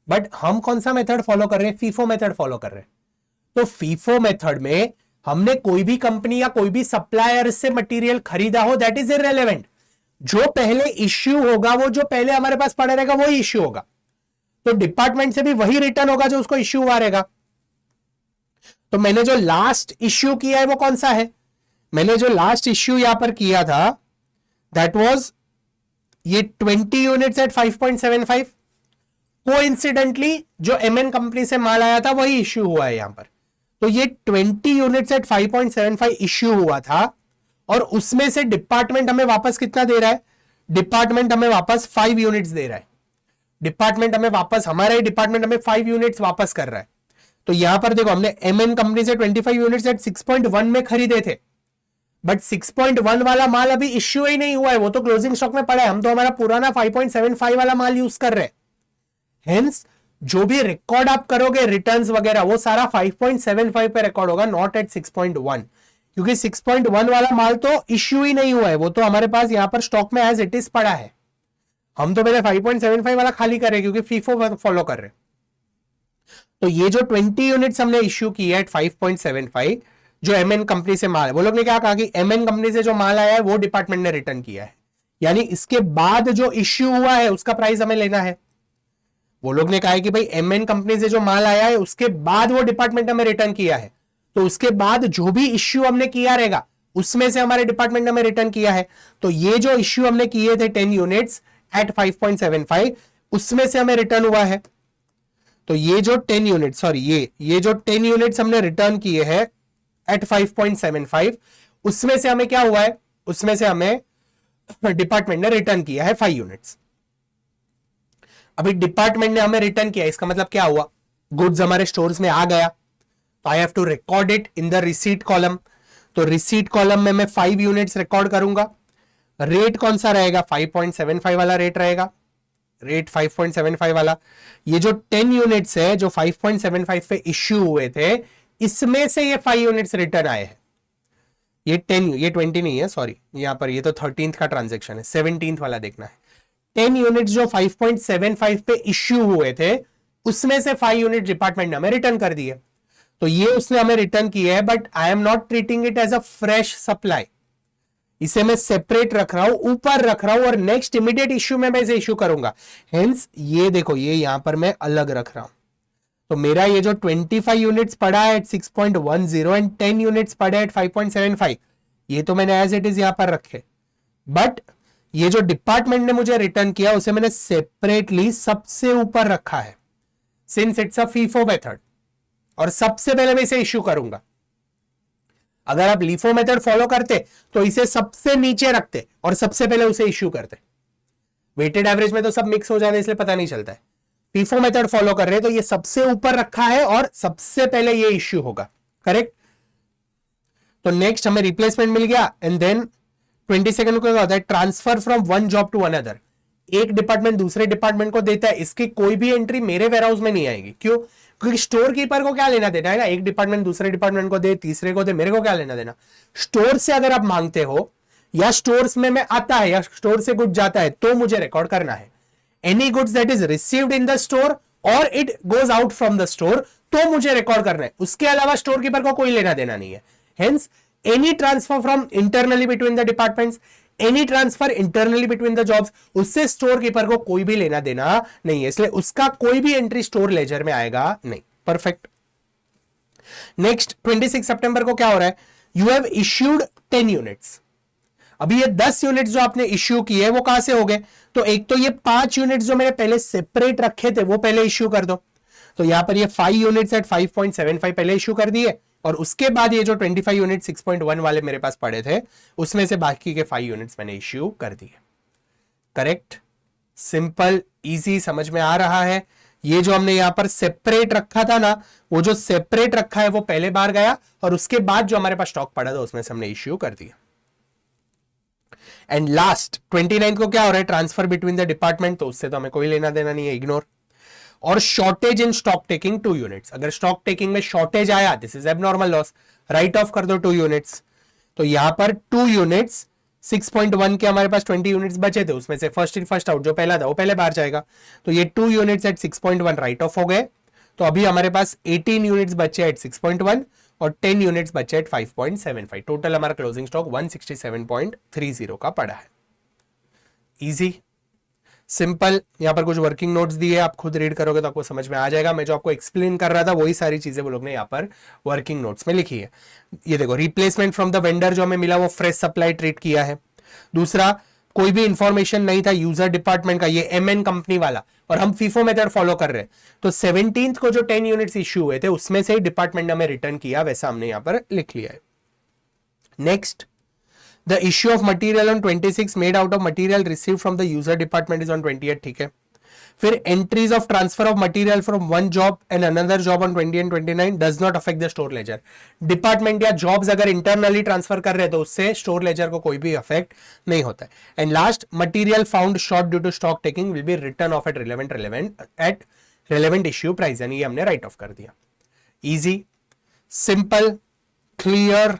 बट हम कौन सा मेथड फॉलो कर रहे हैं, फीफो मेथड फॉलो कर रहे हैं। तो फीफो मेथड में हमने कोई भी कंपनी या कोई भी सप्लायर से मटेरियल खरीदा हो, दैट इज इररिलेवेंट, जो पहले इश्यू होगा वो जो पहले हमारे पास पड़ा रहेगा वही इश्यू होगा, तो डिपार्टमेंट से भी वही रिटर्न होगा जो उसको इश्यू हुआ रहेगा। तो मैंने जो लास्ट इश्यू किया है वो कौन सा है, मैंने जो लास्ट इश्यू यहां पर किया था दैट वाज ये 20 यूनिट्स एट 5.75। कोइंसिडेंटली जो एमएन कंपनी से माल आया था वही इश्यू हुआ है यहां पर। तो ये 20 यूनिट्स एट 5.75 इश्यू हुआ था और उसमें से डिपार्टमेंट हमें वापस कितना दे रहा है, डिपार्टमेंट हमें वापस 5 यूनिट्स दे रहा है। डिपार्टमेंट हमें वापस, हमारा ही डिपार्टमेंट हमें 5 यूनिट्स वापस कर रहा है। तो यहां पर देखो हमने एमएन कंपनी से 25 यूनिट्स एट 6.1 में खरीदे थे, बट 6.1 वाला माल अभी इश्यू ही नहीं हुआ है, वो तो क्लोजिंग स्टॉक में पड़ा है। हम तो हमारा पुराना 5.75 वाला माल यूज कर रहे हैं। हेंस जो भी रिकॉर्ड आप करोगे रिटर्न्स वगैरह वो सारा 5.75 पे रिकॉर्ड होगा, नॉट एट 6.1, क्योंकि 6.1 वाला माल तो इश्यू ही नहीं हुआ है, वो तो हमारे पास यहां पर स्टॉक में एज इट इज पड़ा है। हम तो पहले 5.75 वाला खाली कर रहे हैं क्योंकि फीफो फॉलो कर रहे हैं। तो ये जो 20 यूनिट्स हमने इश्यू किया है 5.75 जो एमएन कंपनी से माल है, वो लोग ने क्या कहा कि एमएन कंपनी से जो माल आया है वो डिपार्टमेंट ने रिटर्न किया है, यानी इसके बाद जो इश्यू हुआ है उसका प्राइस हमें लेना है। वो लोग ने कहा है कि भाई एमएन कंपनी से जो माल आया है उसके बाद वो डिपार्टमेंट ने हमें रिटर्न किया है, तो उसके बाद जो भी इश्यू हमने किया रहेगा उसमें से हमारे डिपार्टमेंट ने हमें रिटर्न किया है। तो ये जो इश्यू हमने किए थे 10 यूनिट्स एट 5.75 उसमें से हमें रिटर्न हुआ है। तो ये जो 10 यूनिट सॉरी ये जो 10 यूनिट्स हमने रिटर्न किए हैं एट 5.75 उसमें से हमें क्या हुआ है, उसमें से हमें डिपार्टमेंट ने रिटर्न किया है 5 यूनिट्स। अभी डिपार्टमेंट ने हमें रिटर्न किया, इसका मतलब क्या हुआ, गुड्स हमारे स्टोर्स में आ गया, तो I have to record it in the receipt column. तो रिसीट कॉलम में मैं 5 यूनिट्स रिकॉर्ड करूंगा। रेट कौन सा रहेगा, 5.75 वाला रेट रहेगा, रेट 5.75 वाला। ये जो 10 यूनिट्स है जो 5.75 पे इश्यू हुए थे इसमें से ये 5 यूनिट्स रिटर्न आए हैं। ये 10, ये 20 नहीं है सॉरी, यहां पर ये तो 13th का ट्रांजेक्शन है, 17th वाला देखना है। 10 यूनिट्स जो 5.75 पे इश्यू हुए थे उसमें से 5 यूनिट डिपार्टमेंट ने हमें रिटर्न कर दिए। तो ये उसने हमें रिटर्न किया है, but I am not treating it as a fresh supply, इसे मैं सेपरेट रख रहा हूं, ऊपर रख रहा हूं और नेक्स्ट इमीडिएट इश्यू में मैं इसे इश्यू करूंगा। हेंस ये देखो ये यहां पर मैं अलग रख रहा हूं। तो मेरा ये जो 25 यूनिट्स पड़ा है एट 6.10 एंड 10 यूनिट्स पड़े एट 5.75 ये तो मैंने एज इट इज यहां पर रखे, बट ये जो डिपार्टमेंट ने मुझे रिटर्न किया उसे मैंने सेपरेटली सबसे ऊपर रखा है, since it's a FIFO method, और सबसे पहले मैं इसे इश्यू करूंगा। अगर आप लीफो मेथड फॉलो करते तो इसे सबसे नीचे रखते और सबसे पहले उसे इश्यू करते। वेटेड एवरेज में तो सब मिक्स हो जाने इसलिए पता नहीं चलता है। फीफो मेथड फॉलो कर रहे हैं तो ये सबसे ऊपर रखा है और सबसे पहले ये इश्यू होगा, करेक्ट। तो नेक्स्ट हमें रिप्लेसमेंट मिल गया एंड देन 22nd को क्या होता है, transfer from one job to another. एक डिपार्टमेंट दूसरे डिपार्टमेंट को देता है, इसकी कोई भी एंट्री मेरे वेयरहाउस में नहीं आएगी। क्यों, क्योंकि स्टोर कीपर को क्या लेना देना है ना, एक डिपार्टमेंट दूसरे डिपार्टमेंट को दे, तीसरे को दे, मेरे को क्या लेना देना। स्टोर से अगर आप मांगते हो या स्टोर्स में आता है या स्टोर से गुड्स जाता है तो मुझे रिकॉर्ड करना है। Any goods that is received in the store और it goes out from the store तो मुझे रिकॉर्ड करना है, उसके अलावा स्टोर कीपर को कोई लेना देना नहीं है। Hence any transfer from internally between the departments, any transfer internally between the jobs, उससे स्टोर कीपर को कोई भी लेना देना नहीं है, इसलिए उसका कोई भी एंट्री स्टोर लेजर में आएगा नहीं। परफेक्ट। नेक्स्ट 26 सितंबर को क्या हो रहा है, यू हैव इश्यूड 10 यूनिट्स। अभी ये 10 यूनिट्स जो आपने इश्यू किए वो कहां से हो गए, तो एक तो ये 5 यूनिट्स जो मैंने पहले सेपरेट रखे थे वो पहले इश्यू कर दो। तो यहां पर ये 5 यूनिट्स एट 5.75 पहले इश्यू कर दिए और उसके बाद ये जो 25 यूनिट 6.1 वाले मेरे पास पड़े थे उसमें से बाकी के 5 यूनिट्स मैंने इश्यू कर दिए। करेक्ट, सिंपल, इजी, समझ में आ रहा है। ये जो हमने यहां पर सेपरेट रखा था ना, वो जो सेपरेट रखा है वो पहले बार गया और उसके बाद जो हमारे पास स्टॉक पड़ा था उसमें से हमने इश्यू कर दिया। एंड लास्ट 29 को क्या हो रहा है, ट्रांसफर बिटवीन द डिपार्टमेंट, तो उससे तो हमें कोई लेना देना नहीं है, इग्नोर। और shortage in stock taking 2 units, अगर स्टॉक टेकिंग में शॉर्टेज आया this is abnormal loss, right off कर दो 2 यूनिट्स। तो यहां पर 2 यूनिट्स 6.1 के हमारे पास 20 यूनिट्स बचे थे, उसमें से फर्स्ट इन फर्स्ट आउट जो पहला था वो पहले बाहर जाएगा। तो ये 2 यूनिट्स एट 6.1 राइट ऑफ हो गए। तो अभी हमारे पास 18 यूनिट्स बचे एट 6.1 और 10 यूनिट्स बचे एट 5.75। टोटल हमारा क्लोजिंग स्टॉक 167.30 का पड़ा है। Easy simple. यहां पर कुछ वर्किंग नोट्स दिए, आप खुद रीड करोगे तो आपको समझ में आ जाएगा। मैं जो आपको एक्सप्लेन कर रहा था वही सारी चीजें वो लोग ने यहाँ पर वर्किंग नोट्स में लिखी है। ये देखो, रिप्लेसमेंट फ्रॉम द वेंडर जो हमें मिला वो फ्रेश सप्लाई ट्रीट किया है। दूसरा, कोई भी इंफॉर्मेशन नहीं था यूजर डिपार्टमेंट का, ये एमएन कंपनी वाला, और हम फीफो मेथड फॉलो कर रहे हैं, तो 17th को जो 10 यूनिट्स इश्यू हुए थे उसमें से डिपार्टमेंट ने हमें रिटर्न किया, वैसा हमने यहां पर लिख लिया है। Next, the issue of material on 26 made out of material received from the user department is on 28, ठीक है। फिर entries of transfer of material from one job and another job on 20 and 29 does not affect the store ledger। Department या jobs अगर internally transfer कर रहे हैं तो उससे स्टोर लेजर को कोई भी अफेक्ट नहीं होता है। And last, material found short due to stock taking will be return off at relevant issue price, यानी ये हमने राइट ऑफ कर दिया। Easy, simple, clear.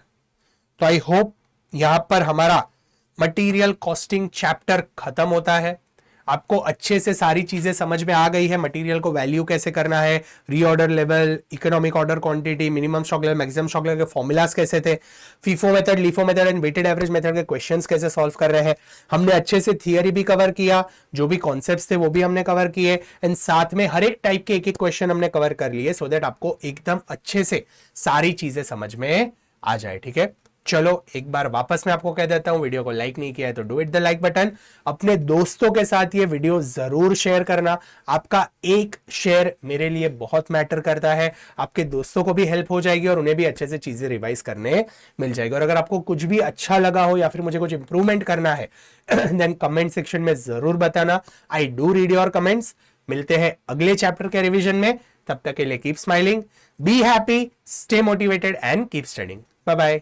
तो आई होप यहां पर हमारा मटेरियल कॉस्टिंग चैप्टर खत्म होता है। आपको अच्छे से सारी चीजें समझ में आ गई है, मटेरियल को वैल्यू कैसे करना है, reorder level, economic order quantity, minimum stock level, maximum stock level के फॉर्मूलाज कैसे थे, FIFO method, LIFO method and weighted average method के क्वेश्चंस कैसे सॉल्व कर रहे हैं। हमने अच्छे से थियरी भी कवर किया, जो भी कॉन्सेप्ट्स थे वो भी हमने कवर किए, एंड साथ में हर एक टाइप के एक एक क्वेश्चन हमने कवर कर लिए, सो दैट आपको एकदम अच्छे से सारी चीजें समझ में आ जाए। ठीक है, चलो एक बार वापस मैं आपको कह देता हूं, वीडियो को लाइक नहीं किया है तो do it the like button. अपने दोस्तों के साथ ये वीडियो जरूर शेयर करना, आपका एक शेयर मेरे लिए बहुत मैटर करता है। आपके दोस्तों को भी हेल्प हो जाएगी और उन्हें भी अच्छे से चीजें रिवाइज करने मिल जाएगी। और अगर आपको कुछ भी अच्छा लगा हो या फिर मुझे कुछ इंप्रूवमेंट करना है देन कमेंट सेक्शन में जरूर बताना। I do read your comments. मिलते हैं अगले चैप्टर के रिविजन में, तब तक के लिए keep smiling, be happy, stay motivated and keep studying. Bye bye.